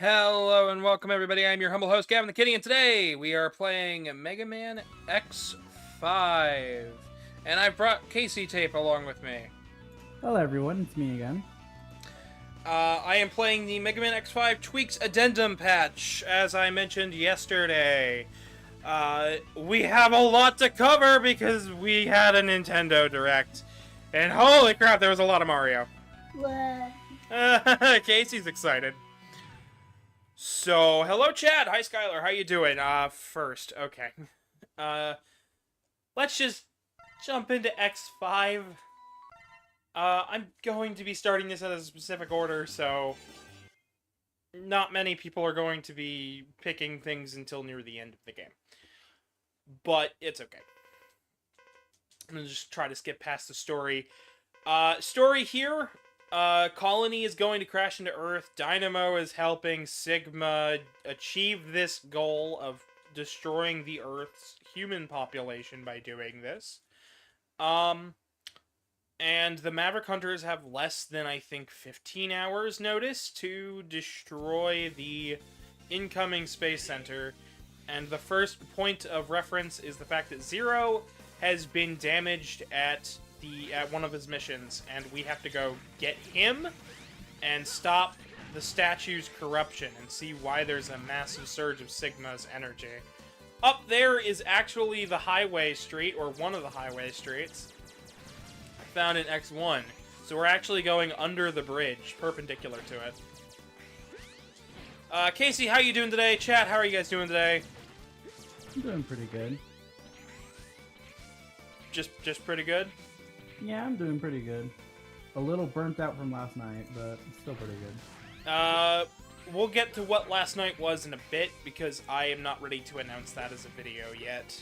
Hello and welcome everybody, I'm your humble host Gavin the Kitty, and today we are playing MegaManX 5. And I've brought Casey Tape along with me. Hello everyone, it's me again. I am playing the MegaManX 5 Tweaks Addendum patch, as I mentioned yesterday. We have a lot to cover because we had a Nintendo Direct. And holy crap, there was a lot of Mario. What? Casey's excited. So, hello chat. Hi Skylar, how you doing? First, okay. Let's just jump into X5. I'm going to be starting this in a specific order, so not many people are going to be picking things until near the end of the game. But it's okay. I'm gonna just try to skip past the story. Story here. Colony is going to crash into Earth. Dynamo is helping Sigma achieve this goal of destroying the Earth's human population by doing this. And the Maverick Hunters have less than, I think, 15 hours notice to destroy the incoming space center. And the first point of reference is the fact that Zero has been damaged at one of his missions, and we have to go get him and stop the statue's corruption and see why there's a massive surge of Sigma's energy. Up there is actually the highway street, or one of the highway streets, found in X1. So we're actually going under the bridge, perpendicular to it. Casey, how you doing today? Chat, how are you guys doing today? I'm doing pretty good. Just pretty good? Yeah, I'm doing pretty good. A little burnt out from last night, but still pretty good. We'll get to what last night was in a bit, because I am not ready to announce that as a video yet.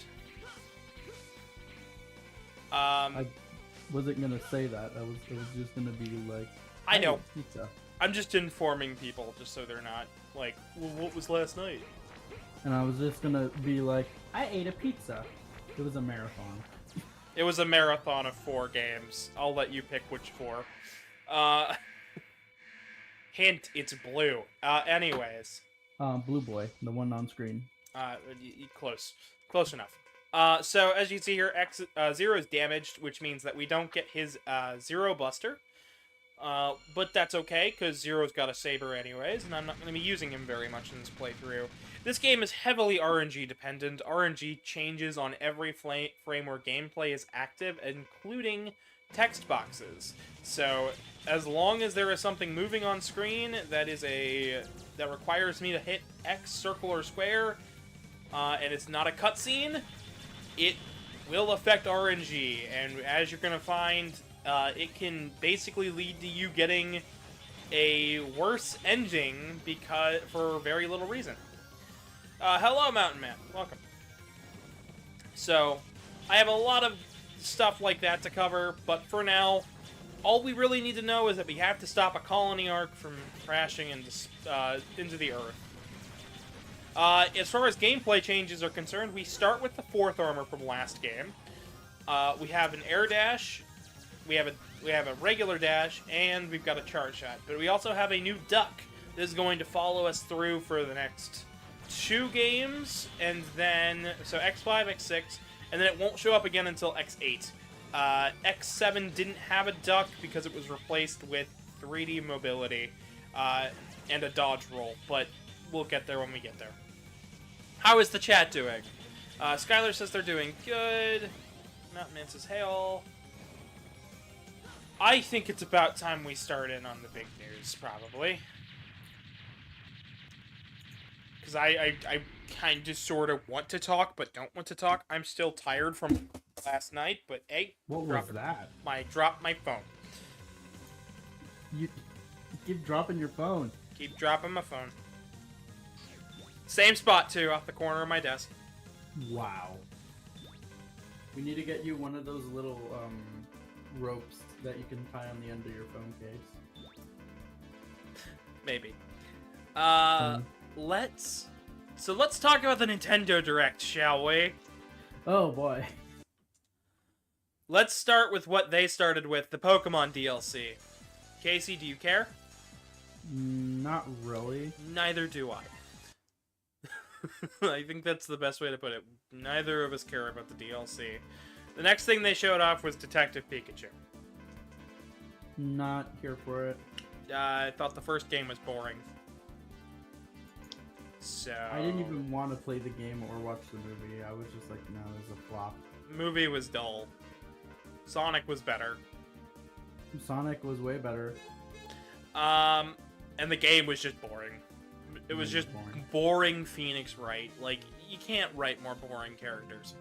I wasn't gonna say that. It was just gonna be like, I know. Pizza. I'm just informing people, just so they're not like, well, what was last night? And I was just gonna be like, I ate a pizza. It was a marathon. It was a marathon of 4 games. I'll let you pick which 4. Hint, it's blue. Anyways. Blue boy, the one on screen. Close. Close enough. So, as you can see here, Zero is damaged, which means that we don't get his Zero Buster. But that's okay, because Zero's got a Saber anyways, and I'm not going to be using him very much in this playthrough. This game is heavily RNG dependent. RNG changes on every frame where gameplay is active, including text boxes. So, as long as there is something moving on screen that requires me to hit X, circle, or square, and it's not a cutscene, it will affect RNG. And as you're going to find, it can basically lead to you getting a worse ending for very little reason. Hello, Mountain Man. Welcome. So, I have a lot of stuff like that to cover, but for now, all we really need to know is that we have to stop a colony arc from crashing into the Earth. As far as gameplay changes are concerned, we start with the 4th armor from last game. We have an air dash, we have a regular dash, and we've got a charge shot. But we also have a new duck that is going to follow us through for the next 2 games, and then, so X5, X6, and then it won't show up again until X8. X7 didn't have a duck because it was replaced with 3D mobility, and a dodge roll, but we'll get there when we get there. How is the chat doing? Skylar says they're doing good. Mountain Man says hail. I think it's about time we start in on the big news, probably. Because I kind of sort of want to talk, but don't want to talk. I'm still tired from last night, but hey. What was that? Drop my phone. You keep dropping your phone. Keep dropping my phone. Same spot, too, off the corner of my desk. Wow. We need to get you one of those little, ropes that you can tie on the end of your phone case. Maybe. Let's talk about the Nintendo Direct, shall we? Oh boy. Let's start with what they started with, the Pokemon DLC. Casey, do you care? Not really. Neither do I. I think that's the best way to put it. Neither of us care about the DLC. The next thing they showed off was Detective Pikachu. Not here for it. I thought the first game was boring. So... I didn't even want to play the game or watch the movie. I was just like, no, this is a flop. Movie was dull. Sonic was better. Sonic was way better. And the game was just boring. It was just boring Phoenix Wright. Like, you can't write more boring characters.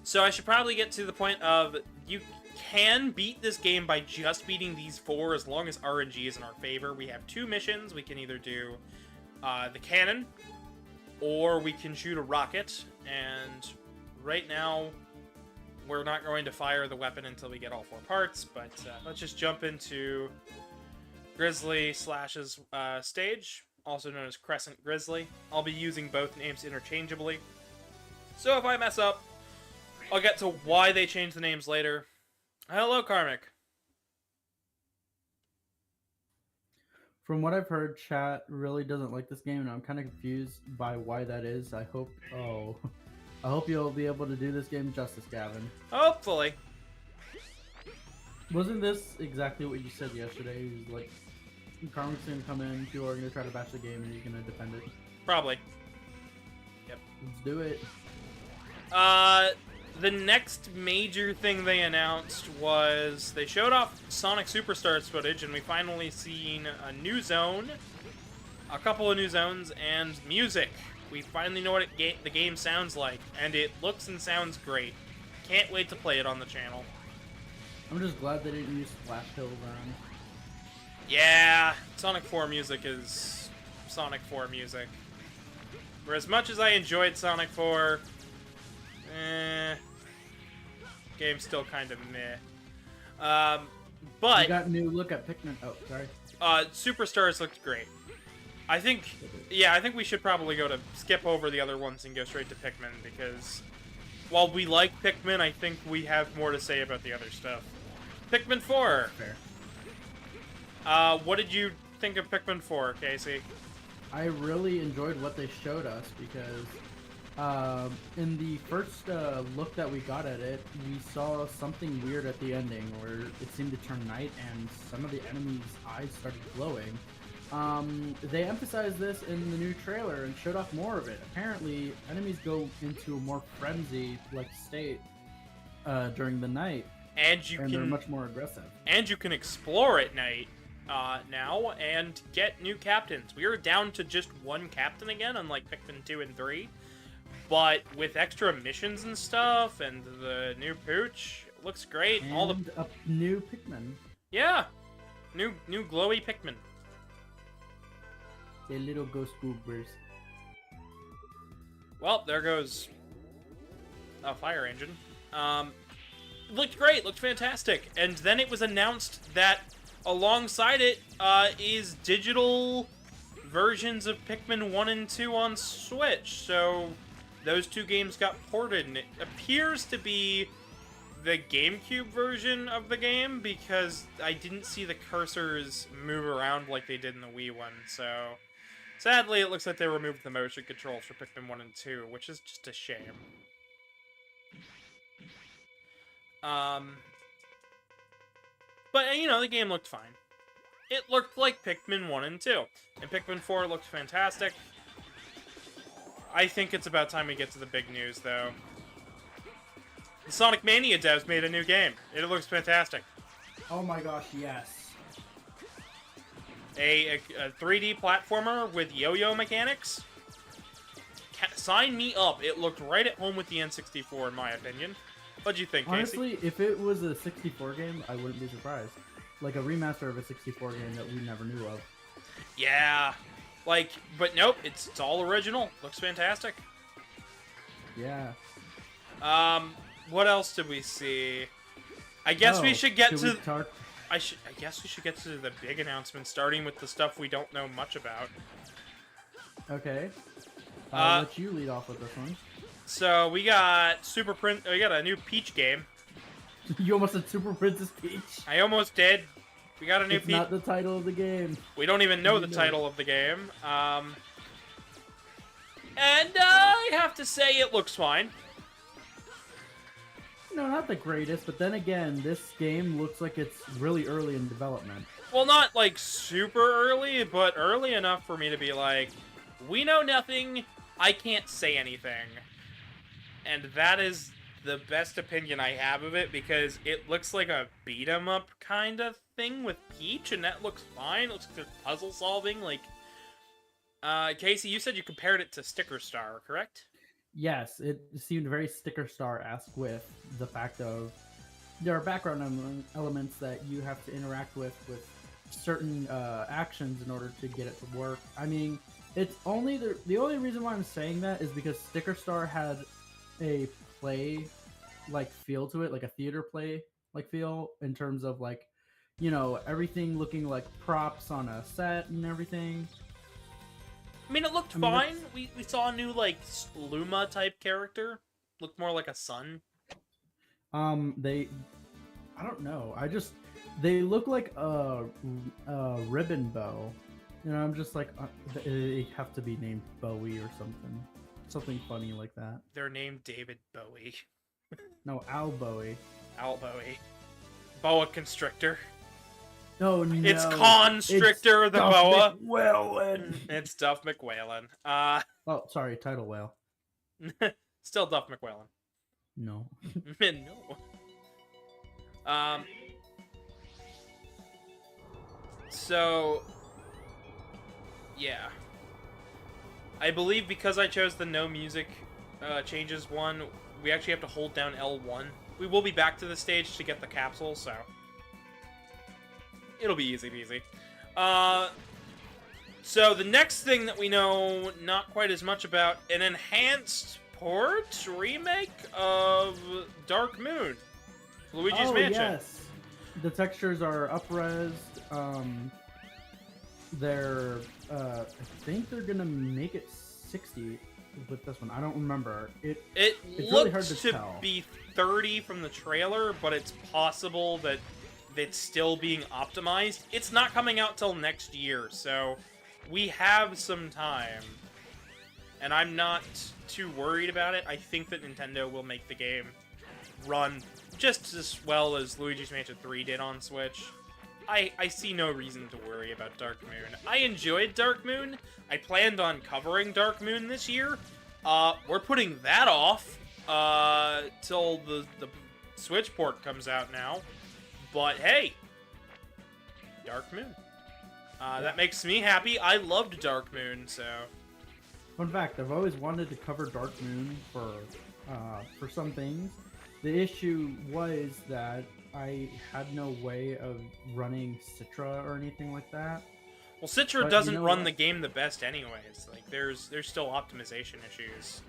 So I should probably get to the point of, you can beat this game by just beating these 4 as long as RNG is in our favor. We have 2 missions. We can either do the cannon, or we can shoot a rocket. And right now, we're not going to fire the weapon until we get all 4 parts. But let's just jump into Grizzly Slash's stage, also known as Crescent Grizzly. I'll be using both names interchangeably. So if I mess up, I'll get to why they changed the names later. Hello, Karmic. From what I've heard, chat really doesn't like this game, and I'm kind of confused by why that is. I hope you'll be able to do this game justice, Gavin. Hopefully. Wasn't this exactly what you said yesterday? It was like, Carmen's gonna come in, people are gonna try to bash the game, and you're gonna defend it. Probably. Yep. Let's do it. The next major thing they announced was they showed off Sonic Superstars footage, and we finally seen a new zone, a couple of new zones, and music. We finally know what the game sounds like, and it looks and sounds great. Can't wait to play it on the channel. I'm just glad they didn't use Splash Hill then. Yeah, Sonic 4 music is Sonic 4 music. For as much as I enjoyed Sonic 4, game's still kind of meh. But you got a new look at Pikmin. Oh, sorry. Superstars looked great. I think we should probably skip over the other ones and go straight to Pikmin, because while we like Pikmin, I think we have more to say about the other stuff. Pikmin 4. Fair. What did you think of Pikmin 4, Casey? I really enjoyed what they showed us, because in the first look that we got at it, we saw something weird at the ending where it seemed to turn night and some of the enemies' eyes started glowing. They emphasized this in the new trailer and showed off more of it. Apparently, enemies go into a more frenzy-like state during the night, and they're much more aggressive. And you can explore at night now and get new captains. We are down to just 1 captain again, unlike Pikmin 2 and 3. But with extra missions and stuff, and the new Pooch, it looks great. And all the a new Pikmin. Yeah, new glowy Pikmin. The little ghost goobers. Well, there goes a fire engine. Looked great, looked fantastic, and then it was announced that alongside it is digital versions of Pikmin 1 and 2 on Switch. So those 2 games got ported, and it appears to be the GameCube version of the game, because I didn't see the cursors move around like they did in the Wii one. So sadly, it looks like they removed the motion controls for Pikmin 1 and 2, which is just a shame. But, you know, the game looked fine. It looked like Pikmin 1 and 2. And Pikmin 4 looked fantastic. I think it's about time we get to the big news, though. The Sonic Mania devs made a new game. It looks fantastic. Oh my gosh, yes. A 3D platformer with yo-yo mechanics? Sign me up. It looked right at home with the N64, in my opinion. What'd you think, Casey? Honestly, if it was a 64 game, I wouldn't be surprised. Like a remaster of a 64 game that we never knew of. Yeah. Like, but nope, it's all original. Looks fantastic. Yeah. What else did we see? I guess we should get to... I guess we should get to the big announcement, starting with the stuff we don't know much about. Okay. I'll let you lead off with this one. So we got we got a new Peach game. You almost said Super Princess Peach. I almost did. We got a new It's not the title of the game. We don't even know the title of the game. And I have to say it looks fine. No, not the greatest, but then again, this game looks like it's really early in development. Well, not like super early, but early enough for me to be like, we know nothing, I can't say anything. And that is the best opinion I have of it, because it looks like a beat-em-up kind of thing with Peach, and that looks fine. It looks like there's puzzle solving, like... Casey, you said you compared it to Sticker Star, correct? Yes, it seemed very Sticker Star-esque with the fact of there are background elements that you have to interact with certain actions in order to get it to work. I mean, it's only the only reason why I'm saying that is because Sticker Star had a play like feel to it, like a theater play like feel in terms of like, you know, everything looking like props on a set and everything. I mean, it looked fine. We saw a new, like, Luma-type character. Looked more like a sun. I don't know. They look like a ribbon bow. You know, I'm just like, they have to be named Bowie or something. Something funny like that. They're named David Bowie. No, Al Bowie. Al Bowie. Boa Constrictor. No, no. It's Constrictor the Boa. McWhalen. It's Duff McWhalen. Oh, sorry, Tidal Whale. Still Duff McWhalen. No. No. So, yeah. I believe because I chose the no music changes one, we actually have to hold down L1. We will be back to the stage to get the capsule, so it'll be easy peasy. So the next thing that we know not quite as much about, an enhanced remake of Dark Moon, Luigi's Mansion. Yes. The textures are up-resed. I think they're gonna make it 60 with this one. I don't remember. It's looked really hard to tell. Be 30 from the trailer, but it's possible that it's still being optimized. It's not coming out till next year, so we have some time. And I'm not too worried about it. I think that Nintendo will make the game run just as well as Luigi's Mansion 3 did on Switch. I see no reason to worry about Dark Moon. I enjoyed Dark Moon. I planned on covering Dark Moon this year. We're putting that off till the Switch port comes out now. But hey, Dark Moon. That makes me happy. I loved Dark Moon, so... Fun fact, I've always wanted to cover Dark Moon for some things. The issue was that I had no way of running Citra or anything like that. Well, Citra doesn't run the game the best anyways. Like, there's still optimization issues.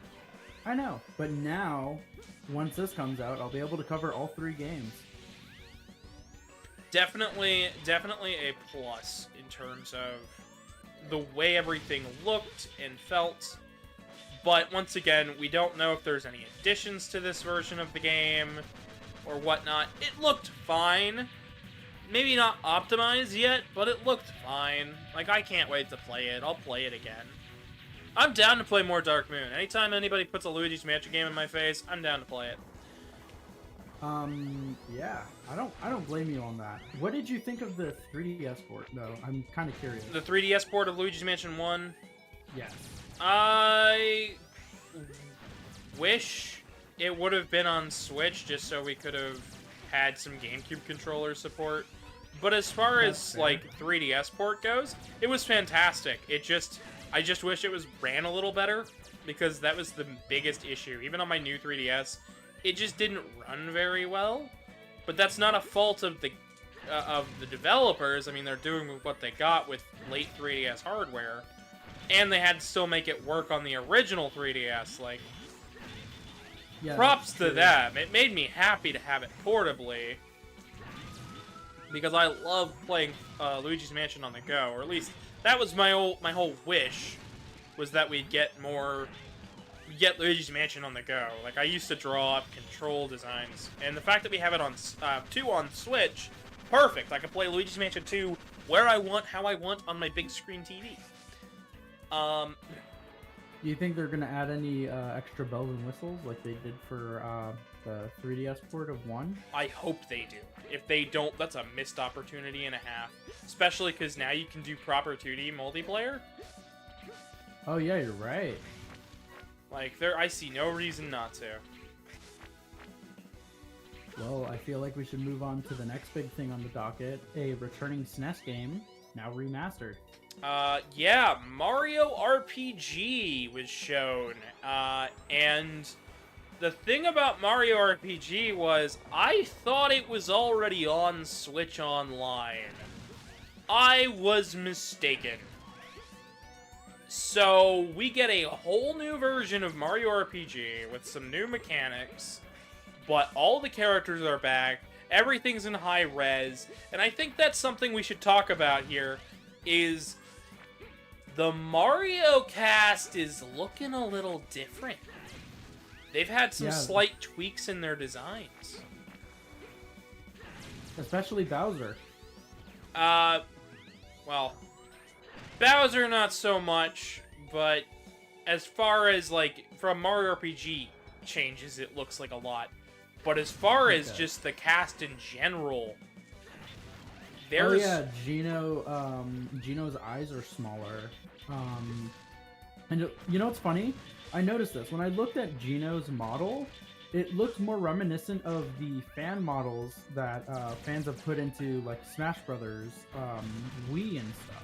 I know, but now, once this comes out, I'll be able to cover all 3 games. Definitely a plus in terms of the way everything looked and felt. But once again, we don't know if there's any additions to this version of the game or whatnot. It looked fine. Maybe not optimized yet, but it looked fine. Like, I can't wait to play it. I'll play it again. I'm down to play more Dark Moon. Anytime anybody puts a Luigi's Mansion game in my face, I'm down to play it. Yeah, I don't blame you on that. What did you think of the 3DS port, though? I'm kind of curious. The 3DS port of Luigi's Mansion 1? Yes. I wish it would have been on Switch, just so we could have had some GameCube controller support. But as far as, like, 3DS port goes, it was fantastic. I just wish it ran a little better, because that was the biggest issue. Even on my new 3DS, it just didn't run very well. But that's not a fault of the developers. I mean, they're doing what they got with late 3DS hardware. And they had to still make it work on the original 3DS. Like, yeah, props to them. It made me happy to have it portably. Because I love playing Luigi's Mansion on the go. Or at least, that was my whole wish. Was that we'd get Luigi's Mansion on the go. Like, I used to draw up control designs. And the fact that we have it on 2 on Switch perfect. I can play Luigi's Mansion 2 where I want, how I want, on my big screen TV. Do you think they're gonna add any extra bells and whistles like they did for the 3DS port of 1? I hope they do. If they don't, that's a missed opportunity and a half. Especially because now you can do proper 2D multiplayer. Oh yeah, you're right. Like, I see no reason not to. Well, I feel like we should move on to the next big thing on the docket, a returning SNES game, now remastered. Yeah, Mario RPG was shown, and the thing about Mario RPG was, I thought it was already on Switch Online. I was mistaken. So, we get a whole new version of Mario RPG with some new mechanics, but all the characters are back, everything's in high res, and I think that's something we should talk about here, is the Mario cast is looking a little different. They've had some slight tweaks in their designs. Especially Bowser. Well, Bowser not so much, but as far as, like, from Mario RPG changes, it looks like a lot. But as far as just the cast in general, there's... Oh yeah, Gino's eyes are smaller. And you know what's funny? I noticed this. When I looked at Gino's model, it looked more reminiscent of the fan models that fans have put into, like, Smash Brothers, Wii and stuff.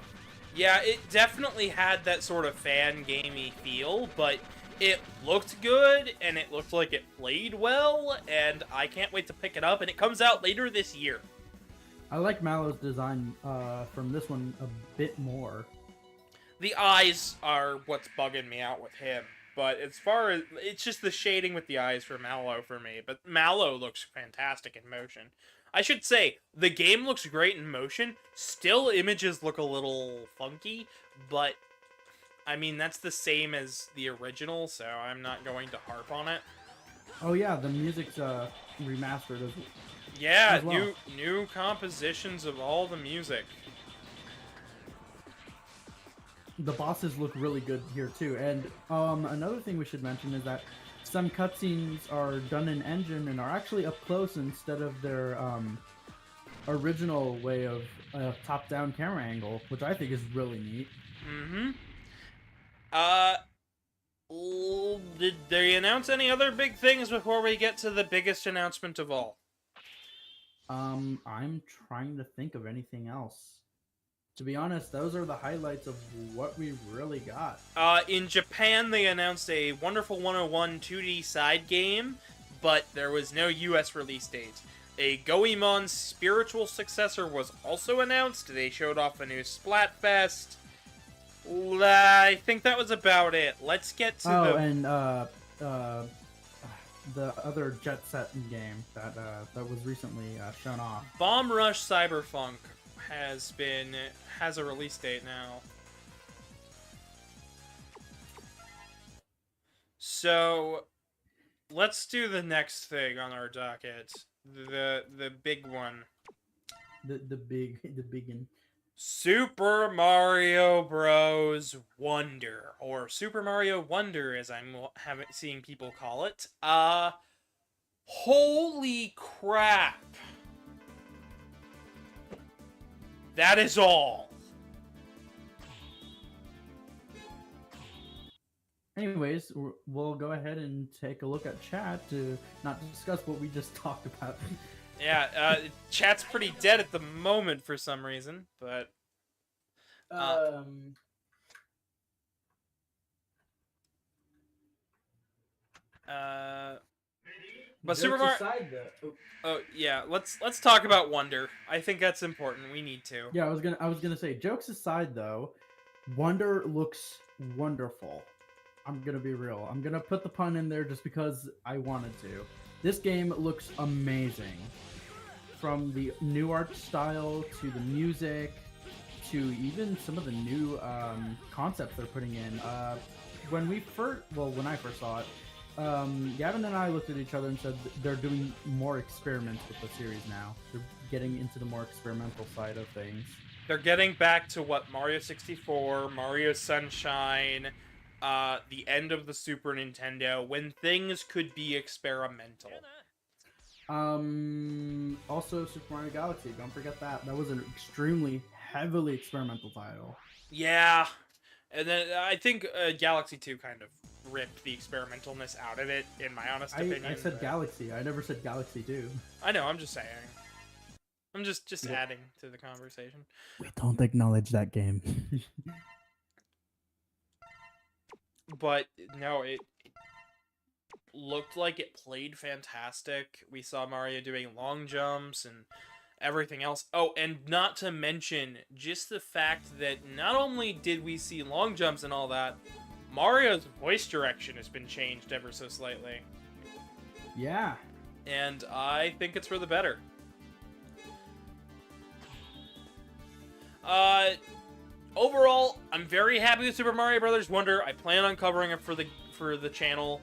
Yeah, it definitely had that sort of fan-gamey feel, but it looked good, and it looked like it played well, and I can't wait to pick it up, and it comes out later this year. I like Mallow's design from this one a bit more. The eyes are what's bugging me out with him, but as far as... it's just the shading with the eyes for Mallow for me, but Mallow looks fantastic in motion. I should say, the game looks great in motion, still images look a little funky, but... I mean, that's the same as the original, so I'm not going to harp on it. Oh yeah, the music's remastered as yeah, well. new compositions of all the music. The bosses look really good here too, and another thing we should mention is that some cutscenes are done in engine and are actually up close instead of their original way of top-down camera angle, which I think is really neat. Mm-hmm. Did they announce any other big things before we get to the biggest announcement of all? I'm trying to think of anything else. To be honest, those are the highlights of what we really got. In Japan, they announced a Wonderful 101 2D side game, but there was no US release date. A Goemon's spiritual successor was also announced. They showed off a new Splatfest. I think that was about it. Let's get to and the other Jet Set game that was recently shown off. Bomb Rush Cyberpunk has a release date now. So let's do the next thing on our docket. The big one. The biggin. Super Mario Bros. Wonder, or Super Mario Wonder, as I'm seeing people call it. Holy crap! That is all. Anyways, we'll go ahead and take a look at chat to not discuss what we just talked about. Yeah, chat's pretty dead at the moment for some reason, but... But Super Mario... Oh yeah, let's talk about Wonder. I think that's important. We need to. Yeah, I was gonna say, jokes aside though, Wonder looks wonderful. I'm gonna be real. I'm gonna put the pun in there just because I wanted to. This game looks amazing. From the new art style to the music to even some of the new concepts they're putting in. When I first saw it, Gavin and I looked at each other and said they're doing more experiments with the series now. getting into the more experimental side of things. They're getting back to what Mario 64, Mario Sunshine, the end of the Super Nintendo, when things could be experimental. Also Super Mario Galaxy. Don't forget that. That was an extremely heavily experimental title. Yeah, and then I think Galaxy 2 kind of ripped the experimentalness out of it, in my honest opinion. I said Galaxy. I never said Galaxy 2. I know, I'm just saying. I'm just adding to the conversation. We don't acknowledge that game. But no, it looked like it played fantastic. We saw Mario doing long jumps and everything else. Oh, and not to mention just the fact that not only did we see long jumps and all that, Mario's voice direction has been changed ever so slightly. Yeah. And I think it's for the better. Overall, I'm very happy with Super Mario Brothers Wonder. I plan on covering it for the channel.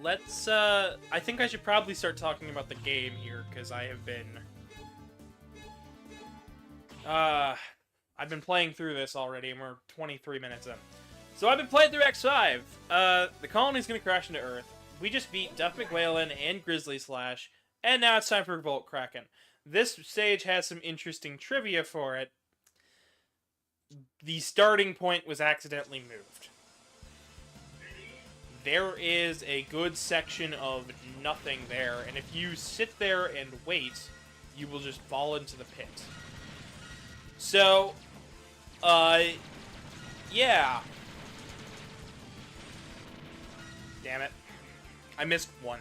Let's I think I should probably start talking about the game here, because I have been I've been playing through this already, and we're 23 minutes in. So I've been playing through X5. The colony's gonna crash into Earth. We just beat Duff McWhalen and Grizzly Slash, and now it's time for Volt Kraken. This stage has some interesting trivia for it. The starting point was accidentally moved. There is a good section of nothing there, and if you sit there and wait, you will just fall into the pit. So, yeah. Damn it. I missed one.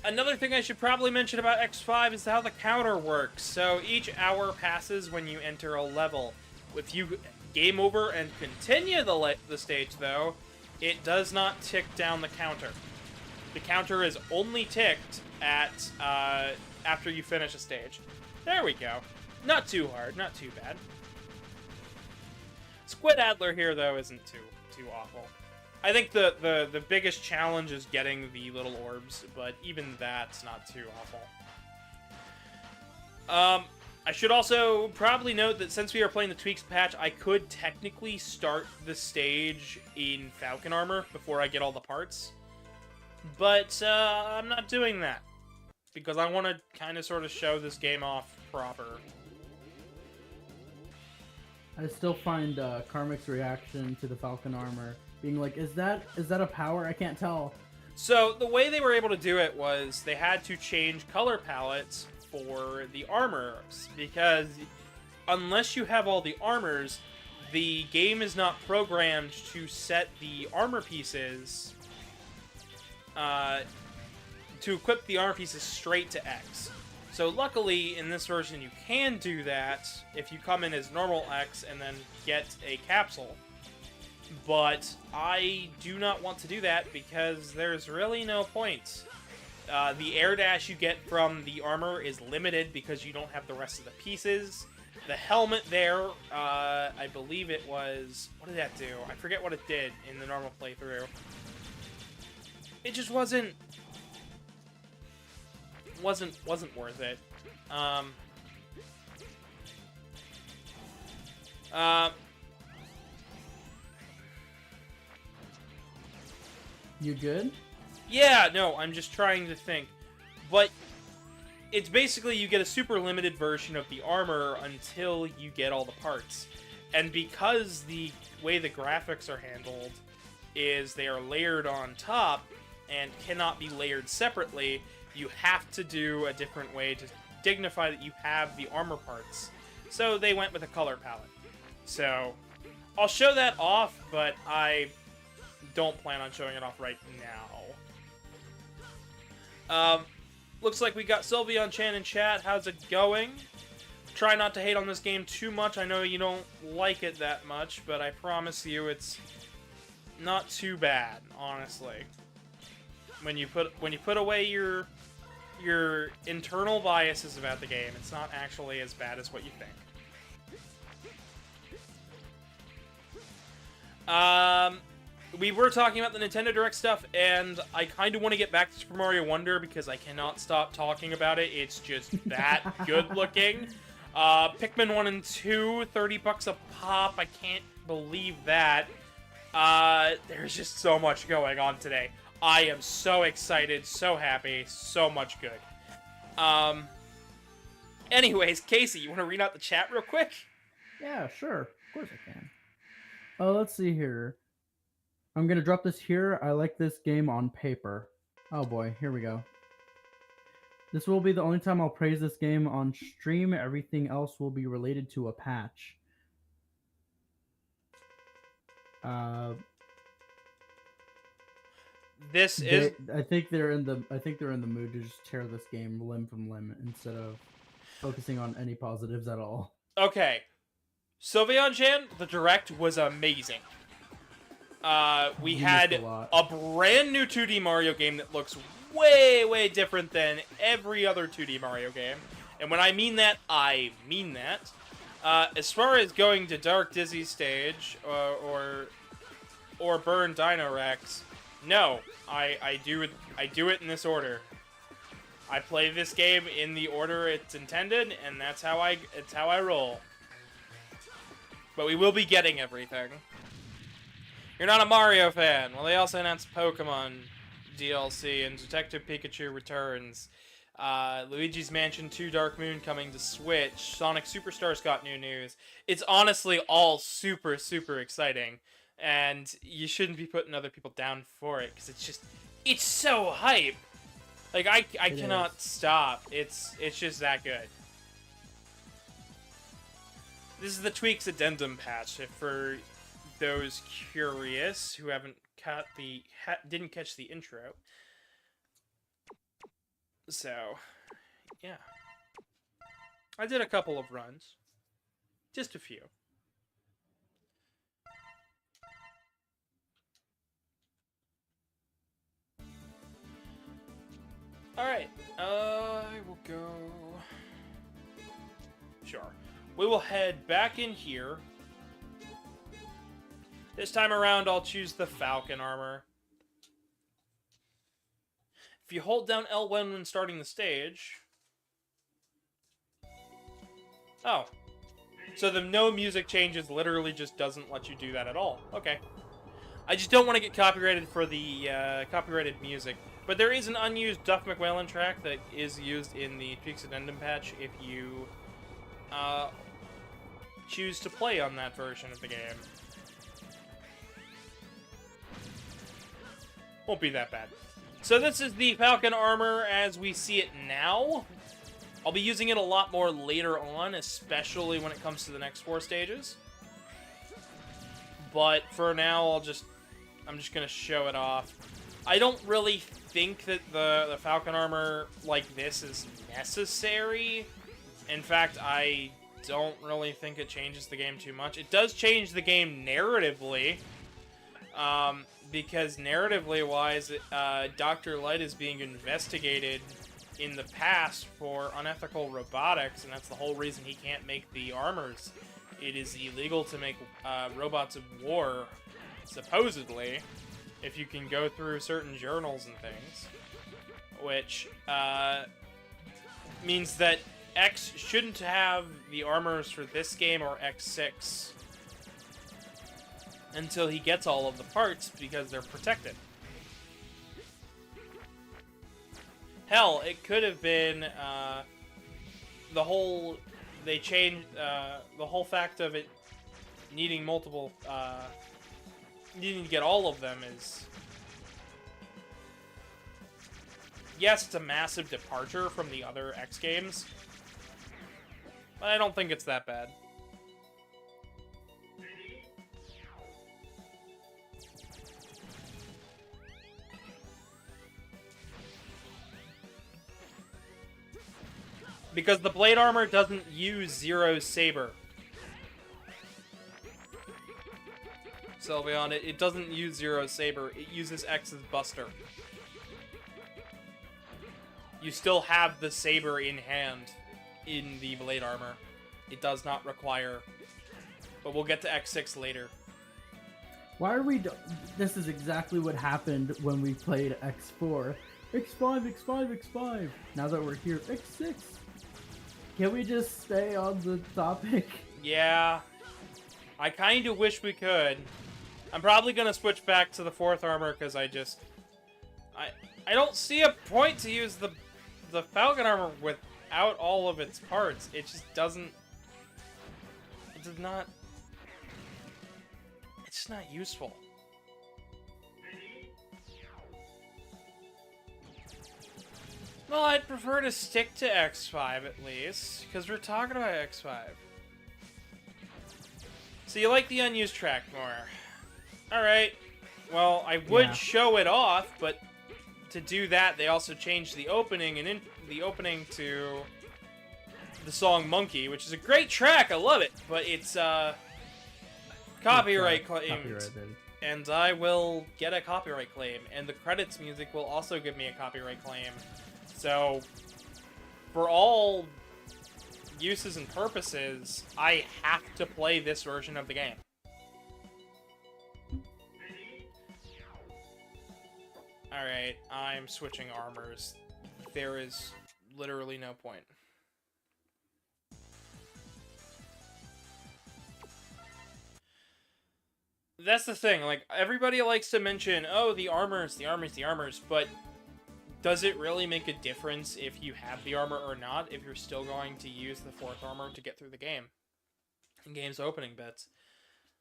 Another thing I should probably mention about X5 is how the counter works. So each hour passes when you enter a level. If you game over and continue the stage, though, it does not tick down the counter. The counter is only ticked at after you finish a stage. There we go. Not too hard, not too bad. Squid Adler here, though, isn't too awful. I think the biggest challenge is getting the little orbs, but even that's not too awful. I should also probably note that since we are playing the Tweaks patch, I could technically start the stage in Falcon armor before I get all the parts. But I'm not doing that, because I want to kind of sort of show this game off proper. I still find Karmic's reaction to the Falcon armor being like, is that a power? I can't tell. So the way they were able to do it was they had to change color palettes for the armors, because unless you have all the armors, the game is not programmed to set the armor pieces, to equip the armor pieces straight to X. So luckily, in this version, you can do that if you come in as normal X and then get a capsule. But I do not want to do that because there's really no point. The air dash you get from the armor is limited because you don't have the rest of the pieces. The helmet there, I believe it was... What did that do? I forget what it did in the normal playthrough. It just wasn't worth it. You good? Yeah, no, I'm just trying to think. But it's basically you get a super limited version of the armor until you get all the parts. And because the way the graphics are handled is they are layered on top and cannot be layered separately, you have to do a different way to dignify that you have the armor parts. So they went with a color palette. So I'll show that off, but I don't plan on showing it off right now. Looks like we got Sylveon Chan in chat. How's it going? Try not to hate on this game too much. I know you don't like it that much, but I promise you it's not too bad, honestly. When you put away your internal biases about the game, it's not actually as bad as what you think. we were talking about the Nintendo Direct stuff, and I kind of want to get back to Super Mario Wonder because I cannot stop talking about it. It's just that good looking. Pikmin 1 and 2, $30 a pop. I can't believe that. There's just so much going on today. I am so excited, so happy, so much good. Anyways, Casey, you want to read out the chat real quick? Yeah, sure. Of course I can. Let's see here. I'm gonna drop this here. I like this game on paper. Oh boy, here we go. This will be the only time I'll praise this game on stream. Everything else will be related to a patch. I think they're in the mood to just tear this game limb from limb instead of focusing on any positives at all. Okay. Sylveon-chan, the Direct was amazing. We had a brand new 2D Mario game that looks way, way different than every other 2D Mario game. And when I mean that, I mean that. As far as going to Dark Dizzy stage, or Burn Dino Rex, no. I do it in this order. I play this game in the order it's intended, and it's how I roll. But we will be getting everything. You're not a Mario fan. Well, they also announced Pokemon DLC and Detective Pikachu Returns. Luigi's Mansion 2 Dark Moon coming to Switch. Sonic Superstars got new news. It's honestly all super, super exciting. And you shouldn't be putting other people down for it, because it's so hype. Like, I cannot stop. It's just that good. This is the Tweaks Addendum patch, for those curious who didn't catch the intro. So, yeah. I did a couple of runs. Just a few. Alright, I will go... Sure. We will head back in here. This time around, I'll choose the Falcon armor. If you hold down L1 when starting the stage... Oh. So the no music changes literally just doesn't let you do that at all. Okay. I just don't want to get copyrighted for the copyrighted music. But there is an unused Duff McWhalen track that is used in the Tweaks Addendum patch if you choose to play on that version of the game. Won't be that bad. So this is the Falcon armor as we see it now. I'll be using it a lot more later on, especially when it comes to the next 4 stages. But for now, I'm just gonna show it off. I don't really think that the Falcon armor like this is necessary. In fact, I don't really think it changes the game too much. It does change the game narratively, because narratively wise, Dr. Light is being investigated in the past for unethical robotics, and that's the whole reason he can't make the armors. It is illegal to make robots of war, supposedly, if you can go through certain journals and things, which means that X shouldn't have the armors for this game or X6 until he gets all of the parts, because they're protected. Hell, it could have been they changed the whole fact of it needing multiple, needing to get all of them is... Yes, it's a massive departure from the other X games, but I don't think it's that bad. Because the blade armor doesn't use Zero's saber. Sylveon, it doesn't use Zero's saber, it uses X's buster. You still have the saber in hand in the blade armor. It does not require... But we'll get to X6 later. Why are we... This is exactly what happened when we played X4. X5, X5, X5. Now that we're here, X6. Can we just stay on the topic? Yeah. I kind of wish we could. I'm probably going to switch back to the 4th armor because I don't see a point to use the Falcon armor without all of its parts. It just doesn't... It does not... It's just not useful. Well, I'd prefer to stick to X5 at least, because we're talking about X5. So you like the unused track more. Alright. Well, I would show it off, but to do that, they also changed the opening, and in the opening to the song Monkey, which is a great track, I love it, but it's copyright claimed, and I will get a copyright claim, and the credits music will also give me a copyright claim. So, for all uses and purposes, I have to play this version of the game. Alright, I'm switching armors. There is literally no point. That's the thing, like, everybody likes to mention, oh, the armors, but does it really make a difference if you have the armor or not, if you're still going to use the 4th armor to get through the game? In game's opening bits.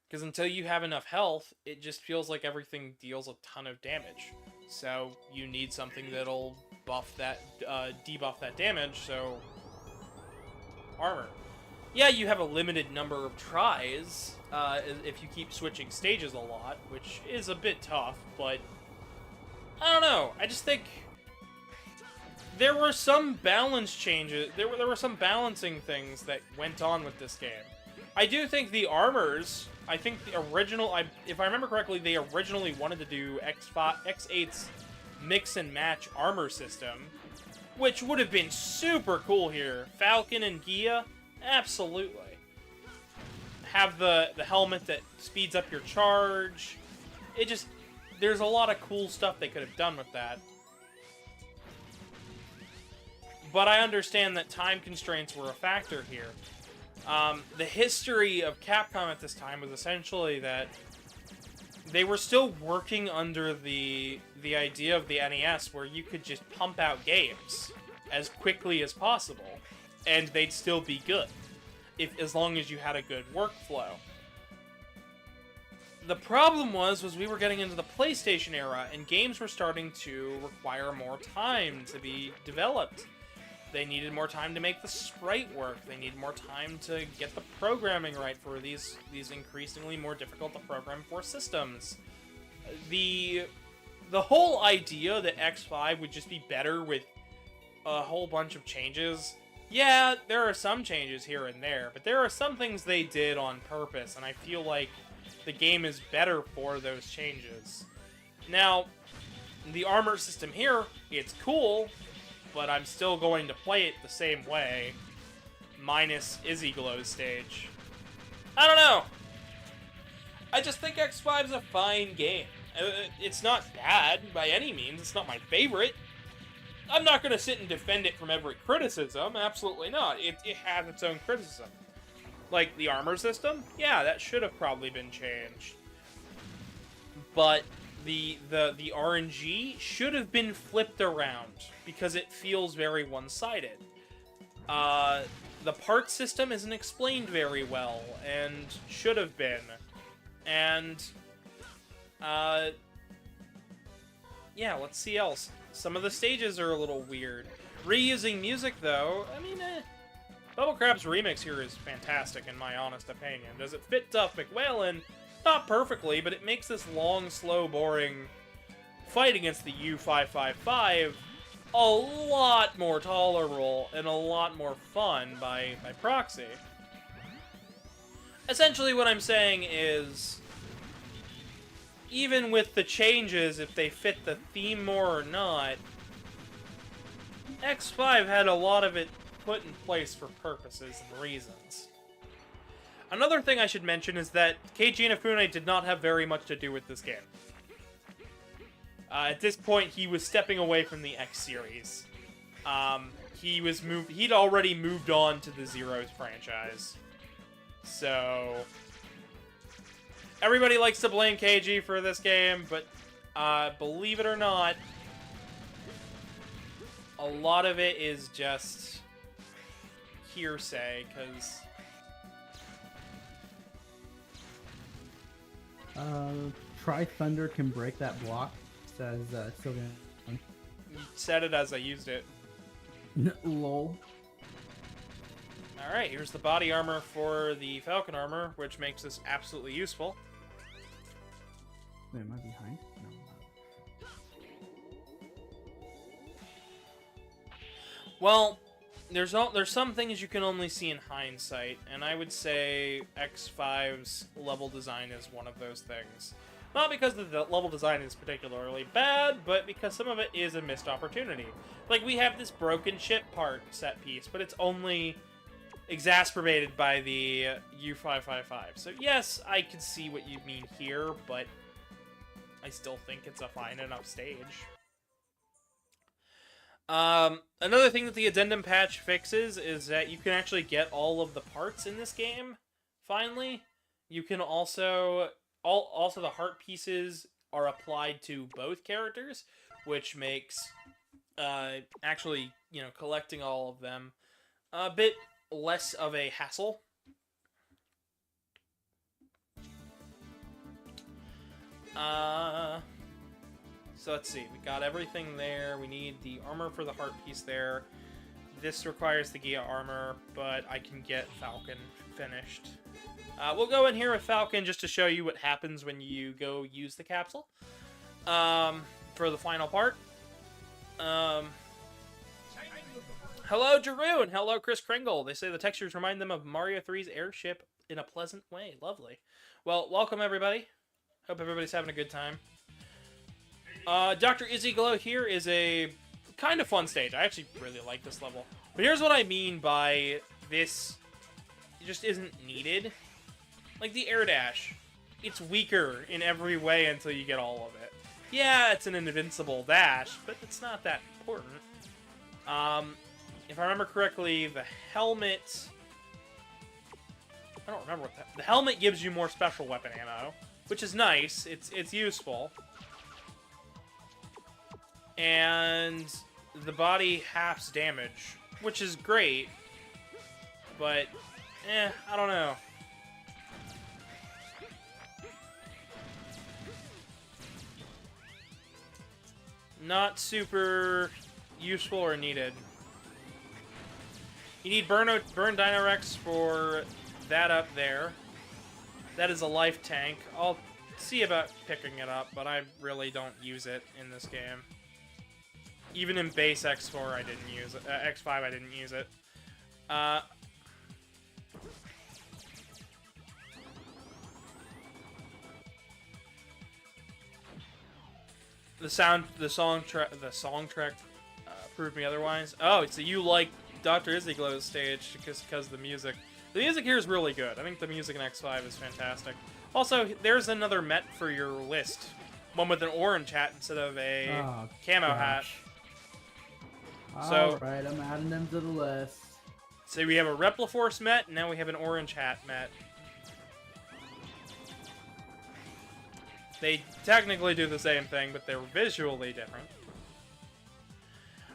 Because until you have enough health, it just feels like everything deals a ton of damage. So, you need something that'll buff that, debuff that damage, so... Armor. Yeah, you have a limited number of tries, if you keep switching stages a lot, which is a bit tough, but... I don't know, I just think... There were some balance changes, there were some balancing things that went on with this game. I do think the armors, I think the original, if I remember correctly, they originally wanted to do X8's mix and match armor system, which would have been super cool here. Falcon and Gia, absolutely. Have the helmet that speeds up your charge. It just, there's a lot of cool stuff they could have done with that. But I understand that time constraints were a factor here. The history of Capcom at this time was essentially that they were still working under the idea of the NES where you could just pump out games as quickly as possible, and they'd still be good, as long as you had a good workflow. The problem was we were getting into the PlayStation era, and games were starting to require more time to be developed. They needed more time to make the sprite work. They needed more time to get the programming right for these increasingly more difficult to program for systems. The whole idea that X5 would just be better with a whole bunch of changes, yeah, there are some changes here and there, but there are some things they did on purpose, and I feel like the game is better for those changes. Now, the armor system here, it's cool, but I'm still going to play it the same way, minus Izzy Glow's stage. I don't know! I just think X5's a fine game. It's not bad by any means, it's not my favorite. I'm not going to sit and defend it from every criticism, absolutely not. It has its own criticism. Like, the armor system? Yeah, that should have probably been changed. But the RNG should have been flipped around, because it feels very one-sided. The part system isn't explained very well, and should have been. And, yeah, let's see else. Some of the stages are a little weird. Reusing music, though, I mean, Bubble Crab's remix here is fantastic, in my honest opinion. Does it fit Duff McWhalen? Not perfectly, but it makes this long, slow, boring fight against the U555 a lot more tolerable and a lot more fun by proxy. Essentially what I'm saying is, even with the changes, if they fit the theme more or not, X5 had a lot of it put in place for purposes and reasons. Another thing I should mention is that Keiji Inafune did not have very much to do with this game. At this point, he was stepping away from the X series. He'd already moved on to the Zeroes franchise. So everybody likes to blame Keiji for this game, but believe it or not, a lot of it is just hearsay, because Try Thunder can break that block, says Sylvan. you said it as I used it. Lol. Alright, here's the body armor for the Falcon armor, which makes this absolutely useful. Wait, am I behind? No, I'm not. Well, there's some things you can only see in hindsight, and I would say X5's level design is one of those things. Not because the level design is particularly bad, but because some of it is a missed opportunity. Like, we have this broken ship part set piece, but it's only exacerbated by the U555. So yes, I can see what you mean here, but I still think it's a fine enough stage. Another thing that the addendum patch fixes is that you can actually get all of the parts in this game, finally. You can also the heart pieces are applied to both characters, which makes actually, collecting all of them a bit less of a hassle. So let's see, we got everything there. We need the armor for the heart piece there. This requires the Gia armor, but I can get Falcon finished. We'll go in here with Falcon just to show you what happens when you go use the capsule. For the final part. Hello, Jeroen! Hello, Chris Kringle! They say the textures remind them of Mario 3's airship in a pleasant way. Lovely. Well, welcome, everybody. Hope everybody's having a good time. Dr. Izzy Glow here is a kind of fun stage. I actually really like this level. But here's what I mean by this just isn't needed. Like the air dash. It's weaker in every way until you get all of it. Yeah, it's an invincible dash, but it's not that important. If I remember correctly, the helmet... I don't remember what the helmet gives you more special weapon ammo, which is nice. It's useful. And the body halves damage, which is great, but, I don't know. Not super useful or needed. You need Burn Dinorex for that up there. That is a life tank. I'll see about picking it up, but I really don't use it in this game. Even in base X4, I didn't use it. X5, I didn't use it. The song track proved me otherwise. Oh, so you like Dr. Izzy Glow's stage because of the music. The music here is really good. I think the music in X5 is fantastic. Also, there's another Met for your list. One with an orange hat instead of a camo hat. So, alright, I'm adding them to the list. So we have a Repliforce Met, and now we have an orange hat Met. They technically do the same thing, but they're visually different.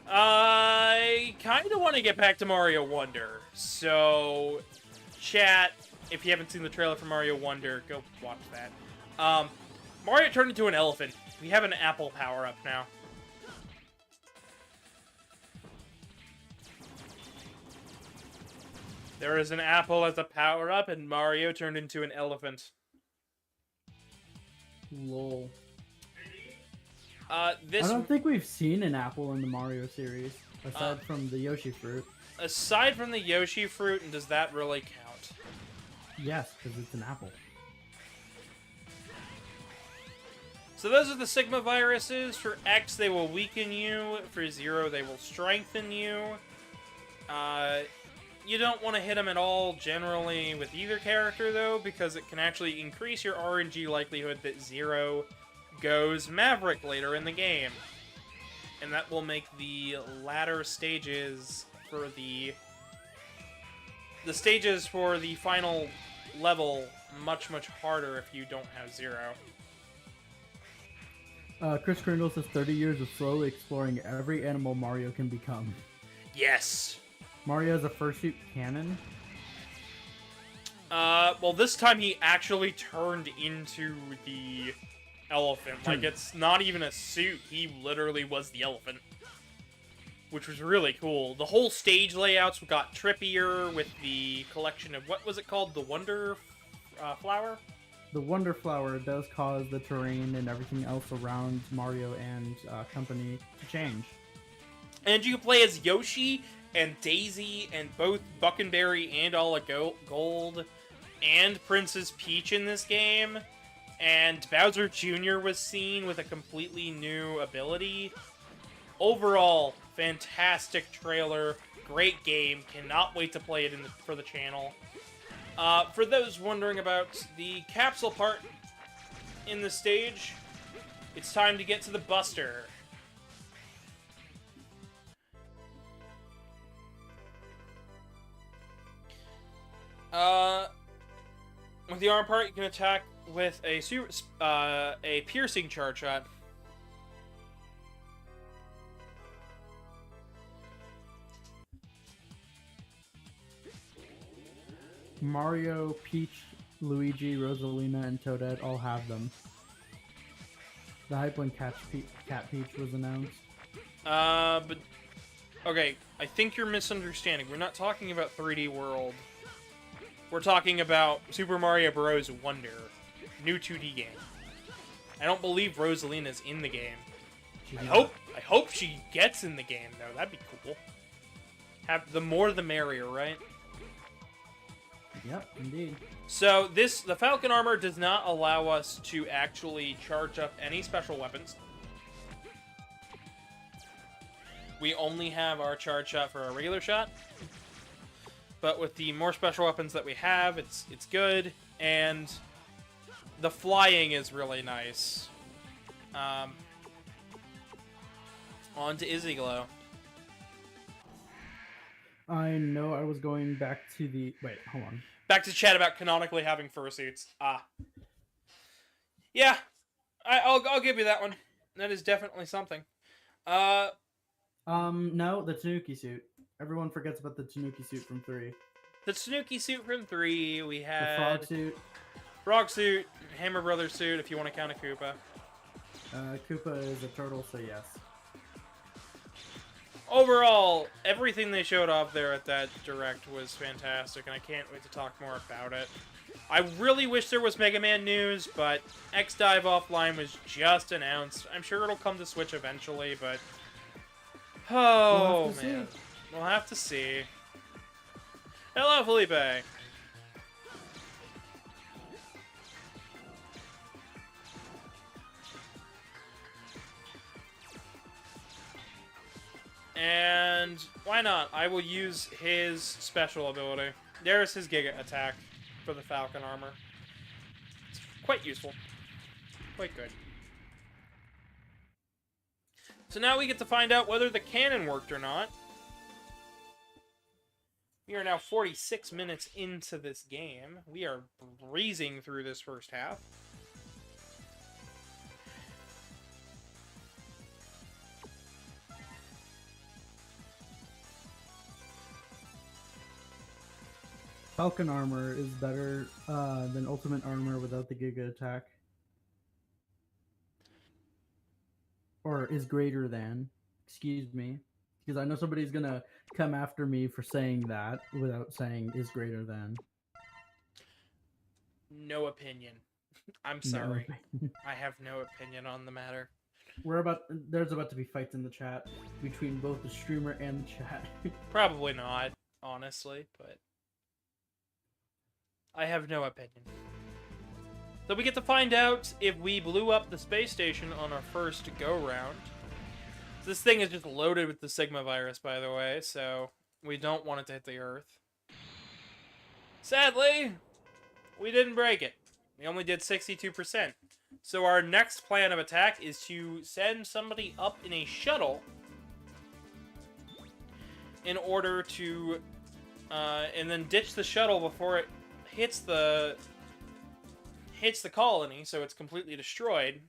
I kind of want to get back to Mario Wonder, so chat, if you haven't seen the trailer for Mario Wonder, go watch that. Mario turned into an elephant. We have an apple power-up now. There is an apple as a power-up, and Mario turned into an elephant. Lol. I don't think we've seen an apple in the Mario series, aside from the Yoshi fruit. Aside from the Yoshi fruit, and does that really count? Yes, because it's an apple. So those are the Sigma viruses. For X, they will weaken you. For Zero, they will strengthen you. You don't want to hit him at all generally with either character, though, because it can actually increase your RNG likelihood that Zero goes Maverick later in the game. And that will make the latter stages for the stages for the final level much, much harder if you don't have Zero. Chris Kringle says 30 years of slowly exploring every animal Mario can become. Yes! Mario has a fursuit cannon. Well, this time he actually turned into the elephant. Like, it's not even a suit. He literally was the elephant. Which was really cool. The whole stage layouts got trippier with the collection of, what was it called? The Wonder Flower? The Wonder Flower does cause the terrain and everything else around Mario and company to change. And you can play as Yoshi and Daisy and both Buckenberry and Ala Gold and Princess Peach in this game. And Bowser Jr. was seen with a completely new ability. Overall, fantastic trailer, great game. Cannot wait to play it for the channel. For those wondering about the capsule part in the stage, it's time to get to the Buster. With the arm part, you can attack with a piercing charge shot. Mario, Peach, Luigi, Rosalina, and Toadette all have them. The hype when Cat Peach was announced. But... Okay, I think you're misunderstanding. We're not talking about 3D World. We're talking about Super Mario Bros. Wonder. New 2D game. I don't believe Rosalina's in the game. I hope she gets in the game, though. That'd be cool. The more the merrier, right? Yep, indeed. So, the Falcon Armor does not allow us to actually charge up any special weapons. We only have our charge shot for our regular shot. But with the more special weapons that we have, it's good. And the flying is really nice. On to Izzyglow. I know I was going back to the... Wait, hold on. Back to chat about canonically having fursuits. Yeah. I'll give you that one. That is definitely something. No, the Tanuki suit. Everyone forgets about the Tanuki suit from 3. The Tanuki suit from 3, we had... The frog suit. Frog suit, Hammer Brothers suit, if you want to count a Koopa. Koopa is a turtle, so yes. Overall, everything they showed off there at that Direct was fantastic, and I can't wait to talk more about it. I really wish there was Mega Man news, but X-Dive Offline was just announced. I'm sure it'll come to Switch eventually, but... Oh, man. We'll have to see. Hello, Felipe. And why not? I will use his special ability. There's his Giga attack for the Falcon Armor. It's quite useful. Quite good. So now we get to find out whether the cannon worked or not. We are now 46 minutes into this game. We are breezing through this first half. Falcon Armor is better than Ultimate Armor without the Giga attack. Or is greater than. Excuse me. Because I know somebody's gonna come after me for saying that without saying is greater than. No opinion. I'm sorry. No. I have no opinion on the matter. There's about to be fights in the chat between both the streamer and the chat. Probably not, honestly, but I have no opinion. So we get to find out if we blew up the space station on our first go-round. This thing is just loaded with the Sigma virus, by the way, so we don't want it to hit the Earth. Sadly, we didn't break it. We only did 62%. So our next plan of attack is to send somebody up in a shuttle in order to, and then ditch the shuttle before it hits the colony, so it's completely destroyed.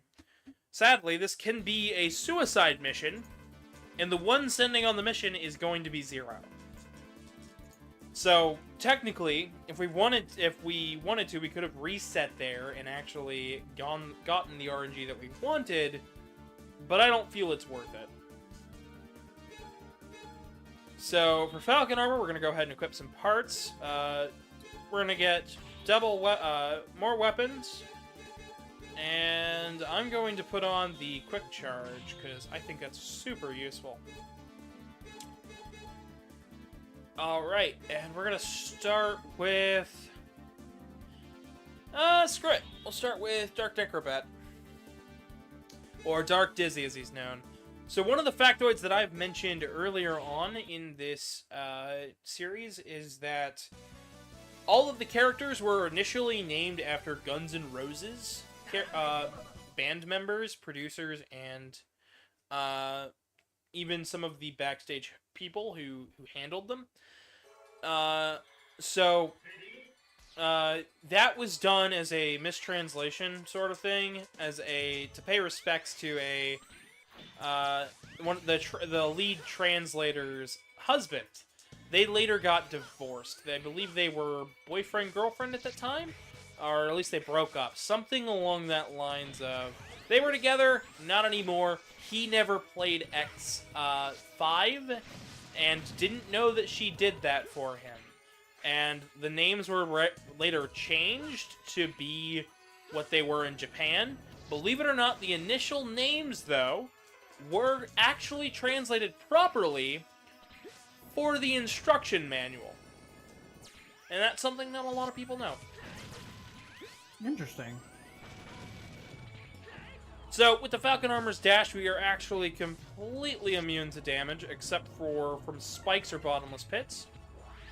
Sadly, this can be a suicide mission, and the one sending on the mission is going to be Zero. So technically, if we wanted to, we could have reset there and actually gotten the RNG that we wanted, but I don't feel it's worth it. So for Falcon Armor, we're gonna go ahead and equip some parts. We're gonna get more weapons, and I'm going to put on the quick charge because I think that's super useful. Alright, and we're gonna start with... screw it. We'll start with Dark Necrobat. Or Dark Dizzy, as he's known. So one of the factoids that I've mentioned earlier on in this series is that all of the characters were initially named after Guns N' Roses band members, producers, and even some of the backstage people who handled them. So that was done as a mistranslation sort of thing, to pay respects to the lead translator's husband. They later got divorced. I believe they were boyfriend-girlfriend at the time, or at least they broke up. Something along that lines of they were together, not anymore. He never played X5 and didn't know that she did that for him. And the names were later changed to be what they were in Japan. Believe it or not, the initial names, though, were actually translated properly for the instruction manual. And that's something not a lot of people know. Interesting. So, with the Falcon Armor's dash, we are actually completely immune to damage, except from spikes or bottomless pits.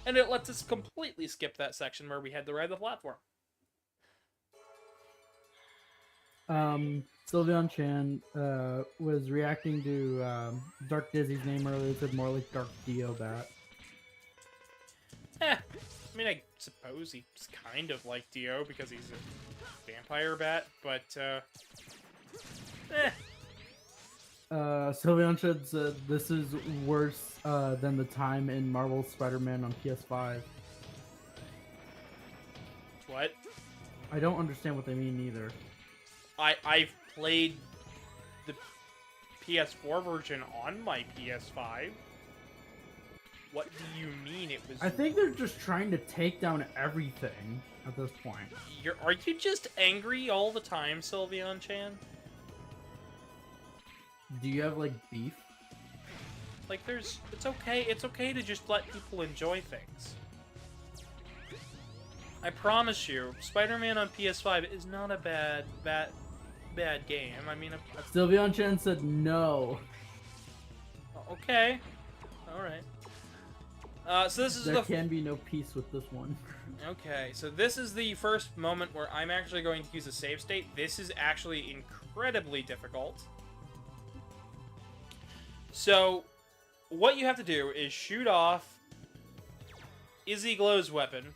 And it lets us completely skip that section where we had to ride the platform. Sylveon Chan was reacting to Dark Dizzy's name earlier. It said more like Dark Diobat. I mean, I suppose he's kind of like Dio because he's a vampire bat, but Sylveon Chan said this is worse than the time in Marvel's Spider-Man on PS5. What? I don't understand what they mean either. I've played the PS4 version on my PS5. What do you mean it was... I think they're just trying to take down everything at this point. Are you just angry all the time, Sylveon Chan? Do you have, like, beef? Like, it's okay to just let people enjoy things. I promise you, Spider-Man on PS5 is not a bad game. I mean, Sylveon Chan said no. Okay. Alright. So this is there can be no peace with this one. Okay, so this is the first moment where I'm actually going to use a save state. This is actually incredibly difficult. So, what you have to do is shoot off Izzy Glow's weapon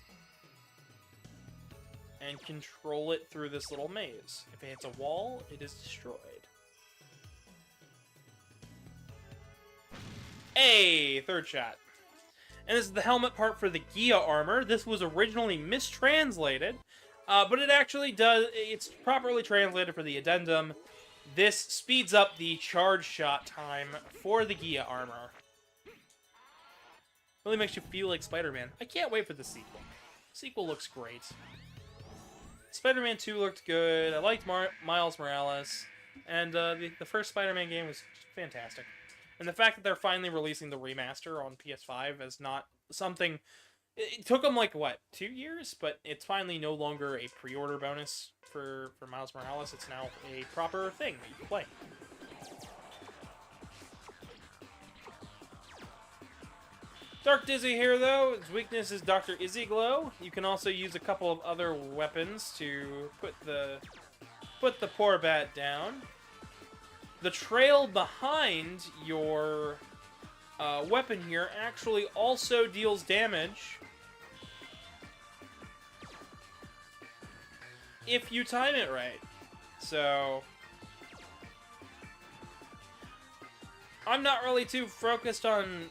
and control it through this little maze. If it hits a wall, it is destroyed. Hey, third shot. And this is the helmet part for the Gia armor. This was originally mistranslated, but it actually does, it's properly translated for the addendum. This speeds up the charge shot time for the Gia armor. Really makes you feel like Spider-Man. I can't wait for the sequel. The sequel looks great. Spider-Man 2 looked good. I liked Miles Morales. And the first Spider-Man game was fantastic. And the fact that they're finally releasing the remaster on PS5 is not something... It took them, like, what, 2 years? But it's finally no longer a pre-order bonus for Miles Morales. It's now a proper thing that you can play. Dark Dizzy here, though. His weakness is Dr. Izzy Glow. You can also use a couple of other weapons to put the poor bat down. The trail behind your weapon here actually also deals damage if you time it right. So I'm not really too focused on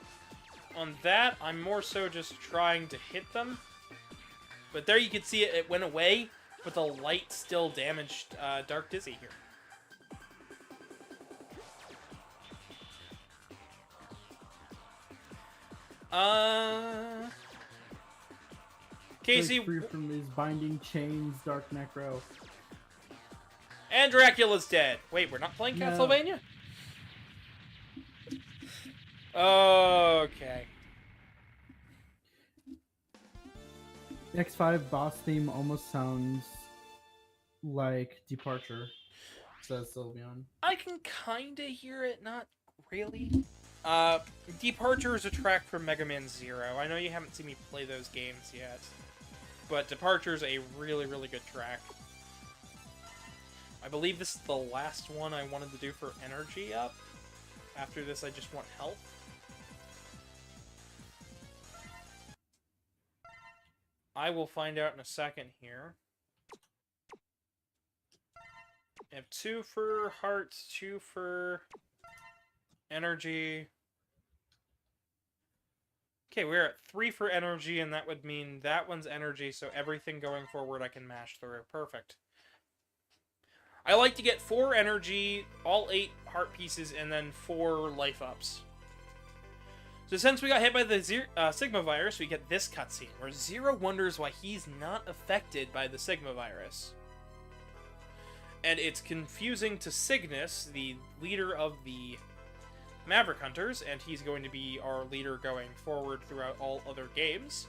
that. I'm more so just trying to hit them. But there you can see it went away, but the light still damaged Dark Dizzy here. Casey, free from these binding chains, Dark Necro. And Dracula's dead. Wait, we're not playing No. Castlevania? Okay. X5 boss theme almost sounds like Departure, says Sylveon. I can kinda hear it, not really. Departure is a track from Mega Man Zero. I know you haven't seen me play those games yet, but Departure is a really, really good track. I believe this is the last one I wanted to do for Energy Up. After this, I just want health. I will find out in a second here. I have 2 for hearts, 2 for energy. Okay, we're at 3 for energy, and that would mean that one's energy, so everything going forward I can mash through. Perfect. I like to get 4 energy, all 8 heart pieces, and then 4 life ups. So since we got hit by the Sigma virus, we get this cutscene, where Zero wonders why he's not affected by the Sigma virus. And it's confusing to Cygnus, the leader of the Maverick Hunters, and he's going to be our leader going forward throughout all other games.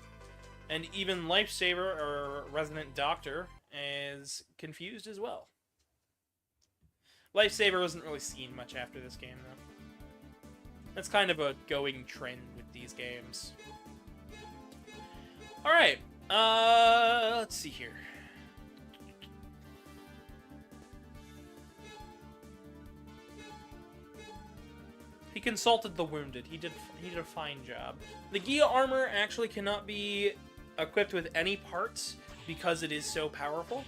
And even Lifesaver, or Resident Doctor, is confused as well. Lifesaver wasn't really seen much after this game, though. That's kind of a going trend with these games. Alright, let's see here. He consulted the wounded. He did a fine job. The Gia armor actually cannot be equipped with any parts because it is so powerful.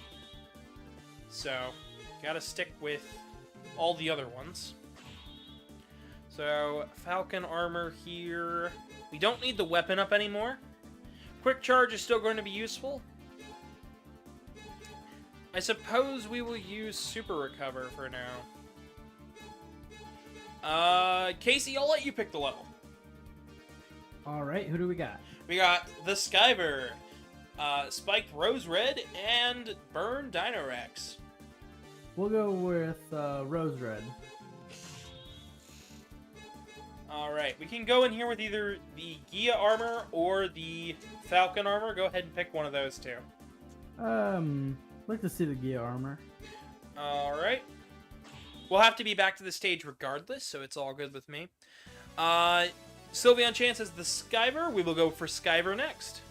So, gotta stick with all the other ones. So, Falcon armor here. We don't need the weapon up anymore. Quick charge is still going to be useful. I suppose we will use Super Recover for now. Casey, I'll let you pick the level. Alright, who do we got? We got the Skyver, Spiked Rose Red, and Burn Dinorex. We'll go with Rose Red. Alright, we can go in here with either the Gia armor or the Falcon armor. Go ahead and pick one of those two. Like to see the Gia armor. Alright. We'll have to be back to the stage regardless, so it's all good with me. Sylveon Chance is the Skyver. We will go for Skyver next.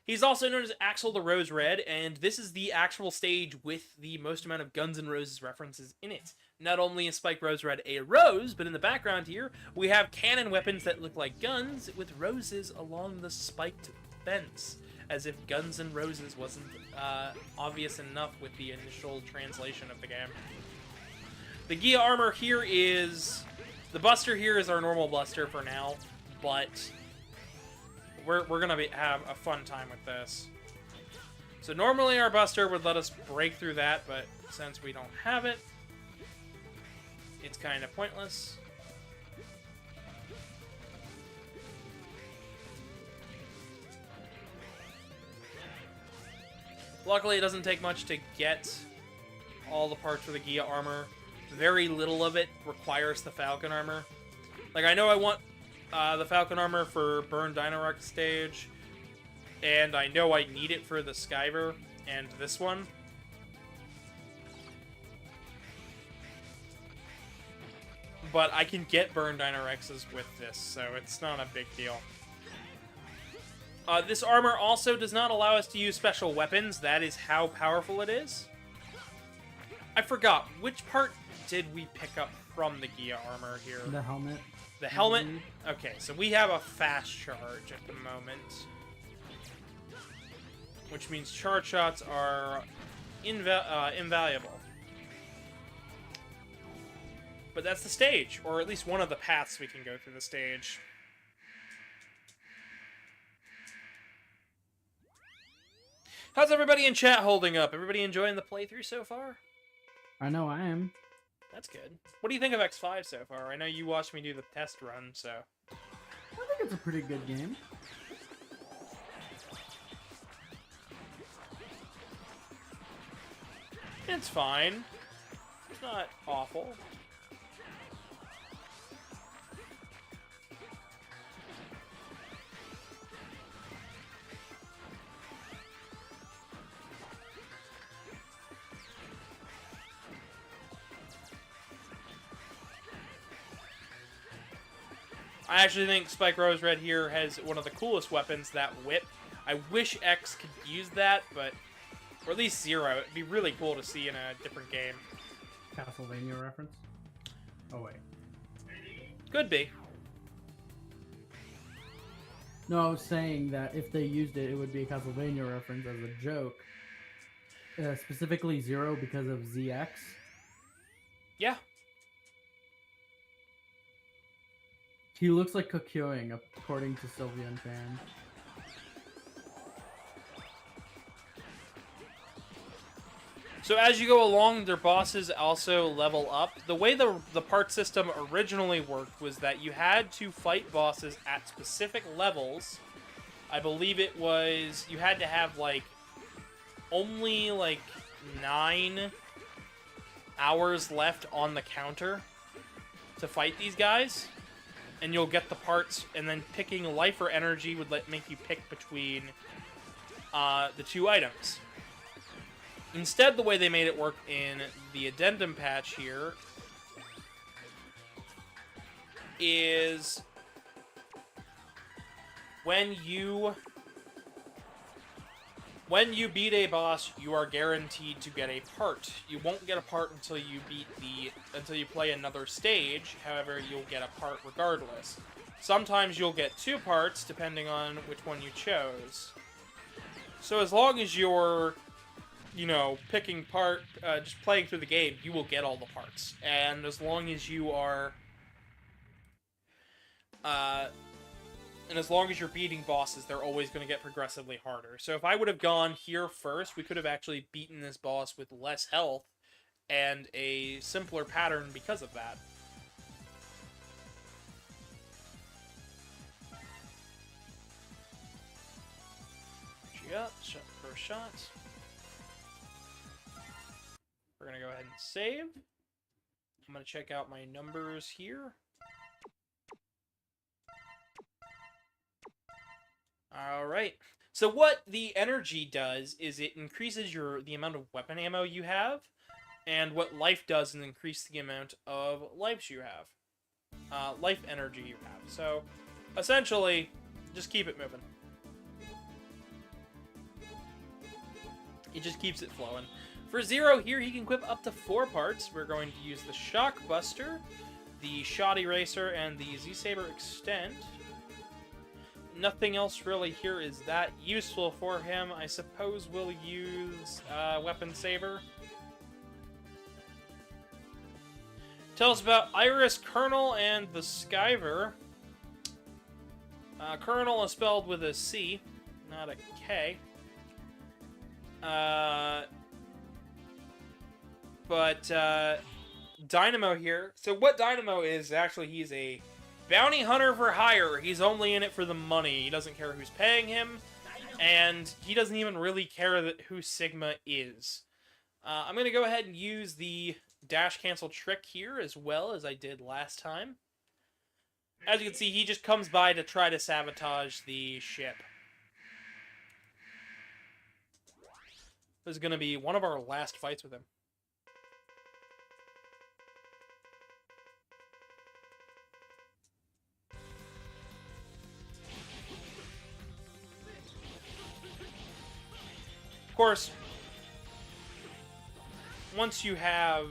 He's also known as Axel the Rose Red, and this is the actual stage with the most amount of Guns N' Roses references in it. Not only is Spike Rose Red a rose, but in the background here, we have cannon weapons that look like guns with roses along the spiked fence, as if Guns N' Roses wasn't obvious enough with the initial translation of the game. The Gia armor here is... The Buster here is our normal Buster for now, but we're gonna have a fun time with this. So normally our Buster would let us break through that, but since we don't have it, it's kind of pointless. Luckily, it doesn't take much to get all the parts for the Gia armor. Very little of it requires the Falcon armor. Like, I know I want the Falcon armor for Burn Dinorex stage, and I know I need it for the Skyver and this one. but I can get Burn Dynarexes with this, so it's not a big deal. This armor also does not allow us to use special weapons. That is how powerful it is. I forgot, which part did we pick up from the Gia armor here? The helmet. The helmet? Okay, so we have a fast charge at the moment. Which means charge shots are invaluable. But that's the stage, or at least one of the paths we can go through the stage. How's everybody in chat holding up? Everybody enjoying the playthrough so far? I know I am. That's good. What do you think of X5 so far? I know you watched me do the test run, so... I think it's a pretty good game. It's fine. It's not awful. I actually think Spike Rose Red here has one of the coolest weapons, that whip. I wish X could use that, but... Or at least Zero. It'd be really cool to see in a different game. Castlevania reference? Oh, wait. Could be. No, I was saying that if they used it, it would be a Castlevania reference as a joke. Specifically Zero because of ZX. Yeah. He looks like Kokyoing, according to Sylvian Fan. So as you go along, their bosses also level up. The way the part system originally worked was that you had to fight bosses at specific levels. I believe it was... You had to have, like, only, like, 9 hours left on the counter to fight these guys. And you'll get the parts, and then picking life or energy would make you pick between the two items. Instead, the way they made it work in the addendum patch here is when you beat a boss, you are guaranteed to get a part. You won't get a part until you play another stage. However, you'll get a part regardless. Sometimes you'll get 2 parts depending on which one you chose. So as long as you're, you know, picking part, just playing through the game, you will get all the parts. And as long as you are, and as long as you're beating bosses, they're always going to get progressively harder. So if I would have gone here first, we could have actually beaten this boss with less health and a simpler pattern because of that. Yep, first shot. We're going to go ahead and save. I'm going to check out my numbers here. Alright. So what the energy does is it increases the amount of weapon ammo you have, and what life does is increase the amount of lives you have. Life energy you have. So, essentially, just keep it moving. It just keeps it flowing. For Zero here, he can equip up to 4 parts. We're going to use the Shock Buster, the Shot Eraser, and the Z-Saber Extend. Nothing else really here is that useful for him. I suppose we'll use Weapon Saber. Tell us about Iris, Colonel, and the Skyver. Colonel is spelled with a C, not a K. But Dynamo here. So what Dynamo is, actually, he's a bounty hunter for hire. He's only in it for the money. He doesn't care who's paying him, and he doesn't even really care who Sigma is. I'm going to go ahead and use the dash cancel trick here as well as I did last time. As you can see, he just comes by to try to sabotage the ship. This is going to be one of our last fights with him. Of course, once you have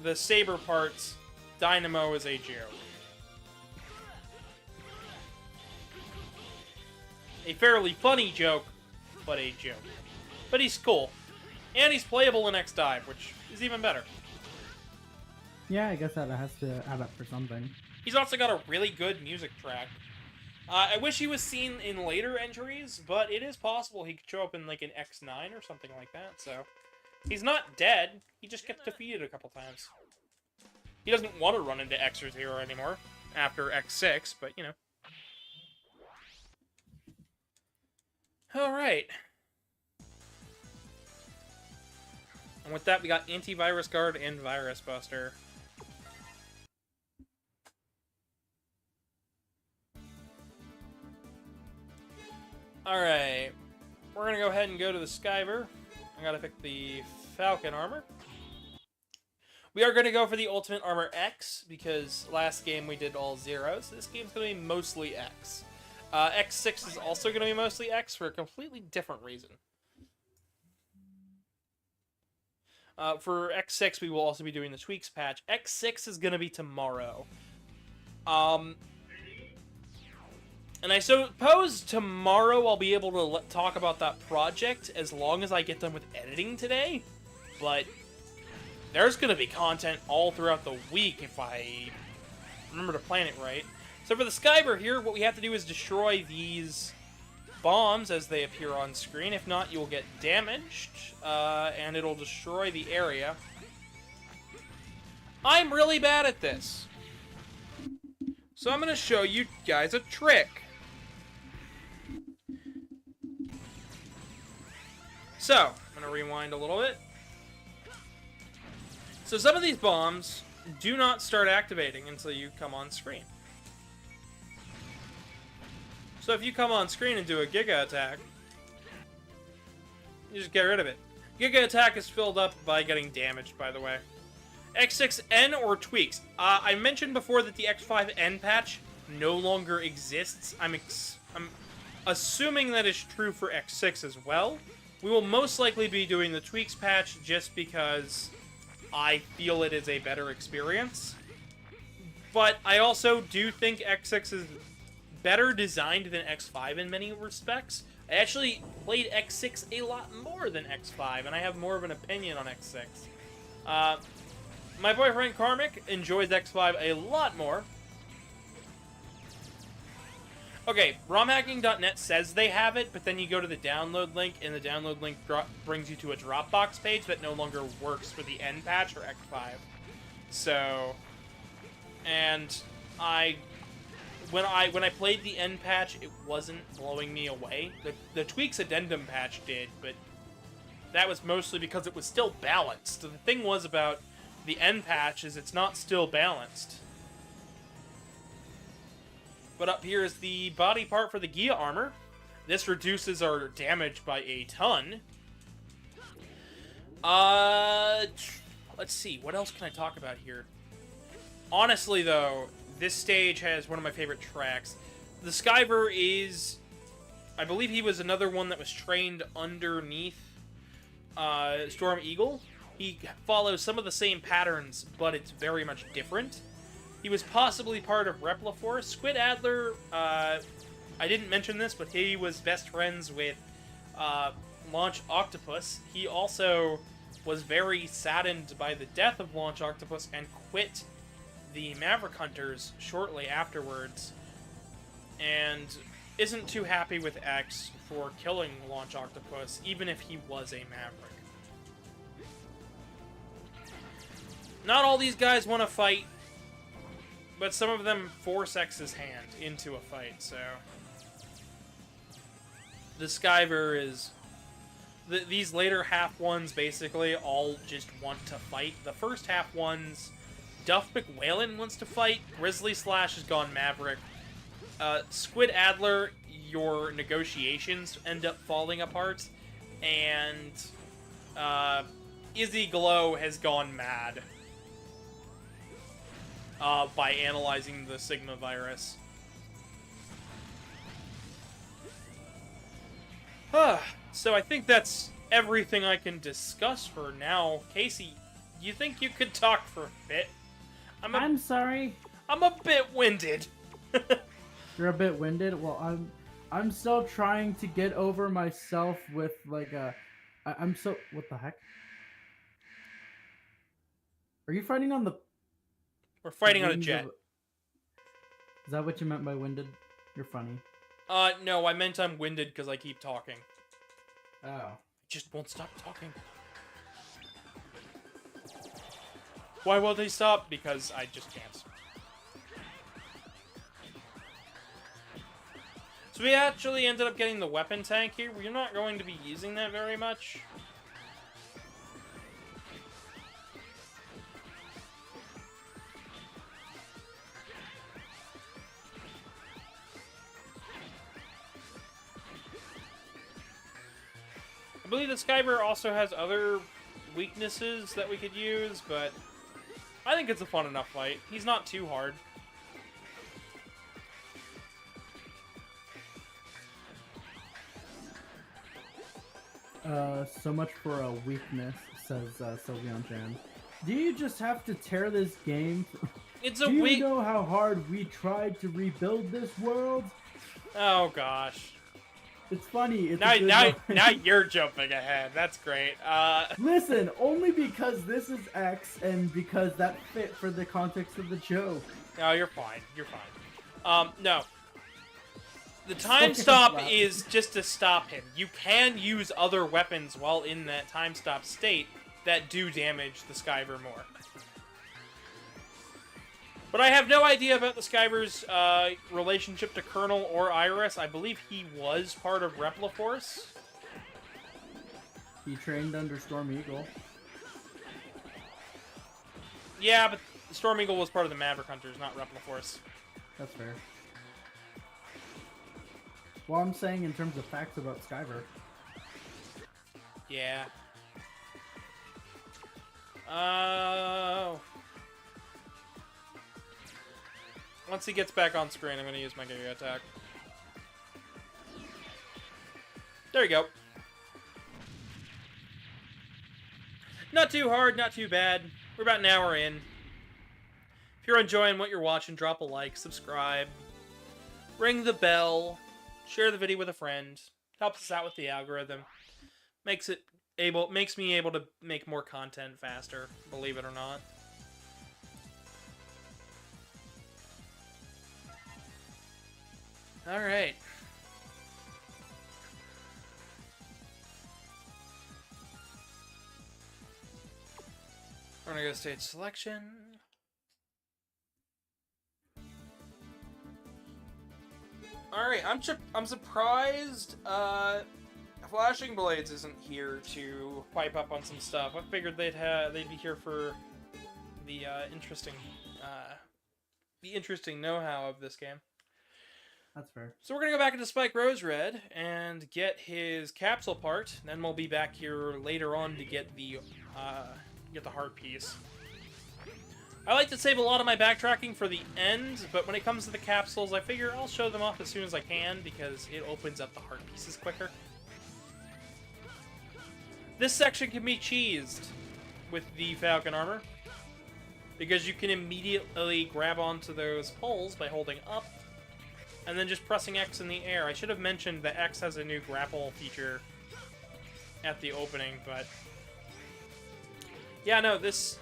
the saber parts, Dynamo is a joke. A fairly funny joke, but a joke. But he's cool. And he's playable in X-Dive, which is even better. Yeah, I guess that has to add up for something. He's also got a really good music track. I wish he was seen in later entries, but it is possible he could show up in like an X9 or something like that, so... He's not dead, he just gets defeated a couple times. He doesn't want to run into X or Zero anymore, after X6, but, you know. Alright. And with that, we got Antivirus Guard and Virus Buster. Alright. We're gonna go ahead and go to the Skyver. I gotta pick the Falcon armor. We are gonna go for the Ultimate Armor X, because last game we did all zeros. This game's gonna be mostly X. X6 is also gonna be mostly X for a completely different reason. For X6, we will also be doing the Tweaks patch. X6 is gonna be tomorrow. And I suppose tomorrow I'll be able to talk about that project as long as I get done with editing today. But there's going to be content all throughout the week if I remember to plan it right. So for the Skyver here, what we have to do is destroy these bombs as they appear on screen. If not, you'll get damaged, and it'll destroy the area. I'm really bad at this. So I'm going to show you guys a trick. So, I'm going to rewind a little bit. So some of these bombs do not start activating until you come on screen. So if you come on screen and do a Giga Attack, you just get rid of it. Giga Attack is filled up by getting damaged, by the way. X6N or Tweaks. I mentioned before that the X5N patch no longer exists. I'm assuming that is true for X6 as well. We will most likely be doing the Tweaks patch just because I feel it is a better experience. But I also do think X6 is better designed than X5 in many respects. I actually played X6 a lot more than X5, and I have more of an opinion on X6. My boyfriend Karmic enjoys X5 a lot more. Okay, romhacking.net says they have it, but then you go to the download link, and the download link brings you to a Dropbox page that no longer works for the N patch or X5. So, and when I played the N patch, it wasn't blowing me away. The Tweaks Addendum patch did, but that was mostly because it was still balanced. The thing was about the N patch is it's not still balanced. But up here is the body part for the Gia armor. This reduces our damage by a ton. Let's see, what else can I talk about here? Honestly, though, this stage has one of my favorite tracks. The Skyver is... I believe he was another one that was trained underneath Storm Eagle. He follows some of the same patterns, but it's very much different. He was possibly part of Repliforce. Squid Adler, I didn't mention this, but he was best friends with Launch Octopus. He also was very saddened by the death of Launch Octopus and quit the Maverick Hunters shortly afterwards, and isn't too happy with X for killing Launch Octopus, even if he was a Maverick. Not all these guys want to fight, but some of them force X's hand into a fight, so... The Skyver is... These later half ones basically all just want to fight. The first half ones, Duff McWhalen wants to fight, Grizzly Slash has gone Maverick. Squid Adler, your negotiations end up falling apart, and Izzy Glow has gone mad. By analyzing the Sigma virus. So I think that's everything I can discuss for now. Casey, you think you could talk for a bit? I'm sorry. I'm a bit winded. You're a bit winded. Well, I'm still trying to get over myself with like a. I'm so. What the heck? Are you fighting on the We're fighting on a wings jet. Is that what you meant by winded? You're funny. No, I meant I'm winded because I keep talking. Oh. I just won't stop talking. Why won't they stop? Because I just can't. So we actually ended up getting the weapon tank here. We're not going to be using that very much. I believe the Skyber also has other weaknesses that we could use, but I think it's a fun enough fight. He's not too hard. So much for a weakness, says Sylveon Chan. Do you just have to tear this game? It's a Do you weak. know how hard we tried to rebuild this world? Oh gosh. It's funny. It's Now you're jumping ahead. That's great. Listen, only because this is X and because that fit for the context of the joke. No, you're fine. You're fine. No. The time stop is just to stop him. You can use other weapons while in that time stop state that do damage the Skyver more. But I have no idea about the Skyver's relationship to Colonel or Iris. I believe he was part of Repliforce. He trained under Storm Eagle. Yeah, but Storm Eagle was part of the Maverick Hunters, not Repliforce. That's fair. Well, I'm saying in terms of facts about Skyver. Yeah. Oh. Once he gets back on screen, I'm going to use my Giga Attack. There you go. Not too hard, not too bad. We're about an hour in. If you're enjoying what you're watching, drop a like, subscribe, ring the bell, share the video with a friend. Helps us out with the algorithm. Makes me able to make more content faster, believe it or not. Alright. We're gonna go stage selection. Alright, I'm surprised Flashing Blades isn't here to pipe up on some stuff. I figured they'd be here for the interesting know-how of this game. That's fair. So we're gonna go back into Spike Rose Red and get his capsule part. Then we'll be back here later on to get the heart piece. I like to save a lot of my backtracking for the end, but when it comes to the capsules, I figure I'll show them off as soon as I can because it opens up the heart pieces quicker. This section can be cheesed with the Falcon armor because you can immediately grab onto those poles by holding up and then just pressing X in the air. I should have mentioned that X has a new grapple feature at the opening, but yeah, no, this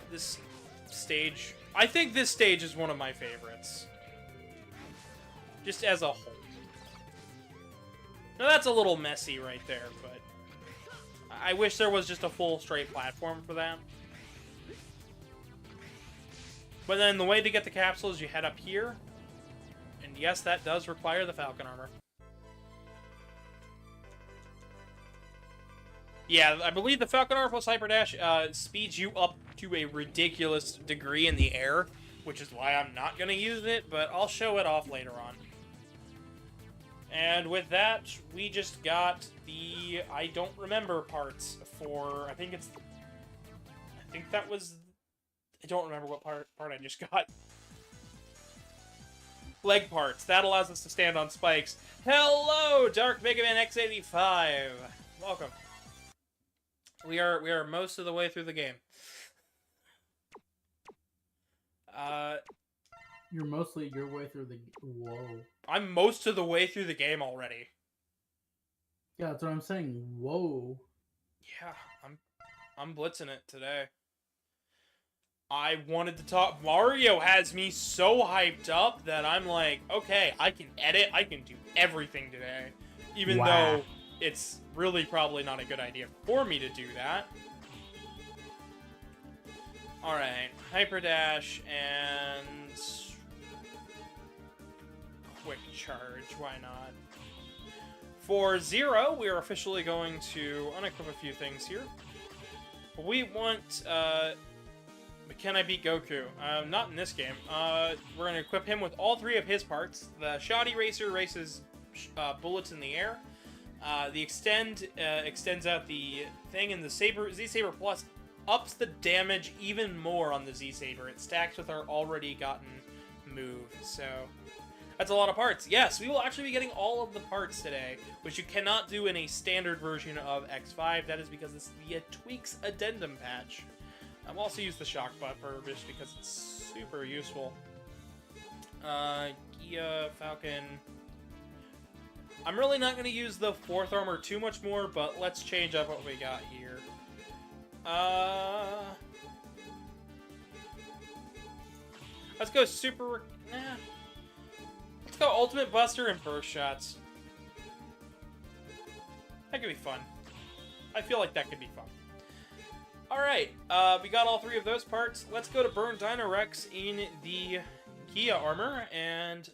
stage, I think this stage is one of my favorites. Just as a whole. Now that's a little messy right there, but I wish there was just a full straight platform for that. But then the way to get the capsule is you head up here. And yes, that does require the Falcon armor. Yeah, I believe the Falcon armor plus Hyper Dash speeds you up to a ridiculous degree in the air, which is why I'm not going to use it, but I'll show it off later on. And with that, we just got the I don't remember parts for, I think that was, I don't remember what part I just got. Leg parts. That allows us to stand on spikes. Hello, Dark MegaManX 85. Welcome. We are most of the way through the game. You're mostly your way through the. Whoa. I'm most of the way through the game already. Yeah, that's what I'm saying. Whoa. Yeah, I'm blitzing it today. I wanted to talk. Mario has me so hyped up that I'm like, okay, I can edit, I can do everything today. Even though it's really probably not a good idea for me to do that. Alright, Hyper Dash and Quick Charge, why not? For Zero, we are officially going to unequip a few things here. We want, can I beat Goku? Not in this game. We're going to equip him with all 3 of his parts. The Shoddy Racer races bullets in the air. The Extend extends out the thing, and the Z-Saber Plus ups the damage even more on the Z-Saber. It stacks with our already gotten move, so that's a lot of parts. Yes, we will actually be getting all of the parts today, which you cannot do in a standard version of X5. That is because it's the Tweaks Addendum patch. I've also used the Shock Buffer just because it's super useful. Gia, Falcon. I'm really not going to use the 4th armor too much more, but let's change up what we got here. Let's go super... Let's go Ultimate Buster and Burst Shots. That could be fun. I feel like that could be fun. Alright, we got all 3 of those parts. Let's go to Burn Dino Rex in the Gia armor and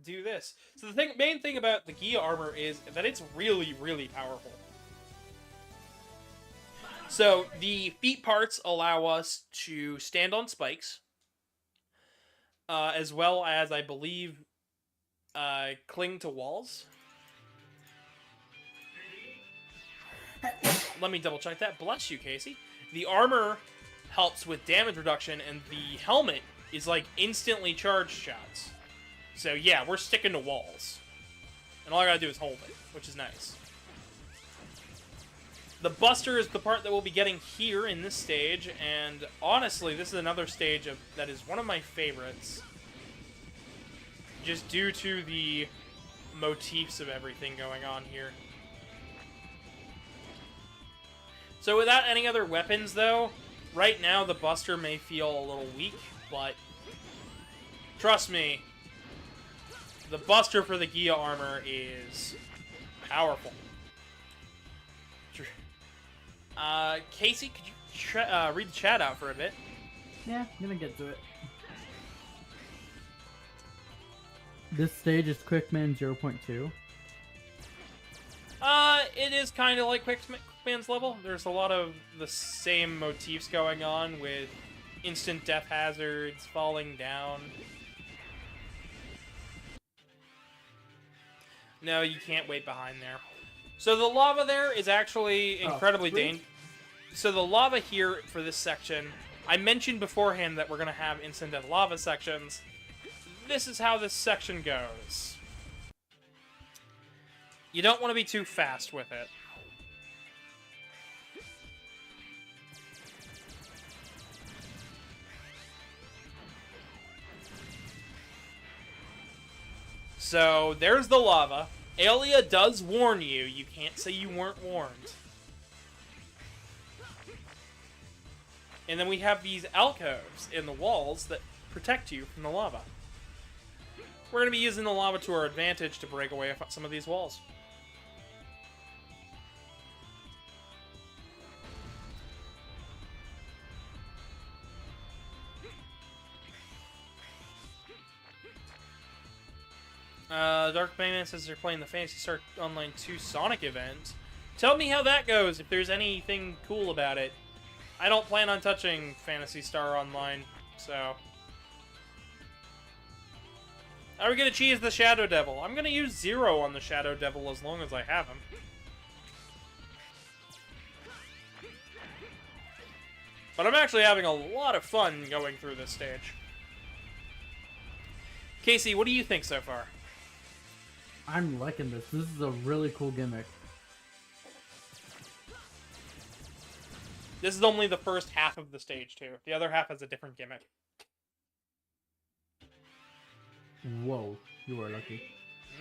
do this. So the main thing about the Gia armor is that it's really, really powerful. So the feet parts allow us to stand on spikes, as well as, I believe, cling to walls. Let me double check that. Bless you, Casey. The armor helps with damage reduction, and the helmet is like instantly charged shots. So yeah, we're sticking to walls. And all I gotta do is hold it, which is nice. The Buster is the part that we'll be getting here in this stage, and honestly, this is another stage that is one of my favorites. Just due to the motifs of everything going on here. So without any other weapons, though, right now the Buster may feel a little weak, but trust me, the Buster for the Gia armor is powerful. Casey, could you read the chat out for a bit? Yeah, I'm gonna get to it. This stage is Quickman 0.2. It is kind of like Quickman's level. There's a lot of the same motifs going on with instant death hazards, falling down. No, you can't wait behind there. So the lava there is actually incredibly dangerous. So the lava here for this section, I mentioned beforehand that we're going to have instant death lava sections. This is how this section goes. You don't want to be too fast with it. So, there's the lava. Aelia does warn you. You can't say you weren't warned. And then we have these alcoves in the walls that protect you from the lava. We're going to be using the lava to our advantage to break away some of these walls. Dark Bayman says they're playing the Phantasy Star Online 2 Sonic event. Tell me how that goes, if there's anything cool about it. I don't plan on touching Phantasy Star Online, so... Are we gonna cheese the Shadow Devil? I'm gonna use 0 on the Shadow Devil as long as I have him. But I'm actually having a lot of fun going through this stage. Casey, what do you think so far? I'm liking this. This is a really cool gimmick. This is only the first half of the stage, too. The other half has a different gimmick. Whoa, you were lucky.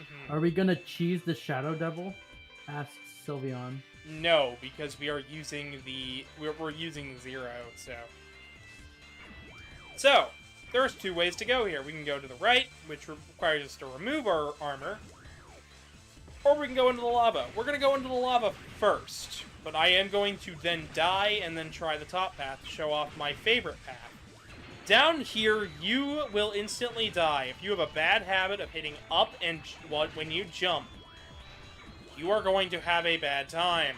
Mm-hmm. Are we gonna cheese the Shadow Devil? Asks Sylveon. No, because we are using we're using Zero, so there's two ways to go here. We can go to the right, which requires us to remove our armor, or we can go into the lava. We're gonna go into the lava first, but I am going to then die and then try the top path to show off my favorite path. Down here, you will instantly die if you have a bad habit of hitting up and when you jump. You are going to have a bad time.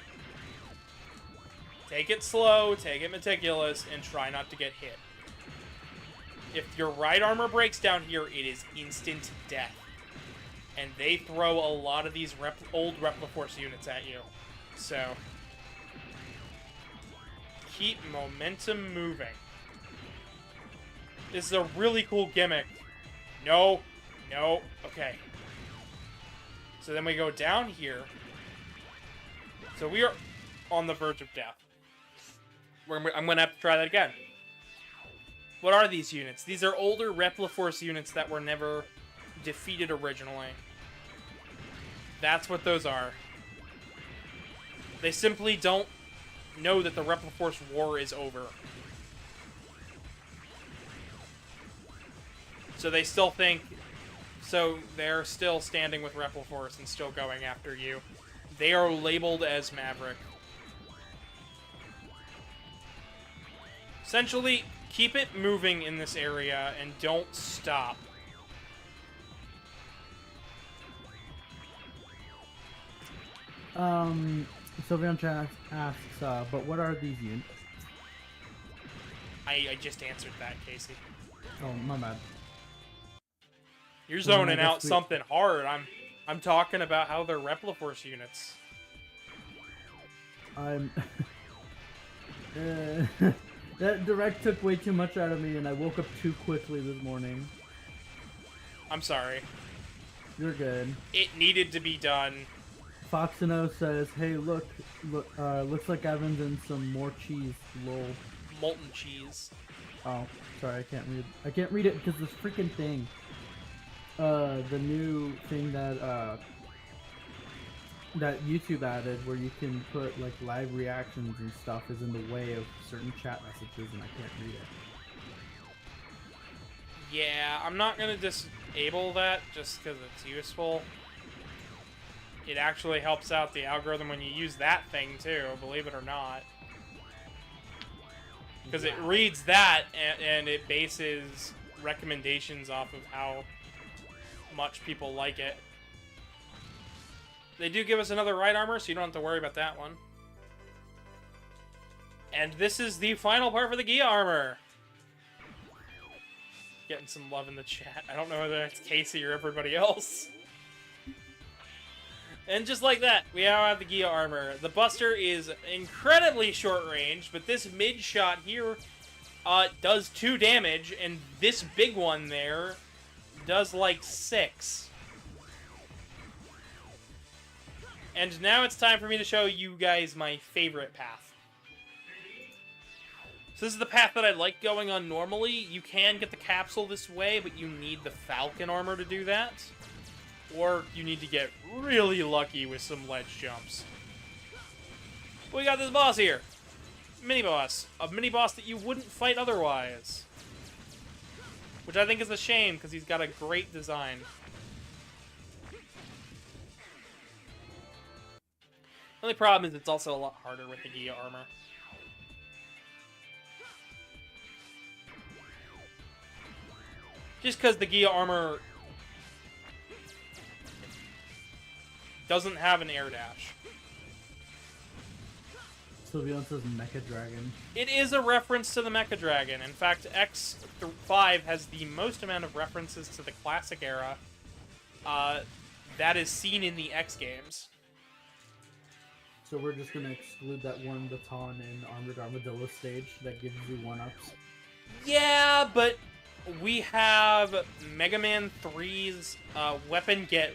Take it slow, take it meticulous, and try not to get hit. If your right armor breaks down here, it is instant death. And they throw a lot of these old Repliforce units at you. So, keep momentum moving. This is a really cool gimmick. No, okay. So then we go down here. So we are on the verge of death. I'm going to have to try that again. What are these units? These are older Repliforce units that were never defeated originally. That's what those are. They simply don't know that the Repliforce war is over. So they still think... So they're still standing with Repliforce and still going after you. They are labeled as Maverick. Essentially, keep it moving in this area and don't stop. Sylveon Chan asks, but what are these units? I just answered that, Casey. Oh, my bad. You're zoning out something hard. I'm talking about how they're Repliforce units. That direct took way too much out of me, and I woke up too quickly this morning. I'm sorry. You're good. It needed to be done. Foxino says, "Hey, look, looks like Gavin's in some more cheese. Lol." Molten cheese. Oh, sorry, I can't read. I can't read it because this freaking thing. The new thing that that YouTube added, where you can put like live reactions and stuff, is in the way of certain chat messages, and I can't read it. Yeah, I'm not gonna disable that just because it's useful. It actually helps out the algorithm when you use that thing too, believe it or not. Because it reads that and it bases recommendations off of how much people like it. They do give us another right armor, so you don't have to worry about that one. And this is the final part for the Gia armor. Getting some love in the chat. I don't know whether it's Casey or everybody else. And just like that, we now have the Gia armor. The Buster is incredibly short range, but this mid shot here does 2 damage, and this big one there does like 6. And now it's time for me to show you guys my favorite path. So this is the path that I like going on normally. You can get the capsule this way, but you need the Falcon armor to do that. Or you need to get really lucky with some ledge jumps. We got this boss here. Mini-boss. A mini-boss that you wouldn't fight otherwise. Which I think is a shame, because he's got a great design. The only problem is it's also a lot harder with the Gia armor. Just because the Gia armor doesn't have an air dash. Sylveon says Mecha Dragon. It is a reference to the Mecha Dragon. In fact, X5 has the most amount of references to the classic era that is seen in the X games. So we're just gonna exclude that one baton in Armored Armadillo stage that gives you 1-ups. Yeah, but we have Mega Man 3's weapon get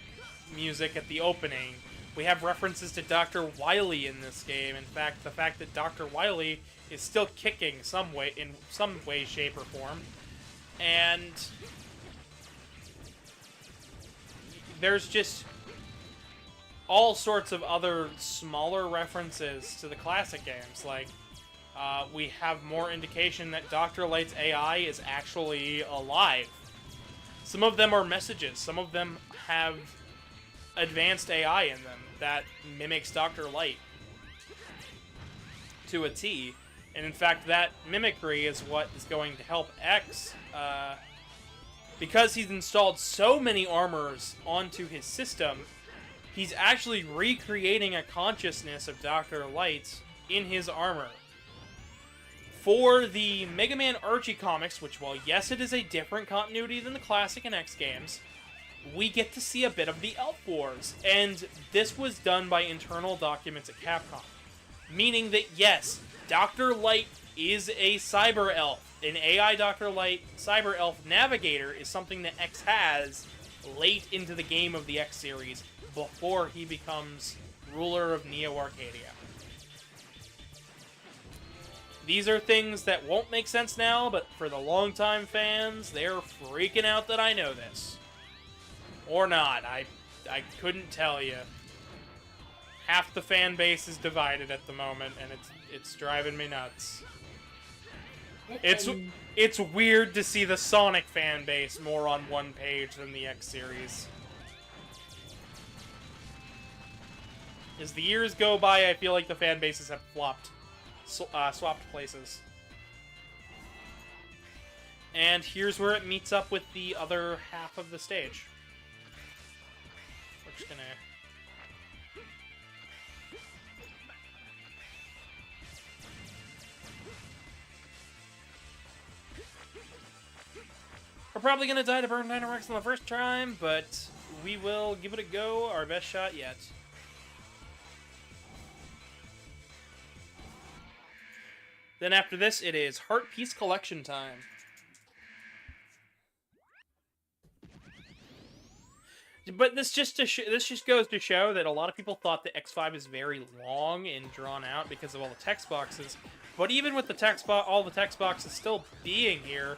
music at the opening, We have references to Dr. Wily in this game. In fact, the fact that Dr. Wily is still kicking in some way, shape, or form. And there's just all sorts of other smaller references to the classic games. Like, we have more indication that Dr. Light's AI is actually alive. Some of them are messages. Some of them have advanced AI in them that mimics Dr. Light to a T. And in fact, that mimicry is what is going to help X, because he's installed so many armors onto his system, he's actually recreating a consciousness of Dr. Light in his armor. For the Mega Man Archie comics, which, while yes, it is a different continuity than the classic and X games, we get to see a bit of the Elf Wars. And this was done by internal documents at Capcom. Meaning that, yes, Dr. Light is a cyber elf. An AI Dr. Light cyber elf navigator is something that X has late into the game of the X series, before he becomes ruler of Neo Arcadia. These are things that won't make sense now, but for the longtime fans, they're freaking out that I know this. Or not, I couldn't tell you. Half the fan base is divided at the moment, and it's driving me nuts. It's weird to see the Sonic fan base more on one page than the X series. As the years go by, I feel like the fan bases have swapped places. And here's where it meets up with the other half of the stage. We're just gonna... We're probably gonna die to Burn Dynamax on the first time, but we will give it a go, our best shot yet. Then after this, it is Heart Piece Collection time. But this just goes to show that a lot of people thought that X5 is very long and drawn out because of all the text boxes. But even with the all the text boxes still being here,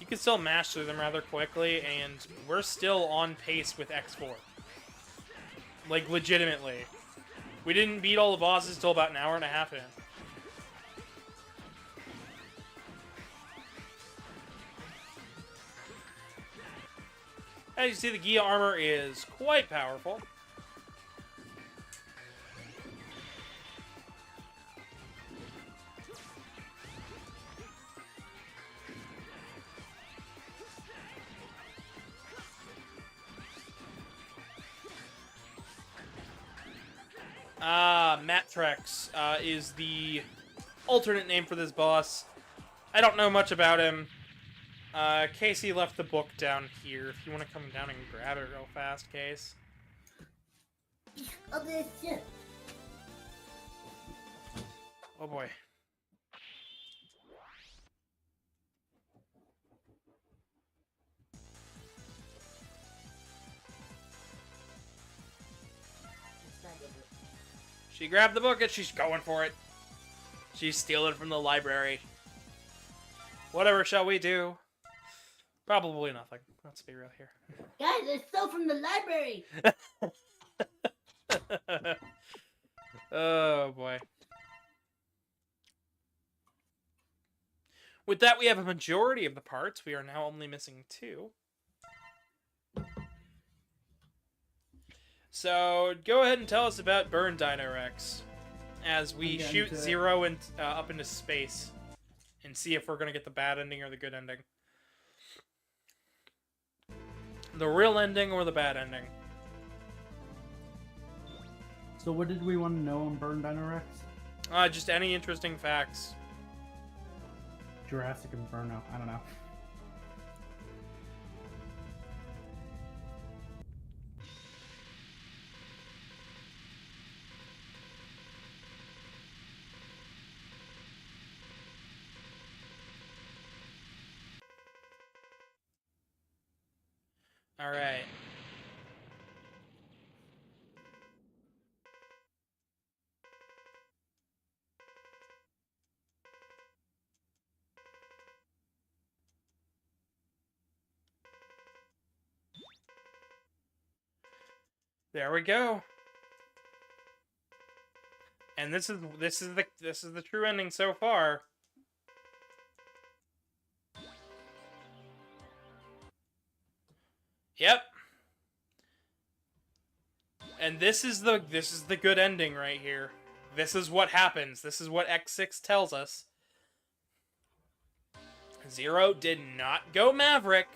you can still mash through them rather quickly, and we're still on pace with X4. Like, legitimately. We didn't beat all the bosses till about an hour and a half in. As you see, the Gia armor is quite powerful. Matrex is the alternate name for this boss. I don't know much about him. Casey left the book down here. If you want to come down and grab it real fast, Case. Oh boy. She grabbed the book and she's going for it. She's stealing from the library. Whatever shall we do? Probably nothing. Let's be real here. Guys, I stole from the library! Oh, boy. With that, we have a majority of the parts. We are now only missing 2. So, go ahead and tell us about Burn Dino Rex as we shoot Zero up into space and see if we're going to get the bad ending or the good ending. The real ending or the bad ending. So what did we want to know on Burn Dino Rex? Just any interesting facts. Jurassic Inferno. I don't know. Alright. There we go. And this is the true ending so far. Yep. And this is the good ending right here. This is what happens. This is what X6 tells us. Zero did not go Maverick.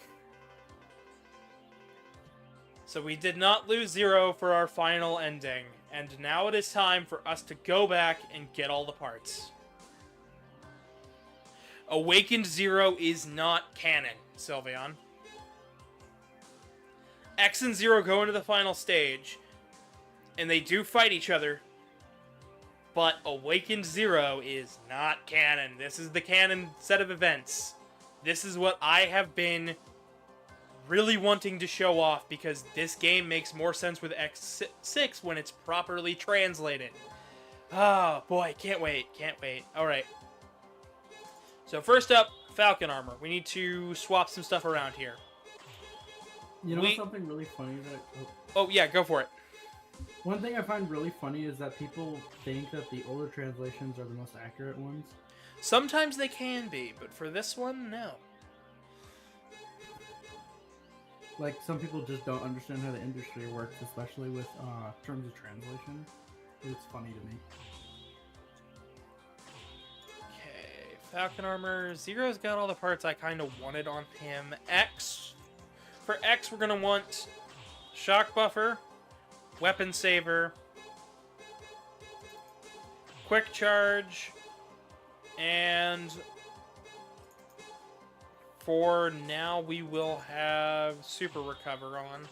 So we did not lose Zero for our final ending. And now it is time for us to go back and get all the parts. Awakened Zero is not canon, Sylveon. X and Zero go into the final stage, and they do fight each other, but Awakened Zero is not canon. This is the canon set of events. This is what I have been really wanting to show off, because this game makes more sense with X6 when it's properly translated. Oh, boy, can't wait, can't wait. Alright. So first up, Falcon Armor. We need to swap some stuff around here. You know something really funny that... Oh, yeah, go for it. One thing I find really funny is that people think that the older translations are the most accurate ones. Sometimes they can be, but for this one, no. Like, some people just don't understand how the industry works, especially with terms of translation. It's funny to me. Okay, Falcon Armor. Zero's got all the parts I kind of wanted on him. X. For X, we're going to want Shock Buffer, Weapon Saver, Quick Charge, and for now we will have Super Recover on.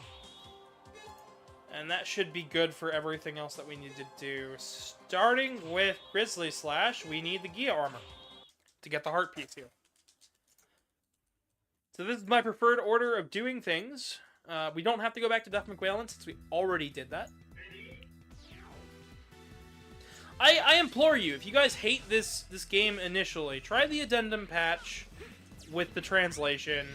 And that should be good for everything else that we need to do. Starting with Grizzly Slash, we need the Gia Armor to get the heart piece here. So this is my preferred order of doing things. We don't have to go back to Duff McWhalen since we already did that. I implore you, if you guys hate this game initially, try the addendum patch with the translation.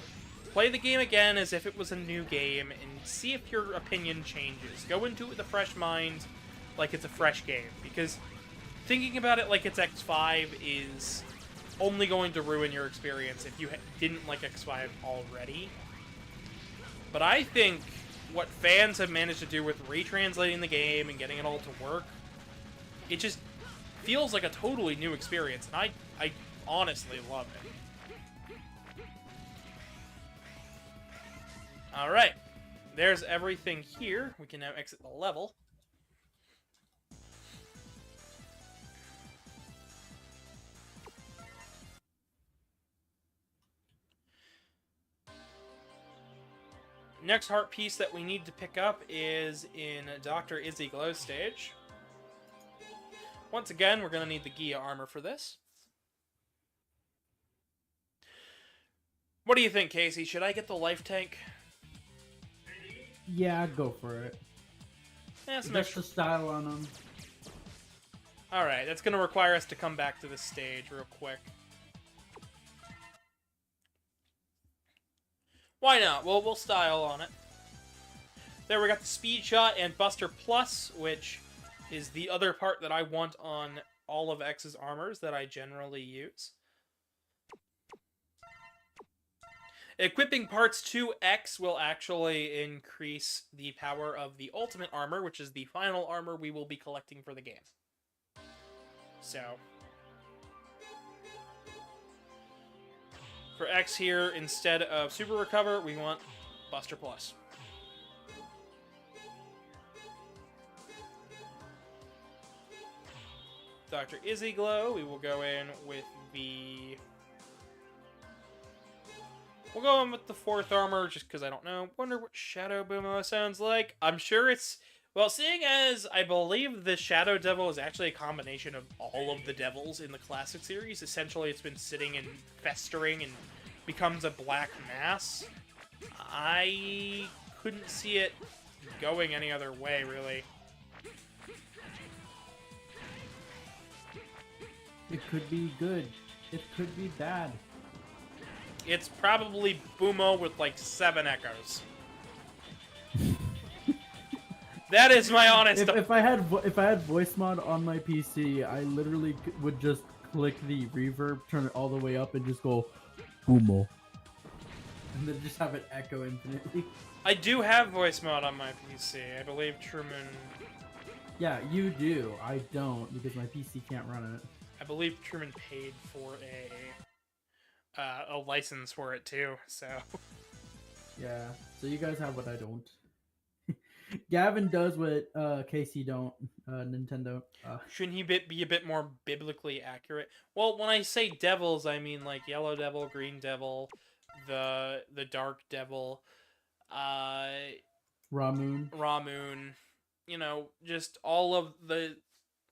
Play the game again as if it was a new game and see if your opinion changes. Go into it with a fresh mind, like it's a fresh game. Because thinking about it like it's X5 is only going to ruin your experience if you didn't like X5 already. But I think what fans have managed to do with retranslating the game and getting it all to work, it just feels like a totally new experience, and I honestly love it. Alright, there's everything here. We can now exit the level. Next heart piece that we need to pick up is in Dr. Izzy Glow stage. Once again, we're going to need the Gia armor for this. What do you think, Casey? Should I get the life tank? Yeah, go for it. Yeah, some Just extra the style on them. Alright, that's going to require us to come back to this stage real quick. Why not? Well, we'll style on it. There we got the Speed Shot and Buster Plus, which is the other part that I want on all of X's armors that I generally use. Equipping parts to X will actually increase the power of the Ultimate Armor, which is the final armor we will be collecting for the game. So for X here, instead of Super Recover, we want Buster Plus. Dr. Izzy Glow, we will go in with the... We'll go in with the 4th armor, just because I don't know. Wonder what Shadow Boomo sounds like. I'm sure it's... Well, seeing as I believe the Shadow Devil is actually a combination of all of the devils in the classic series, essentially it's been sitting and festering and becomes a black mass, I couldn't see it going any other way, really. It could be good. It could be bad. It's probably Boomo with like 7 echoes. That is my honest. If I had voice mod on my PC, I literally would just click the reverb, turn it all the way up, and just go Humo. And then just have it echo infinitely. I do have voice mod on my PC. I believe Truman. Yeah, you do. I don't because my PC can't run it. I believe Truman paid for a license for it too. So. Yeah. So you guys have what I don't. Gavin does what Casey don't. Nintendo. Shouldn't he be a bit more biblically accurate? Well, when I say devils, I mean like yellow devil, green devil, the dark devil, Ramoon. Ramoon. You know, just all of the,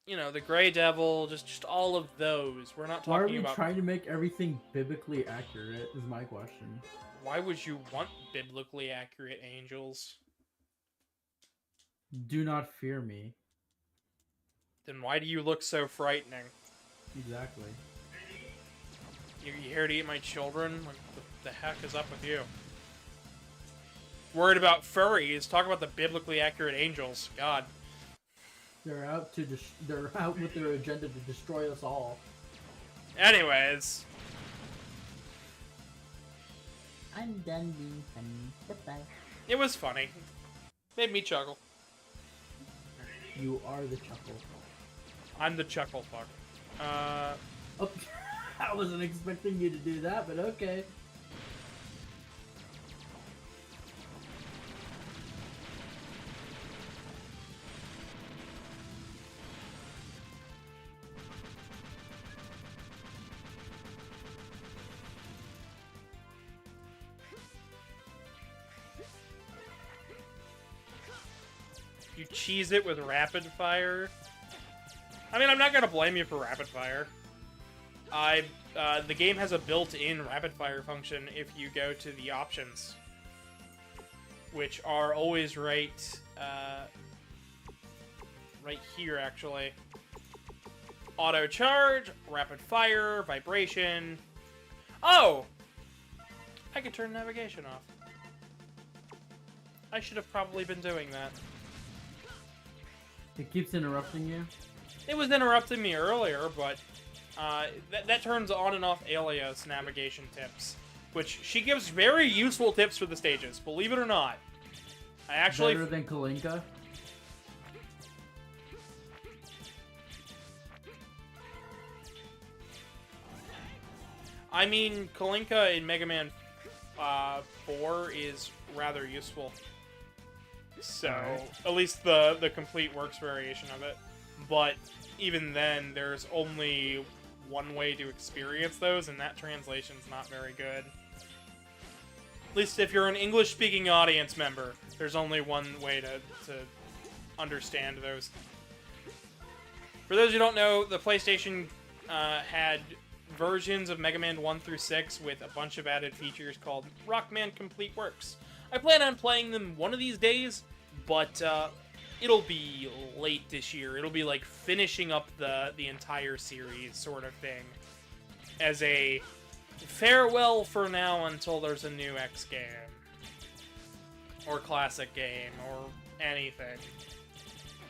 the gray devil, just all of those. We're not Why are talking we about. trying to make everything biblically accurate? Is my question. Why would you want biblically accurate angels? Do not fear me. Then why do you look so frightening? Exactly. You here to eat my children? What the heck is up with you? Worried about furries? Talk about the biblically accurate angels. God. They're out to they're out with their agenda to destroy us all. Anyways. I'm done being funny. Goodbye. It was funny. Made me chuckle. You are the chuckle. I'm the chuckle fuck. Oh, I wasn't expecting you to do that, but okay. You cheese it with rapid fire. I mean, I'm not gonna blame you for rapid fire. The game has a built-in rapid fire function if you go to the options, which are always right here, actually. Auto charge, rapid fire, vibration. Oh! I could turn navigation off. I should have probably been doing that. It keeps interrupting you. It was interrupting me earlier, but that turns on and off Alia's navigation tips, which she gives very useful tips for the stages, believe it or not. I actually... Better than Kalinka? I mean, Kalinka in Mega Man 4 is rather useful. So, at least the complete works variation of it. But even then, there's only one way to experience those, and that translation's not very good. At least if you're an English-speaking audience member, there's only one way to understand those. For those who don't know, the PlayStation had versions of Mega Man 1 through 6 with a bunch of added features called Rockman Complete Works. I plan on playing them one of these days, but it'll be late this year. It'll be like finishing up the entire series sort of thing. As a farewell for now until there's a new X game. Or classic game, or anything.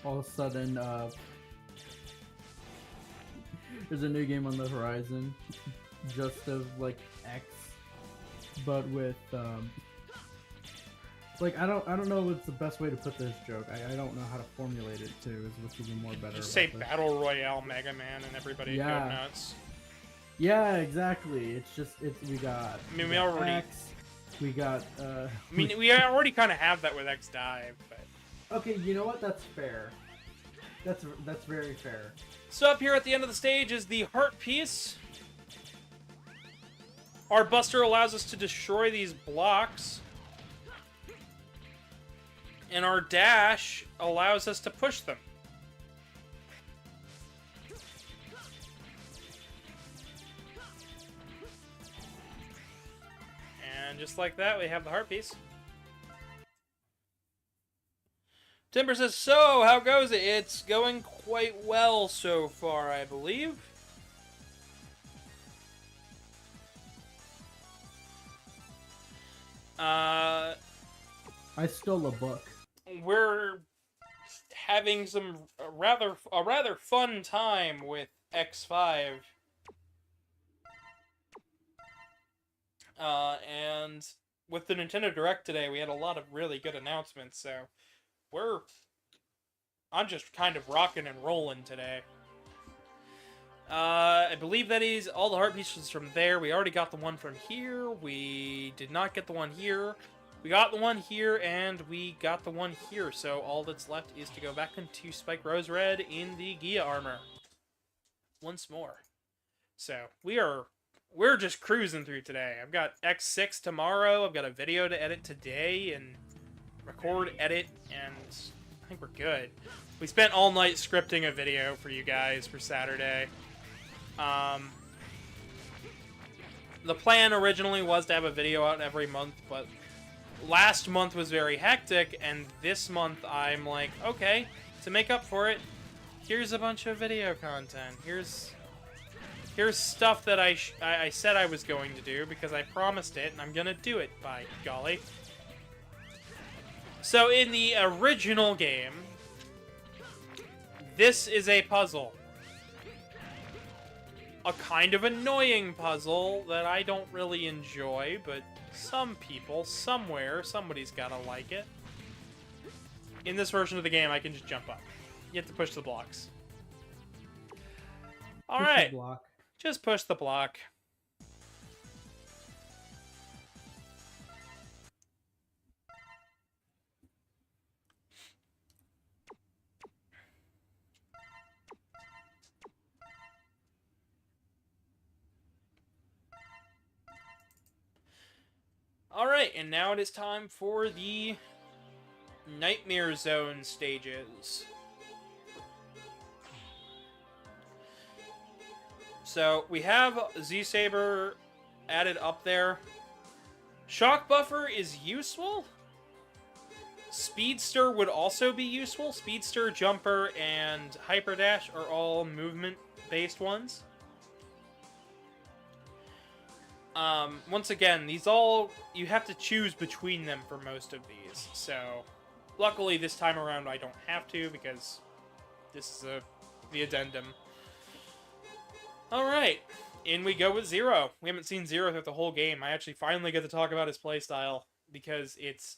All of a sudden, there's a new game on the horizon. Just of, like, X. But with, like, I don't know what's the best way to put this joke. I don't know how to formulate it, too, is what's even more better. Just say about this. Battle Royale Mega Man and everybody go nuts. Yeah, exactly. It's just, we got... I mean, we already... X, we got, I mean, we already kind of have that with X Dive, but... Okay, you know what? That's fair. That's very fair. So up here at the end of the stage is the heart piece. Our Buster allows us to destroy these blocks. And our dash allows us to push them. And just like that, we have the heart piece. Timber says, so, how goes it? It's going quite well so far, I believe. I stole a book. We're having a rather fun time with X5. And with the Nintendo Direct today, we had a lot of really good announcements, so I'm just kind of rocking and rolling today. I believe that is all the heart pieces from there. We already got the one from here. We did not get the one here. We got the one here, and we got the one here. So all that's left is to go back into Spike Rose Red in the Gia armor. Once more. So we're just cruising through today. I've got X6 tomorrow. I've got a video to edit today and record, edit, and I think we're good. We spent all night scripting a video for you guys for Saturday. The plan originally was to have a video out every month, but last month was very hectic, and this month I'm like, okay, to make up for it, here's a bunch of video content. Here's stuff that I said I was going to do because I promised it, and I'm gonna do it, by golly. So in the original game, this is a puzzle. A kind of annoying puzzle that I don't really enjoy, but some people, somewhere, somebody's gotta like it. In this version of the game, I can just jump up. You have to push the blocks. Alright. Just push the block. Alright, and now it is time for the Nightmare Zone stages. So, we have Z-Saber added up there. Shock Buffer is useful. Speedster would also be useful. Speedster, Jumper, and Hyper Dash are all movement-based ones. Once again, these all, you have to choose between them for most of these. So, luckily this time around I don't have to because this is the addendum. Alright, in we go with Zero. We haven't seen Zero throughout the whole game. I actually finally get to talk about his playstyle because it's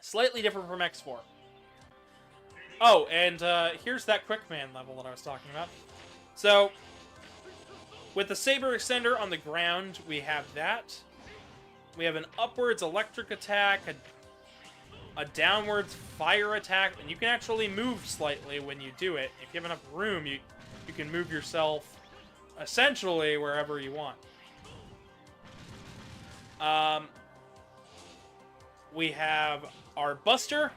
slightly different from X4. Oh, and here's that Quick Man level that I was talking about. So, with the Saber Extender on the ground, we have that. We have an upwards electric attack, a downwards fire attack, and you can actually move slightly when you do it. If you have enough room, you can move yourself essentially wherever you want. We have our Buster,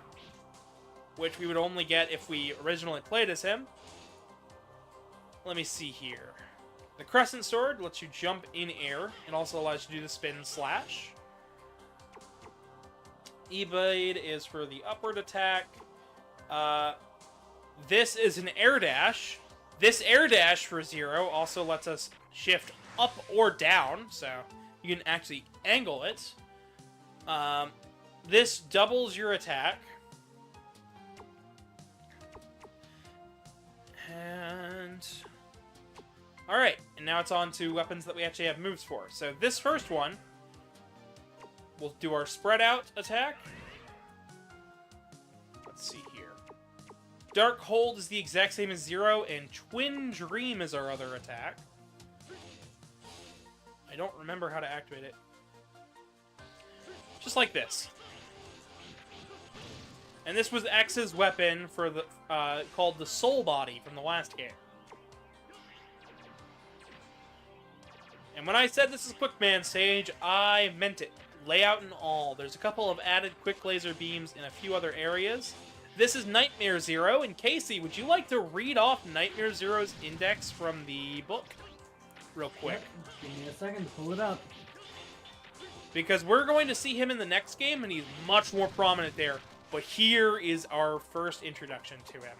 which we would only get if we originally played as him. Let me see here. The Crescent Sword lets you jump in air. It also allows you to do the spin slash. E-Blade is for the upward attack. This is an air dash. This air dash for Zero also lets us shift up or down, so you can actually angle it. This doubles your attack. And alright, and now it's on to weapons that we actually have moves for. So this first one, we'll do our spread out attack. Let's see here. Dark Hold is the exact same as Zero, and Twin Dream is our other attack. I don't remember how to activate it. Just like this. And this was X's weapon for the called the Soul Body from the last game. And when I said this is Quick Man stage, I meant it. Layout and all. There's a couple of added quick laser beams in a few other areas. This is Nightmare Zero, and Casey, would you like to read off Nightmare Zero's index from the book? Real quick. Give me a second to pull it up. Because we're going to see him in the next game, and he's much more prominent there. But here is our first introduction to him.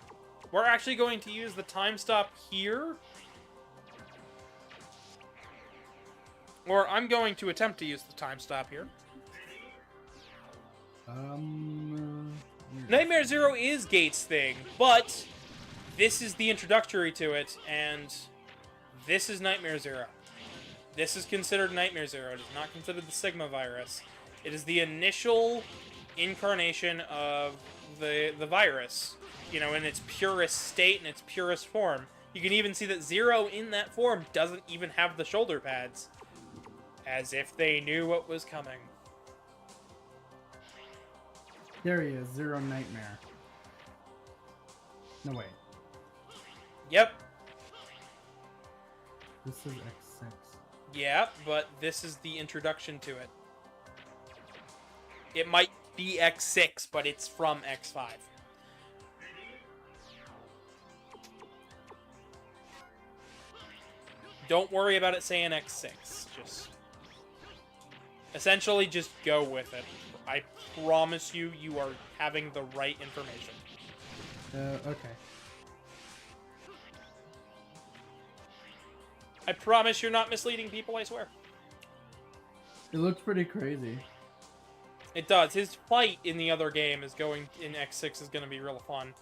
We're actually going to use the time stop here. Or I'm going to attempt to use the time stop here. Here Nightmare Zero is Gates' thing, but this is the introductory to it, and this is Nightmare Zero. This is considered Nightmare Zero. It is not considered the Sigma virus. It is the initial incarnation of the virus, you know, in its purest state, in its purest form. You can even see that Zero in that form doesn't even have the shoulder pads. As if they knew what was coming. There he is, Zero Nightmare. No, wait. Yep. This is X6. Yeah, but this is the introduction to it. It might be X6, but it's from X5. Don't worry about it saying X6. Essentially, just go with it. I promise you, you are having the right information. Okay. I promise you're not misleading people, I swear. It looks pretty crazy. It does. His fight in the other game is going in X6 is going to be real fun.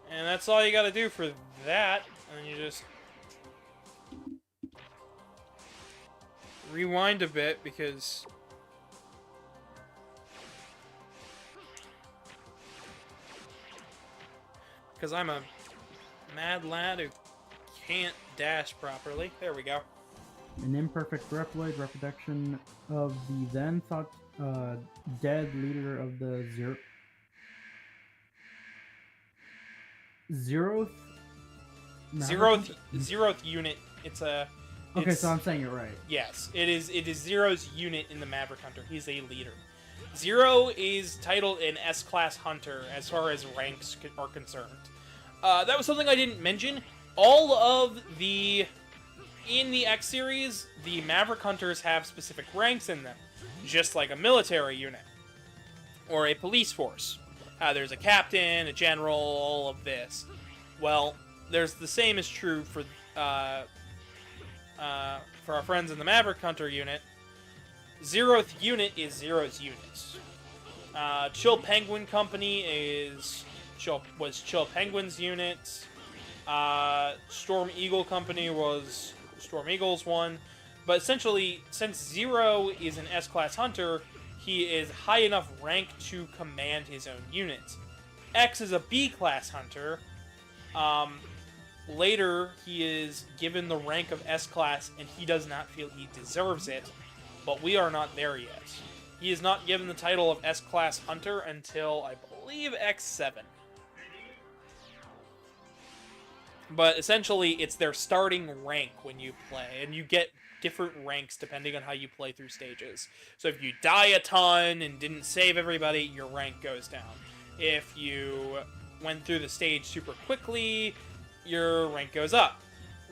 And that's all you got to do for that. And you just rewind a bit because I'm a mad lad who can't dash properly. There we go. An imperfect Reploid reproduction of the then thought dead leader of the Zeroth unit. It's a. Okay, so I'm saying it right. Yes, it is. It is Zero's unit in the Maverick Hunter. He's a leader. Zero is titled an S-class hunter as far as ranks are concerned. That was something I didn't mention. All of the in the X series, the Maverick Hunters have specific ranks in them, just like a military unit or a police force. There's a captain, a general, all of this. Well, there's the same is true for our friends in the Maverick Hunter unit. Zeroth unit is Zero's unit. Chill Penguin Company was Chill Penguin's unit. Storm Eagle Company was Storm Eagle's one. But essentially, since Zero is an S-class hunter, he is high enough rank to command his own unit. X is a B-class hunter. Later, he is given the rank of S-class, and he does not feel he deserves it. But we are not there yet. He is not given the title of S-class hunter until, I believe, X7. But essentially, it's their starting rank when you play, and you get different ranks depending on how you play through stages. So if you die a ton and didn't save everybody, your rank goes down. If you went through the stage super quickly, your rank goes up.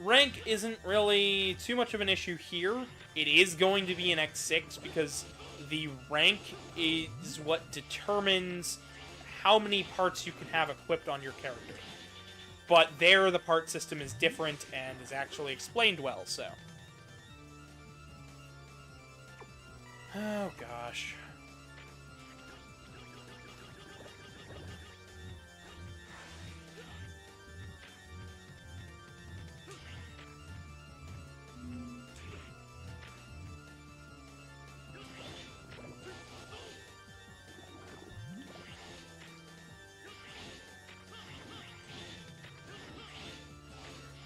Rank isn't really too much of an issue here. It is going to be an X6 because the rank is what determines how many parts you can have equipped on your character. But there, the part system is different and is actually explained well, so. Oh, gosh.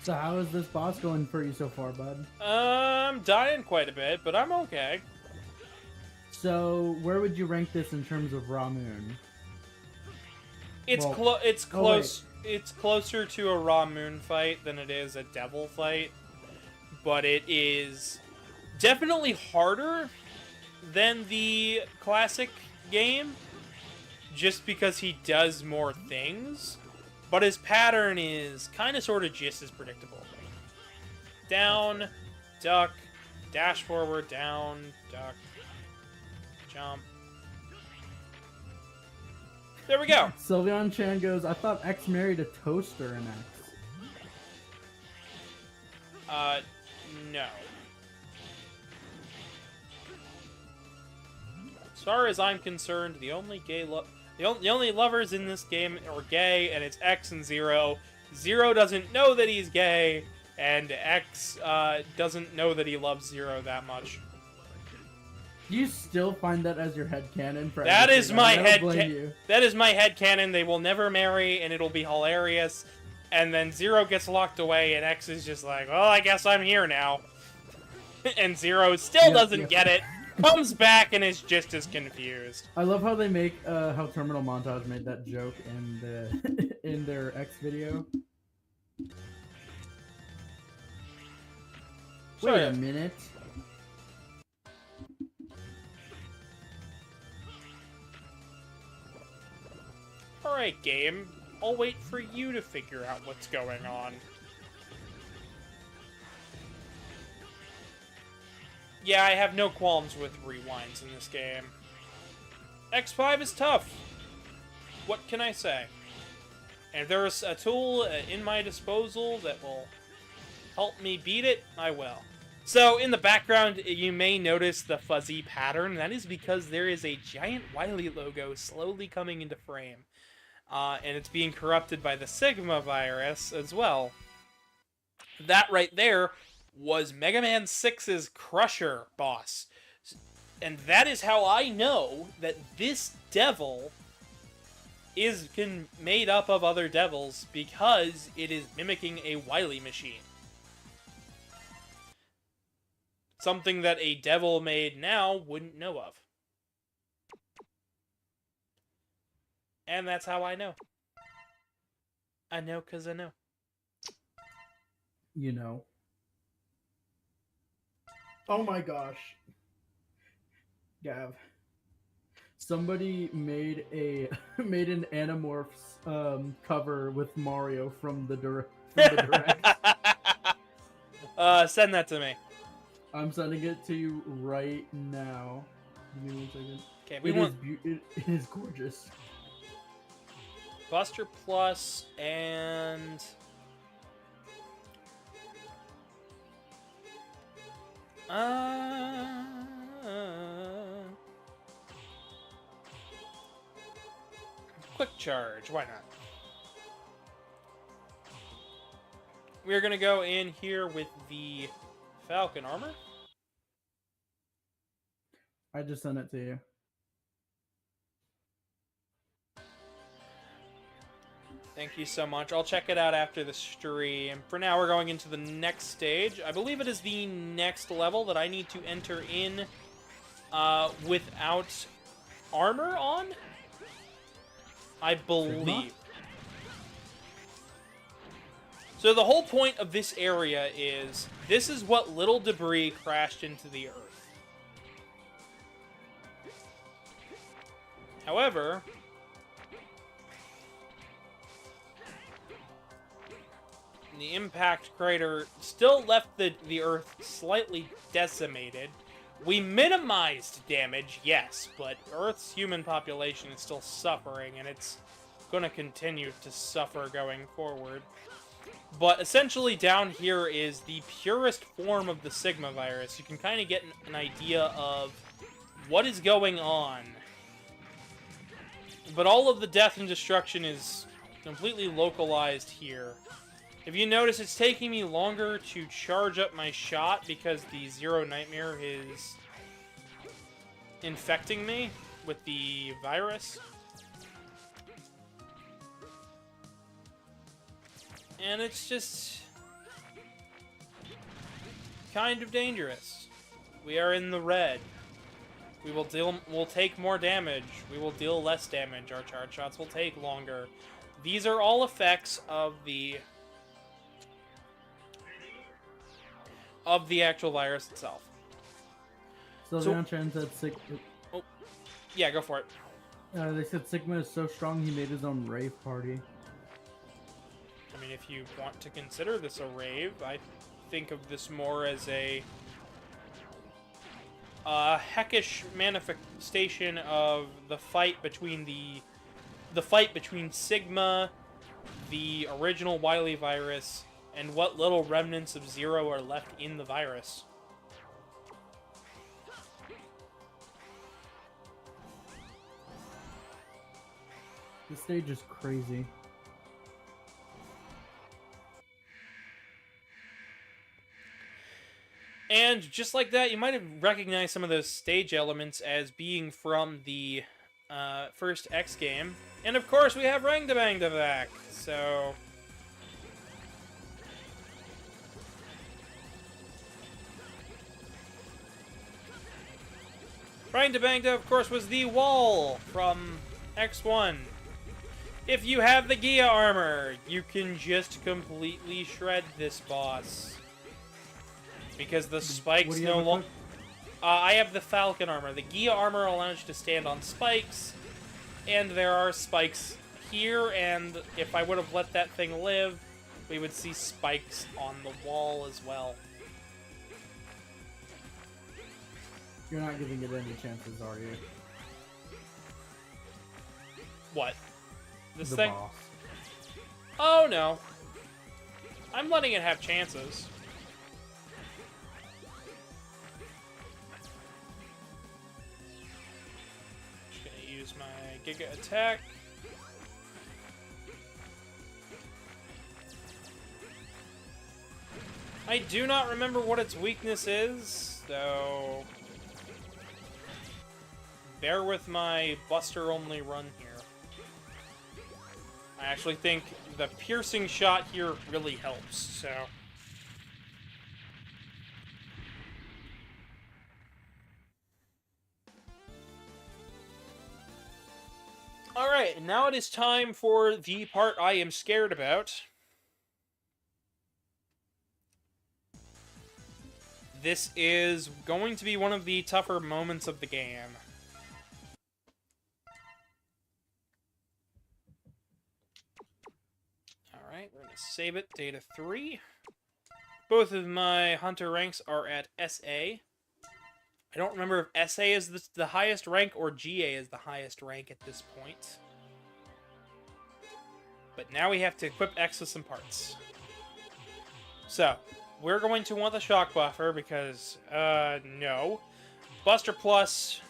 So how is this boss going for you so far, bud? I'm dying quite a bit, but I'm okay. So where would you rank this in terms of Raw Moon? It's close. It's closer to a Raw Moon fight than it is a Devil fight, but it is definitely harder than the classic game, just because he does more things. But his pattern is kind of sort of just as predictable. Down, duck, dash forward, down, duck, jump. There we go. Sylveon Chan goes, I thought X married a toaster in X. No. As far as I'm concerned, the only the only lovers in this game are gay, and it's X and Zero. Zero doesn't know that he's gay, and X doesn't know that he loves Zero that much. Do you still find that as your headcanon for That is everything? my I don't blame you. That is my headcanon. They will never marry, and it'll be hilarious. And then Zero gets locked away, and X is just like, well, I guess I'm here now. And Zero still doesn't get it. Comes back and is just as confused. I love how they make how Terminal Montage made that joke in the in their X video. So, Wait a minute. Alright, game. I'll wait for you to figure out what's going on. Yeah, I have no qualms with rewinds in this game. X5 is tough. What can I say? And if there's a tool in my disposal that will help me beat it, I will. So, in the background, you may notice the fuzzy pattern. That is because there is a giant Wily logo slowly coming into frame. And it's being corrupted by the Sigma virus as well. That right there was Mega Man 6's Crusher boss. And that is how I know that this devil is made up of other devils, because it is mimicking a Wily machine. Something that a devil made now wouldn't know of. And that's how I know. I know because I know. You know. Oh my gosh. Gav. Somebody made made an Animorphs cover with Mario from the direct. Send that to me. I'm sending it to you right now. Give me 1 second. Okay, It is gorgeous. Buster Plus and quick charge. Why not? We're gonna go in here with the Falcon armor. I just sent it to you. Thank you so much. I'll check it out after the stream. For now, we're going into the next stage. I believe it is the next level that I need to enter in without armor on. I believe. So the whole point of this area is, this is what little debris crashed into the Earth. However, the impact crater still left the Earth slightly decimated. We minimized damage, yes, but Earth's human population is still suffering, and it's going to continue to suffer going forward. But essentially down here is the purest form of the Sigma virus. You can kind of get an idea of what is going on. But all of the death and destruction is completely localized here. If you notice, it's taking me longer to charge up my shot because the Zero Nightmare is infecting me with the virus. And it's just kind of dangerous. We are in the red. We'll take more damage. We will deal less damage. Our charge shots will take longer. These are all effects of the actual virus itself. So the Chan said Oh, yeah, go for it. they said Sigma is so strong he made his own rave party. I mean, if you want to consider this a rave, I think of this more as a heckish manifestation of the fight between Sigma, the original Wily virus, and what little remnants of Zero are left in the virus. This stage is crazy. And just like that, you might have recognized some of those stage elements as being from the first X game. And of course, we have Rang to Bang to back. So Rang to Bang to, of course, was the wall from X1. If you have the Gia armor, you can just completely shred this boss. Because the spikes no longer... I have the Falcon armor. The Gia armor allows you to stand on spikes, and there are spikes here, and if I would have let that thing live, we would see spikes on the wall as well. You're not giving it any chances, are you? What? This The thing? boss. Oh, no. I'm letting it have chances. Just gonna use my Giga attack. I do not remember what its weakness is, so bear with my Buster-only run here. I actually think the piercing shot here really helps, so... Alright, now it is time for the part I am scared about. This is going to be one of the tougher moments of the game. Alright, we're going to save it. Data 3. Both of my hunter ranks are at SA. I don't remember if SA is the highest rank or GA is the highest rank at this point. But now we have to equip X with some parts. So, we're going to want the shock buffer because, no. Buster Plus,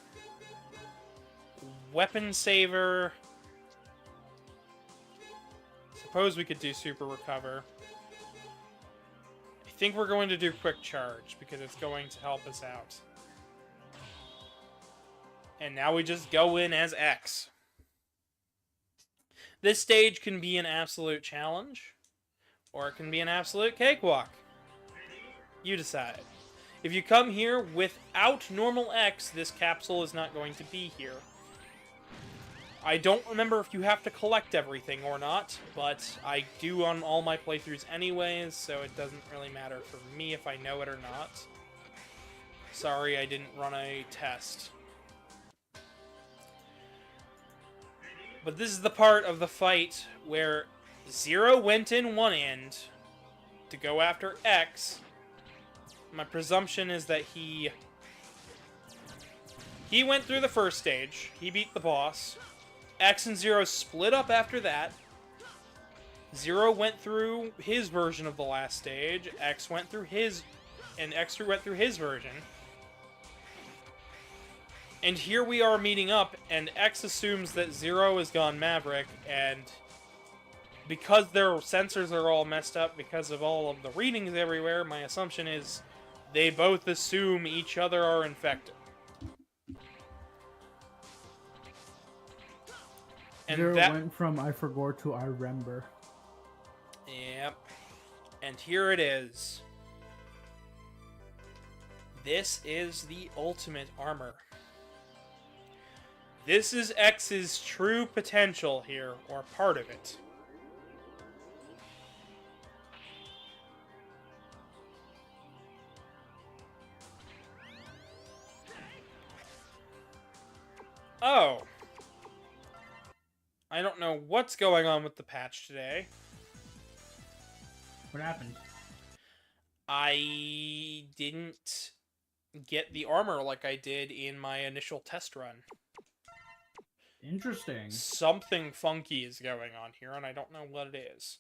Weapon Saver. Suppose we could do Super Recover. I think we're going to do Quick Charge because it's going to help us out. And now we just go in as X. This stage can be an absolute challenge, or it can be an absolute cakewalk. You decide. If you come here without normal X, this capsule is not going to be here. I don't remember if you have to collect everything or not, but I do on all my playthroughs anyways, so it doesn't really matter for me if I know it or not. Sorry, I didn't run a test. But this is the part of the fight where Zero went in one end to go after X. My presumption is that he went through the first stage. He beat the boss. X and Zero split up after that. Zero went through his version of the last stage. X went through his... And X went through his version. And here we are meeting up, and X assumes that Zero has gone Maverick, and because their sensors are all messed up because of all of the readings everywhere, my assumption is they both assume each other are infected. And Zero that went from I forgot to I remember. Yep. And here it is. This is the ultimate armor. This is X's true potential here, or part of it. Oh. I don't know what's going on with the patch today. What happened? I didn't get the armor like I did in my initial test run. Interesting. Something funky is going on here, and I don't know what it is.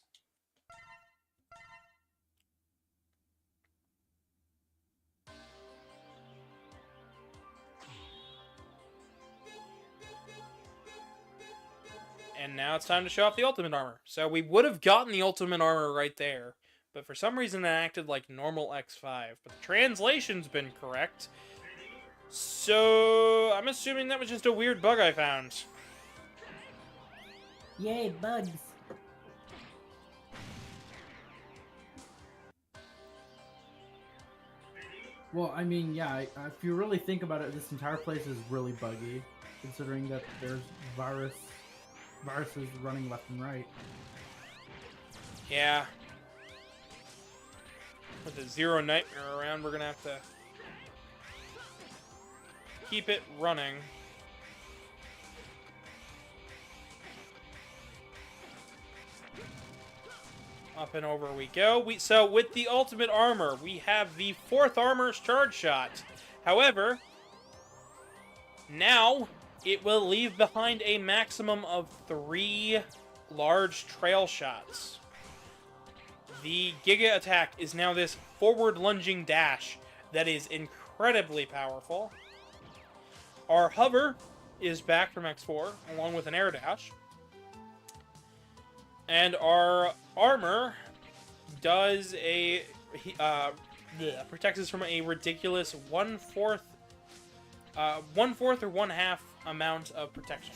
And now it's time to show off the ultimate armor. So we would have gotten the ultimate armor right there, but for some reason it acted like normal X5. But the translation's been correct. So I'm assuming that was just a weird bug I found. Yay, bugs. Well, I mean, yeah, if you really think about it, this entire place is really buggy, considering that there's viruses running left and right. Yeah. With the Zero Nightmare around, we're gonna have to keep it running. Up and over we go. So with the ultimate armor, we have the 4th armor's charge shot. However, now it will leave behind a maximum of 3 large trail shots. The Giga attack is now this forward lunging dash that is incredibly powerful. Our hover is back from X4, along with an air dash. And our armor does protects us from a ridiculous 1/4 or 1/2 amount of protection.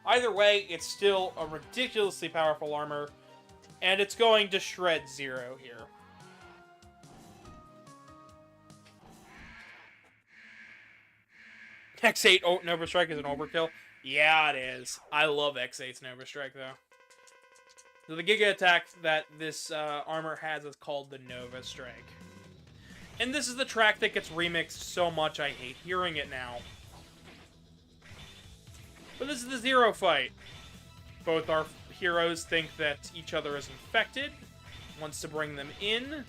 Either way, it's still a ridiculously powerful armor, and it's going to shred Zero here. X8 Nova Strike is an overkill. Yeah, it is. I love X8's Nova Strike, though. So the Giga attack that this armor has is called the Nova Strike. And this is the track that gets remixed so much I hate hearing it now. But this is the Zero fight. Both our heroes think that each other is infected, wants to bring them in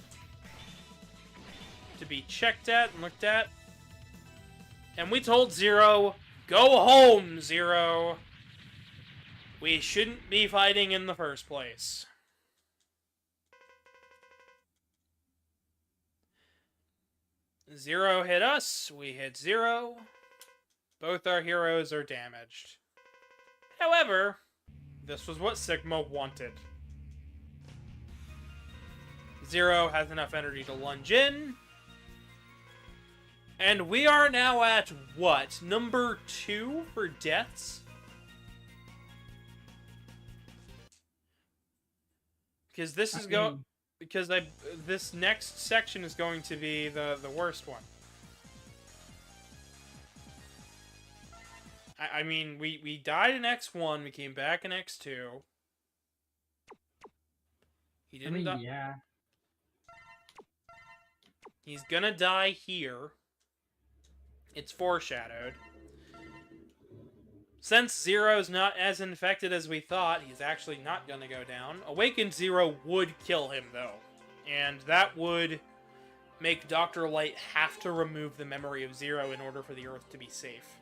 to be checked at and looked at. And we told Zero, go home, Zero. We shouldn't be fighting in the first place. Zero hit us, we hit Zero. Both our heroes are damaged. However, this was what Sigma wanted. Zero has enough energy to lunge in. And we are now at, what, number 2 for deaths? Because this is this next section is going to be the worst one. I mean, we died in X1, we came back in X2. He didn't die. Yeah. He's gonna die here. It's foreshadowed. Since Zero's not as infected as we thought, he's actually not gonna go down. Awakened Zero would kill him, though. And that would make Dr. Light have to remove the memory of Zero in order for the Earth to be safe.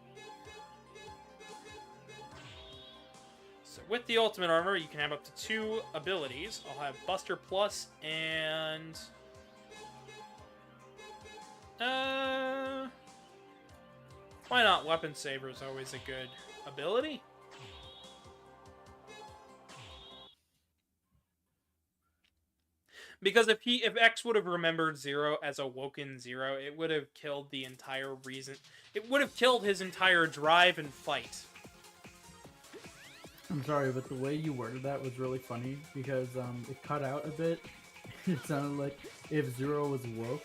So with the ultimate armor, you can have up to 2 abilities. I'll have Buster Plus and... why not? Weapon Saver is always a good ability. Because if X would have remembered Zero as Awoken Zero, it would have killed the entire reason. It would have killed his entire drive and fight. I'm sorry, but the way you worded that was really funny because it cut out a bit. It sounded like if Zero was woke.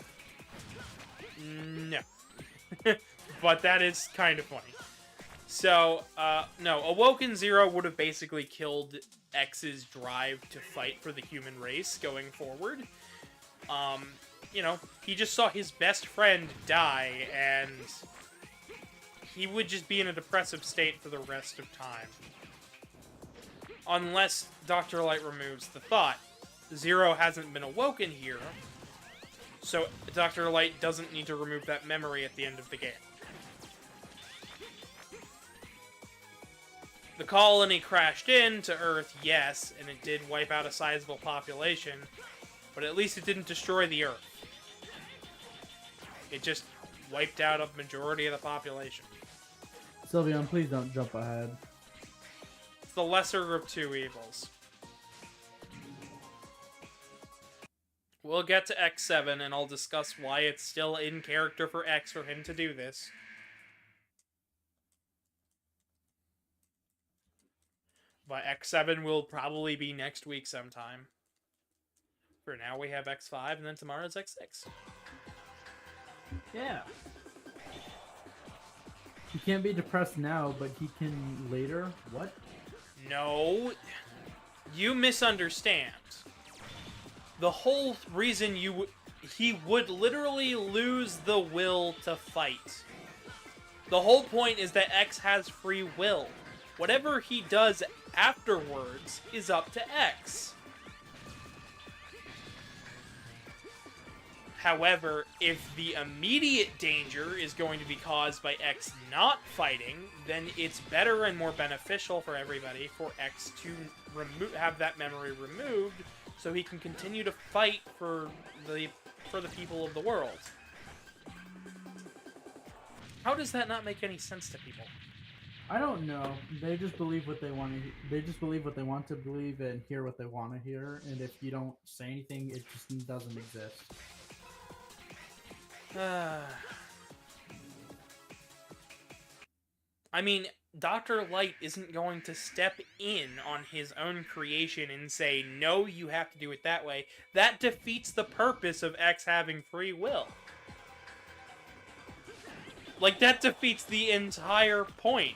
No. But that is kind of funny. So, no, Awoken Zero would have basically killed X's drive to fight for the human race going forward. You know, he just saw his best friend die, and he would just be in a depressive state for the rest of time. Unless Dr. Light removes the thought. Zero hasn't been awoken here, so Dr. Light doesn't need to remove that memory at the end of the game. The colony crashed into Earth, yes, and it did wipe out a sizable population, but at least it didn't destroy the Earth. It just wiped out a majority of the population. Sylveon, please don't jump ahead. It's the lesser of two evils. We'll get to X7, and I'll discuss why it's still in character for X for him to do this. But X7 will probably be next week sometime. For now, we have X5, and then tomorrow's X6. Yeah. He can't be depressed now, but he can later. What? No. You misunderstand. The whole reason he would literally lose the will to fight. The whole point is that X has free will. Whatever he does afterwards is up to X. However, if the immediate danger is going to be caused by X not fighting, then it's better and more beneficial for everybody for X to have that memory removed, so he can continue to fight for the people of the world. How does that not make any sense to people? I don't know. They just believe what they want to. They just believe what they want to believe and hear what they want to hear. And if you don't say anything, it just doesn't exist. I mean, Dr. Light isn't going to step in on his own creation and say, no, you have to do it that way. That defeats the purpose of X having free will. Like, that defeats the entire point.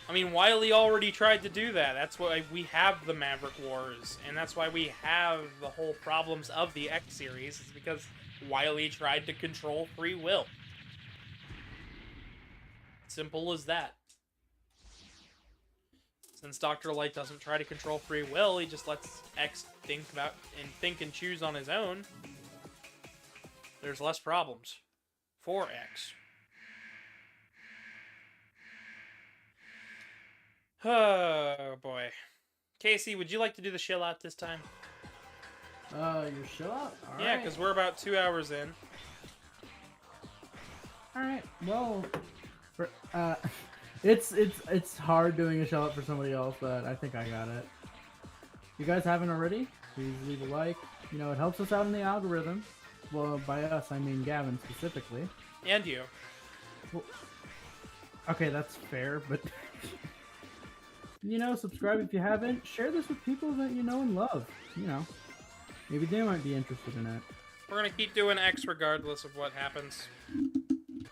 I mean, Wily already tried to do that. That's why we have the Maverick Wars, and that's why we have the whole problems of the X series, is because Wily tried to control free will. Simple as that. Since Dr. Light doesn't try to control free will, he just lets X think and choose on his own. There's less problems for X. Oh, boy. Casey, would you like to do the shill out this time? Your shill out? All yeah, because we're about 2 hours in. Alright, well... it's hard doing a shill out for somebody else, but I think I got it. If you guys haven't already, please leave a like. You know, it helps us out in the algorithm. Well, by us, I mean Gavin specifically. And you. Well, okay, that's fair, but... You know, subscribe if you haven't. Share this with people that you know and love. You know, maybe they might be interested in it. We're gonna keep doing X regardless of what happens.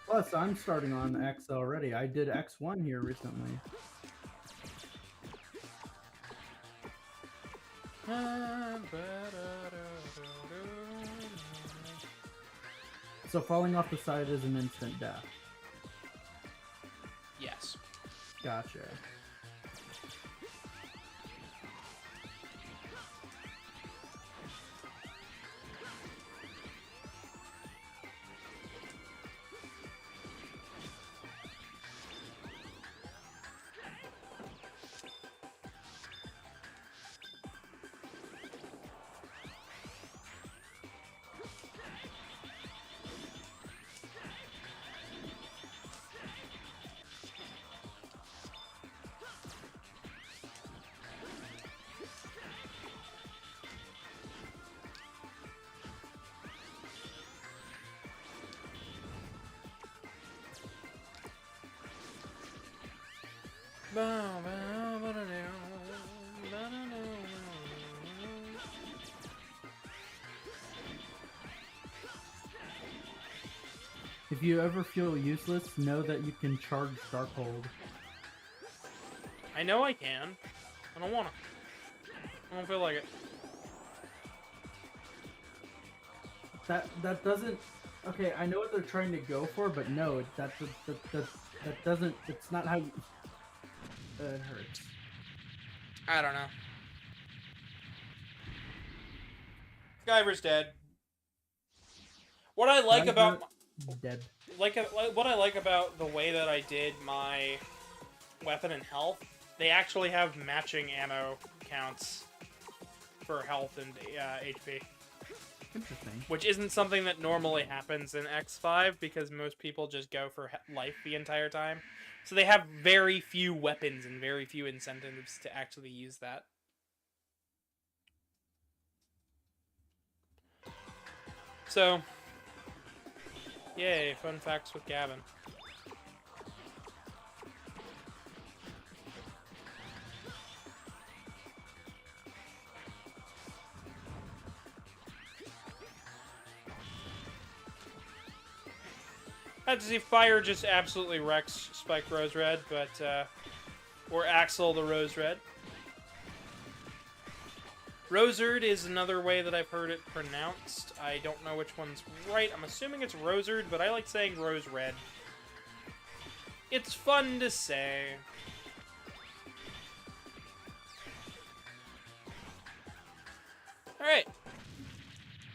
Plus, I'm starting on X already. I did X1 here recently. So falling off the side is an instant death. Yes. Gotcha. If you ever feel useless, know that you can charge Darkhold. I know I can. I don't wanna. I don't feel like it. That doesn't. Okay, I know what they're trying to go for, but no, that doesn't. It's not how. It hurts. I don't know. Guyver's dead. What I like about dead. What I like about the way that I did my weapon and health They actually have matching ammo counts for health and HP. Interesting. Which isn't something that normally happens in X5 because most people just go for life the entire time. So they have very few weapons and very few incentives to actually use that. So, yay, fun facts with Gavin. I have to see Fire just absolutely wrecks Spike Rose Red, but, or Axel the Rose Red. Rosard is another way that I've heard it pronounced. I don't know which one's right. I'm assuming it's Rosard, but I like saying Rose Red. It's fun to say. Alright.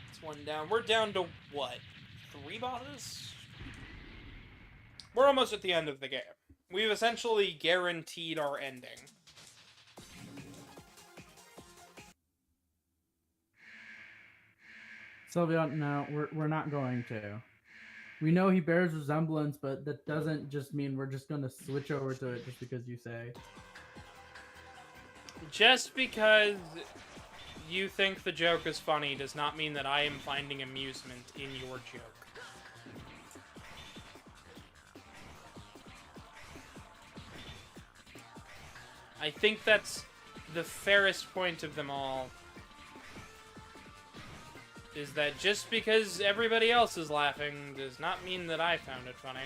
It's one down. We're down to what? 3 bosses? We're almost at the end of the game. We've essentially guaranteed our ending. Sylvia, no, we're not going to. We know he bears resemblance, but that doesn't just mean we're just going to switch over to it just because you say. Just because you think the joke is funny does not mean that I am finding amusement in your joke. I think that's the fairest point of them all. Is that just because everybody else is laughing does not mean that I found it funny.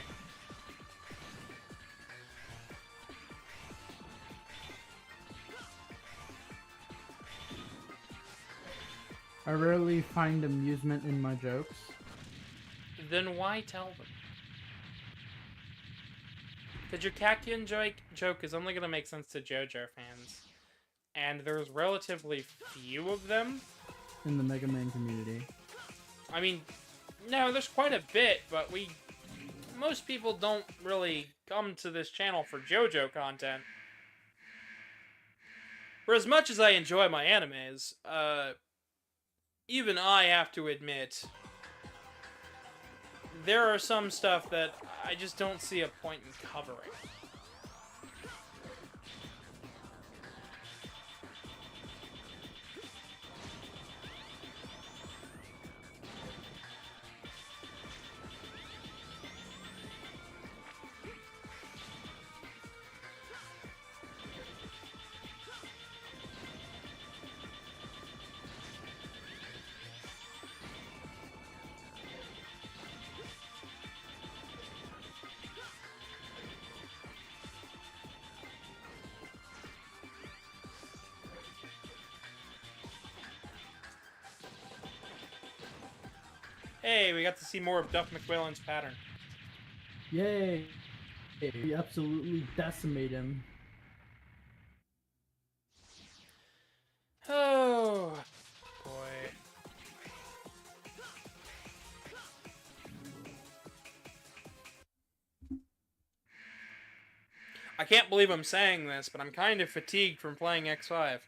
I rarely find amusement in my jokes. Then why tell them? Because your Cactian joke is only going to make sense to JoJo fans. And there's relatively few of them. In the Mega Man community. I mean, no, there's quite a bit, but most people don't really come to this channel for JoJo content. For as much as I enjoy my animes, even I have to admit, there are some stuff that I just don't see a point in covering. Hey, we got to see more of Duff McWillan's pattern. Yay! We absolutely decimate him. Oh, boy. I can't believe I'm saying this, but I'm kind of fatigued from playing X5.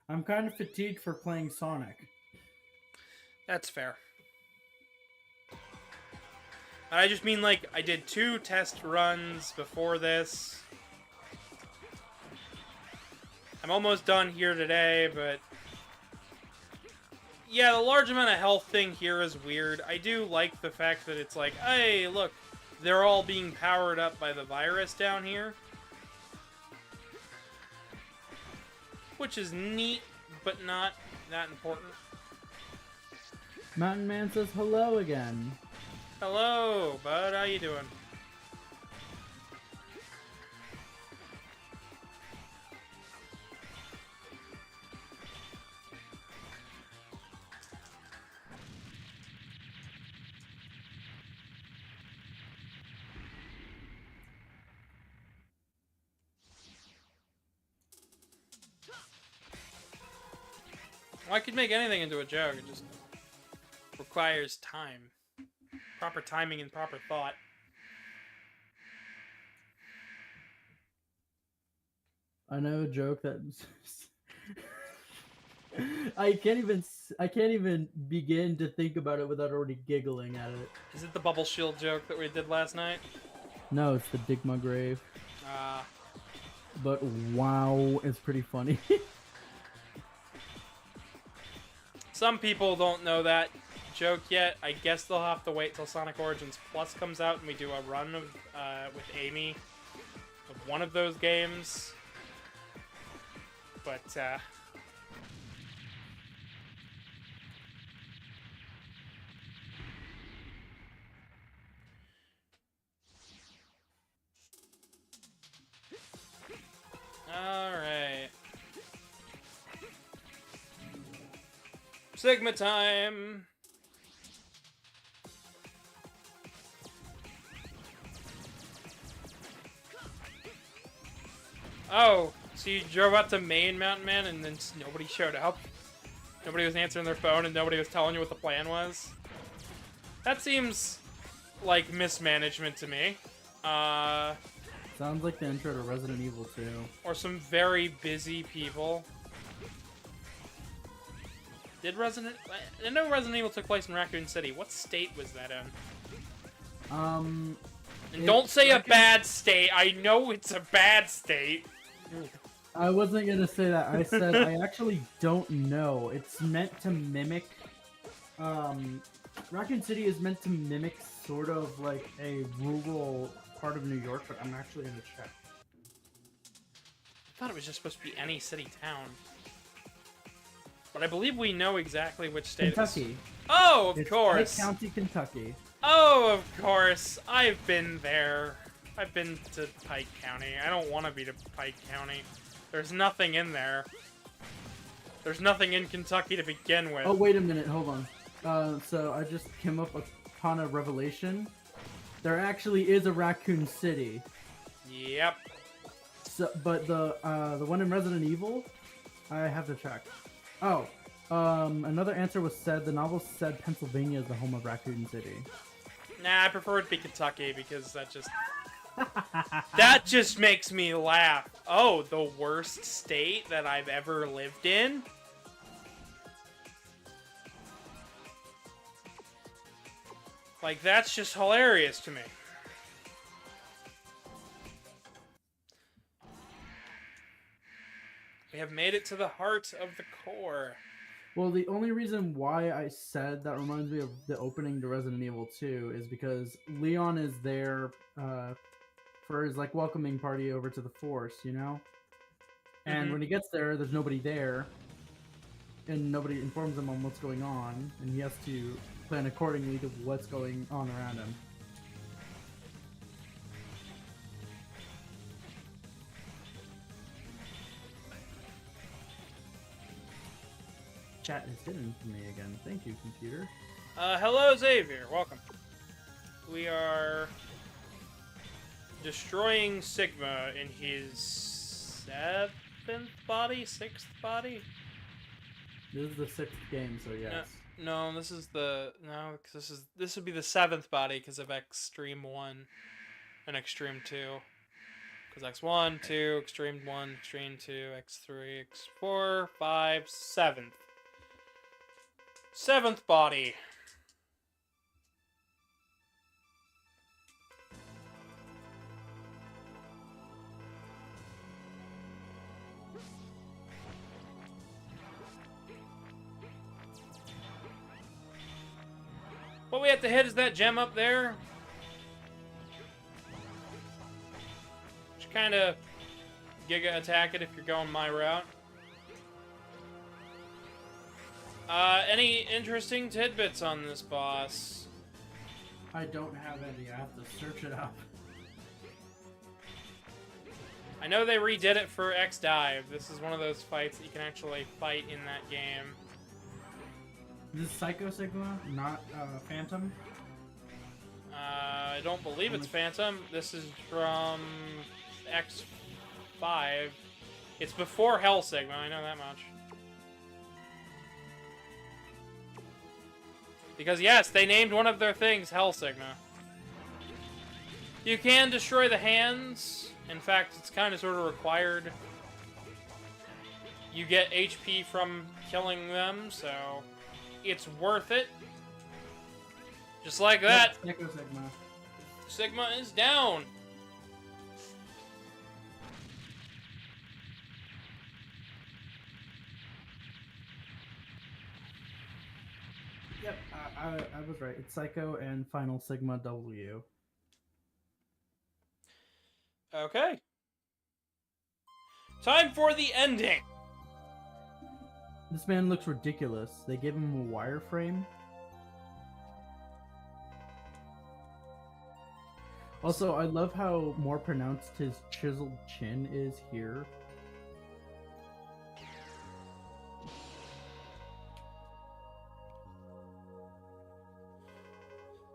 I'm kind of fatigued for playing Sonic. That's fair. I just mean, like, I did 2 test runs before this. I'm almost done here today, but... yeah, the large amount of health thing here is weird. I do like the fact that it's like, hey, look, they're all being powered up by the virus down here. Which is neat, but not that important. Mountain Man says hello again. Hello, bud. How you doing? Well, I could make anything into a joke. It just requires time. Proper timing and proper thought. I know a joke that I can't even begin to think about it without already giggling at it. Is it the bubble shield joke that we did last night? No, it's the dig my grave. Uh, But wow, it's pretty funny. some people don't know that joke yet. I guess they'll have to wait till Sonic Origins Plus comes out and we do a run of with Amy of one of those games. But alright. Sigma time! Oh, so you drove out to Maine, Mountain Man, and then nobody showed up? Nobody was answering their phone and nobody was telling you what the plan was? That seems like mismanagement to me. Sounds like the intro to Resident Evil 2. Or some very busy people. I know Resident Evil took place in Raccoon City. What state was that in? And don't say a bad state. I know it's a bad state. I wasn't gonna say that. I said I actually don't know. It's meant to mimic. Raccoon City is meant to mimic sort of like a rural part of New York, but I'm actually gonna check. I thought it was just supposed to be any city town. But I believe we know exactly which state Kentucky. Oh, of It's course. Pike County, Kentucky. Oh, of course. I've been there. I've been to Pike County. I don't want to be to Pike County. There's nothing in there. There's nothing in Kentucky to begin with. Oh, wait a minute. Hold on. So I just came up upon a revelation. There actually is a Raccoon City. Yep. So, but the one in Resident Evil, I have to check. Oh, another answer was said. The novel said Pennsylvania is the home of Raccoon City. Nah, I prefer it to be Kentucky because that just... that just makes me laugh. Oh, the worst state that I've ever lived in? Like, that's just hilarious to me. We have made it to the heart of the core. Well, the only reason why I said that reminds me of the opening to Resident Evil 2 is because Leon is there for his like welcoming party over to the Force, you know? And when he gets there, there's nobody there. And nobody informs him on what's going on. And he has to plan accordingly to what's going on around him. Chat is hidden for me again. Thank you, computer. Hello, Xavier. Welcome. We are destroying Sigma in his 7th body? 6th body? This is the 6th game, so yes. No, this is the... No, because this would be the 7th body because of Extreme 1 and Extreme 2. Because X1, 2, Extreme 1, Extreme 2, X3, X4, 5, 7th. 7th body. What we have to hit is that gem up there. Just kind of Giga attack it if you're going my route. Any interesting tidbits on this boss? I don't have any. I have to search it up. I know they redid it for X-Dive. This is one of those fights that you can actually fight in that game. This is Psycho Sigma, not Phantom? I don't believe it's Phantom. This is from X5. It's before Hell Sigma, I know that much. Because yes, they named one of their things Hell Sigma. You can destroy the hands. In fact, it's kind of sort of required You get HP from killing them, so it's worth it. Just like that, Echo Sigma. Sigma is down. Yep, I was right. It's Psycho and Final Sigma W. Okay. Time for the ending. This man looks ridiculous. They gave him a wireframe. Also, I love how more pronounced his chiseled chin is here.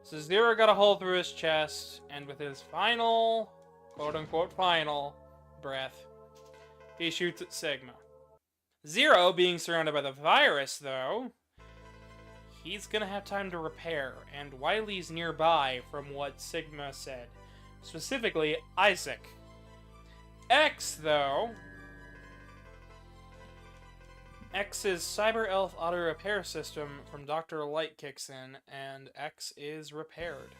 So Zero got a hole through his chest, and with his final, quote-unquote final, breath, he shoots at Sigma. Zero, being surrounded by the virus, though, he's gonna have time to repair, and Wily's nearby from what Sigma said. Specifically, Isaac. X, though... X's Cyber Elf auto repair system from Dr. Light kicks in, and X is repaired.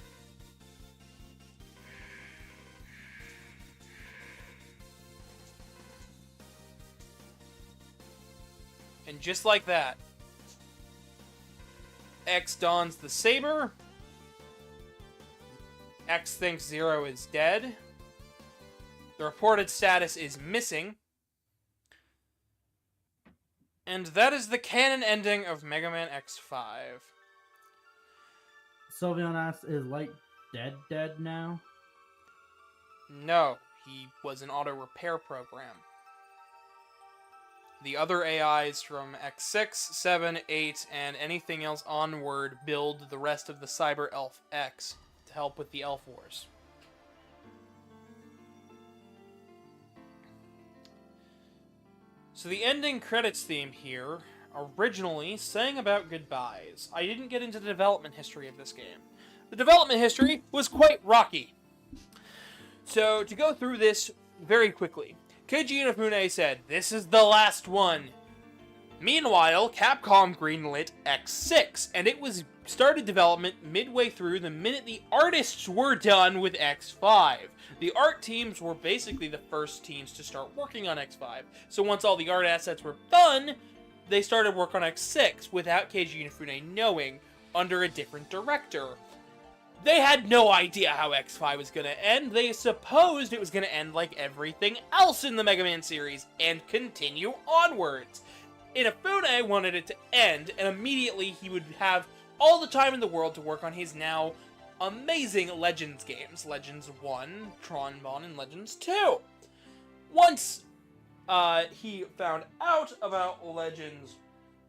And just like that, X dons the saber. X thinks Zero is dead. The reported status is missing. And that is the canon ending of Mega Man X5. Sylveon asks, is Light dead now? No, he was an auto repair program. The other AIs from X6, 7, 8, and anything else onward build the rest of the Cyber Elf X to help with the Elf Wars. So the ending credits theme here originally sang about goodbyes. I didn't get into the development history of this game. The development history was quite rocky. So to go through this very quickly, Keiji Inafune said, "This is the last one." Meanwhile, Capcom greenlit X6, and it was started development midway through the minute the artists were done with X5. The art teams were basically the first teams to start working on X5. So once all the art assets were done, they started work on X6 without Keiji Inafune knowing, under a different director. They had no idea how X5 was going to end. They supposed it was going to end like everything else in the Mega Man series and continue onwards. Inafune wanted it to end, and immediately he would have all the time in the world to work on his now amazing Legends games. Legends 1, Tron Bonne, and Legends 2. Once he found out about Legends,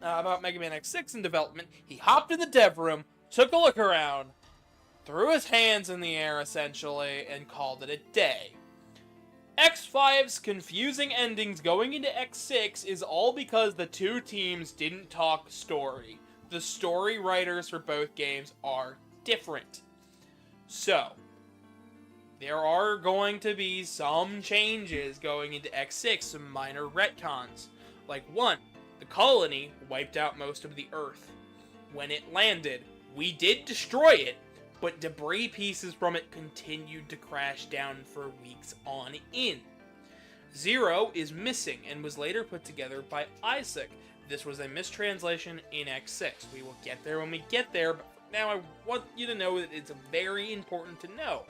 about Mega Man X6 in development, he hopped in the dev room, took a look around, threw his hands in the air essentially, and called it a day. X5's confusing endings going into X6 is all because the two teams didn't talk story. The story writers for both games are different. So, there are going to be some changes going into X6, some minor retcons. Like 1, the colony wiped out most of the Earth. When it landed, we did destroy it, but debris pieces from it continued to crash down for weeks on end. Zero is missing and was later put together by Isaac. This was a mistranslation in X6. We will get there when we get there, but for now I want you to know that it's very important to know.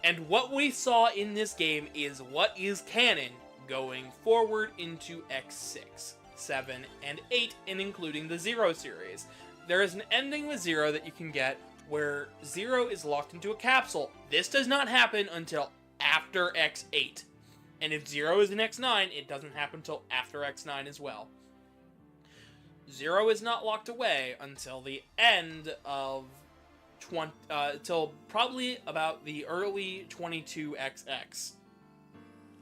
And what we saw in this game is what is canon going forward into X6, 7, and 8, and including the Zero series. There is an ending with Zero that you can get where Zero is locked into a capsule. This does not happen until after X8. And if Zero is in X9, it doesn't happen until after X9 as well. Zero is not locked away until the end of till probably about the early 22XX.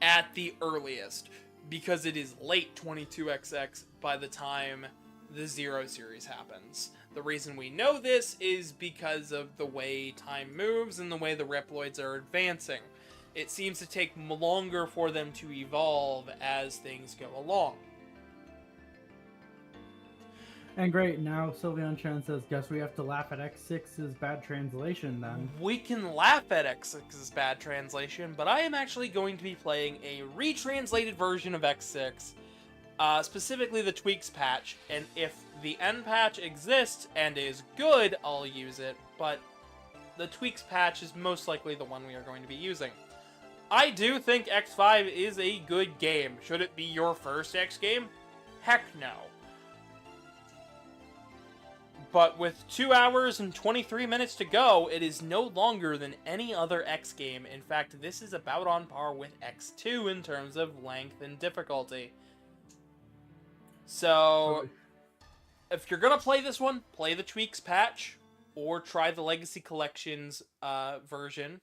At the earliest. Because it is late 22XX by the time the Zero series happens. The reason we know this is because of the way time moves and the way the Reploids are advancing. It seems to take longer for them to evolve as things go along. And great, now Sylveon Chen says, guess we have to laugh at X6's bad translation then. We can laugh at X6's bad translation, but I am actually going to be playing a retranslated version of X6, specifically the Tweaks patch, and if the N patch exists and is good, I'll use it, but the Tweaks patch is most likely the one we are going to be using. I do think X5 is a good game. Should it be your first X game? Heck no. But with 2 hours and 23 minutes to go, it is no longer than any other X game. In fact, this is about on par with X2 in terms of length and difficulty. So, if you're gonna play this one, play the Tweaks patch, or try the Legacy Collections version.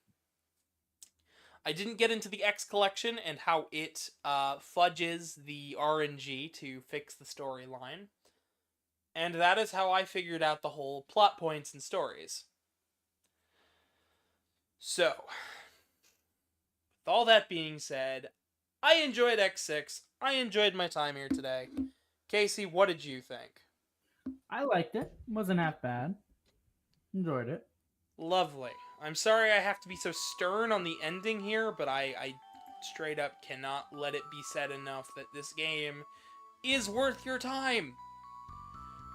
I didn't get into the X Collection and how it fudges the RNG to fix the storyline. And that is how I figured out the whole plot points and stories. So, with all that being said, I enjoyed X6. I enjoyed my time here today. Casey, what did you think? I liked it. Wasn't half bad. Enjoyed it. Lovely. I'm sorry I have to be so stern on the ending here, but I straight up cannot let it be said enough that this game is worth your time.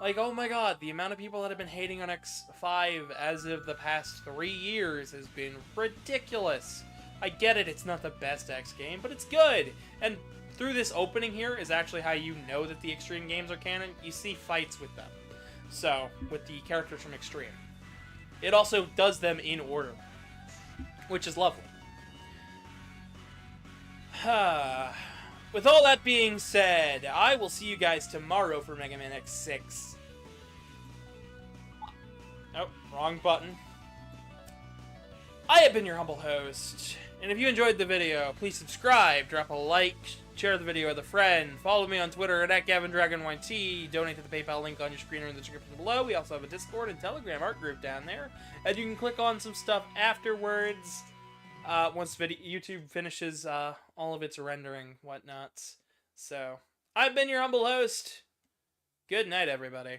Like, oh my god, the amount of people that have been hating on X5 as of the past 3 years has been ridiculous. I get it, it's not the best X game, but it's good. And through this opening here is actually how you know that the Extreme games are canon. You see fights with them. So, with the characters from Extreme. It also does them in order, which is lovely. With all that being said, I will see you guys tomorrow for MegaManX 6. Oh, wrong button. I have been your humble host, and if you enjoyed the video, please subscribe, drop a like, share the video with a friend, follow me on Twitter at GavinDragonYT, donate to the PayPal link on your screen or in the description below. We also have a Discord and Telegram art group down there, and you can click on some stuff afterwards. Once YouTube finishes all of its rendering whatnots. So, I've been your humble host. Good night, everybody.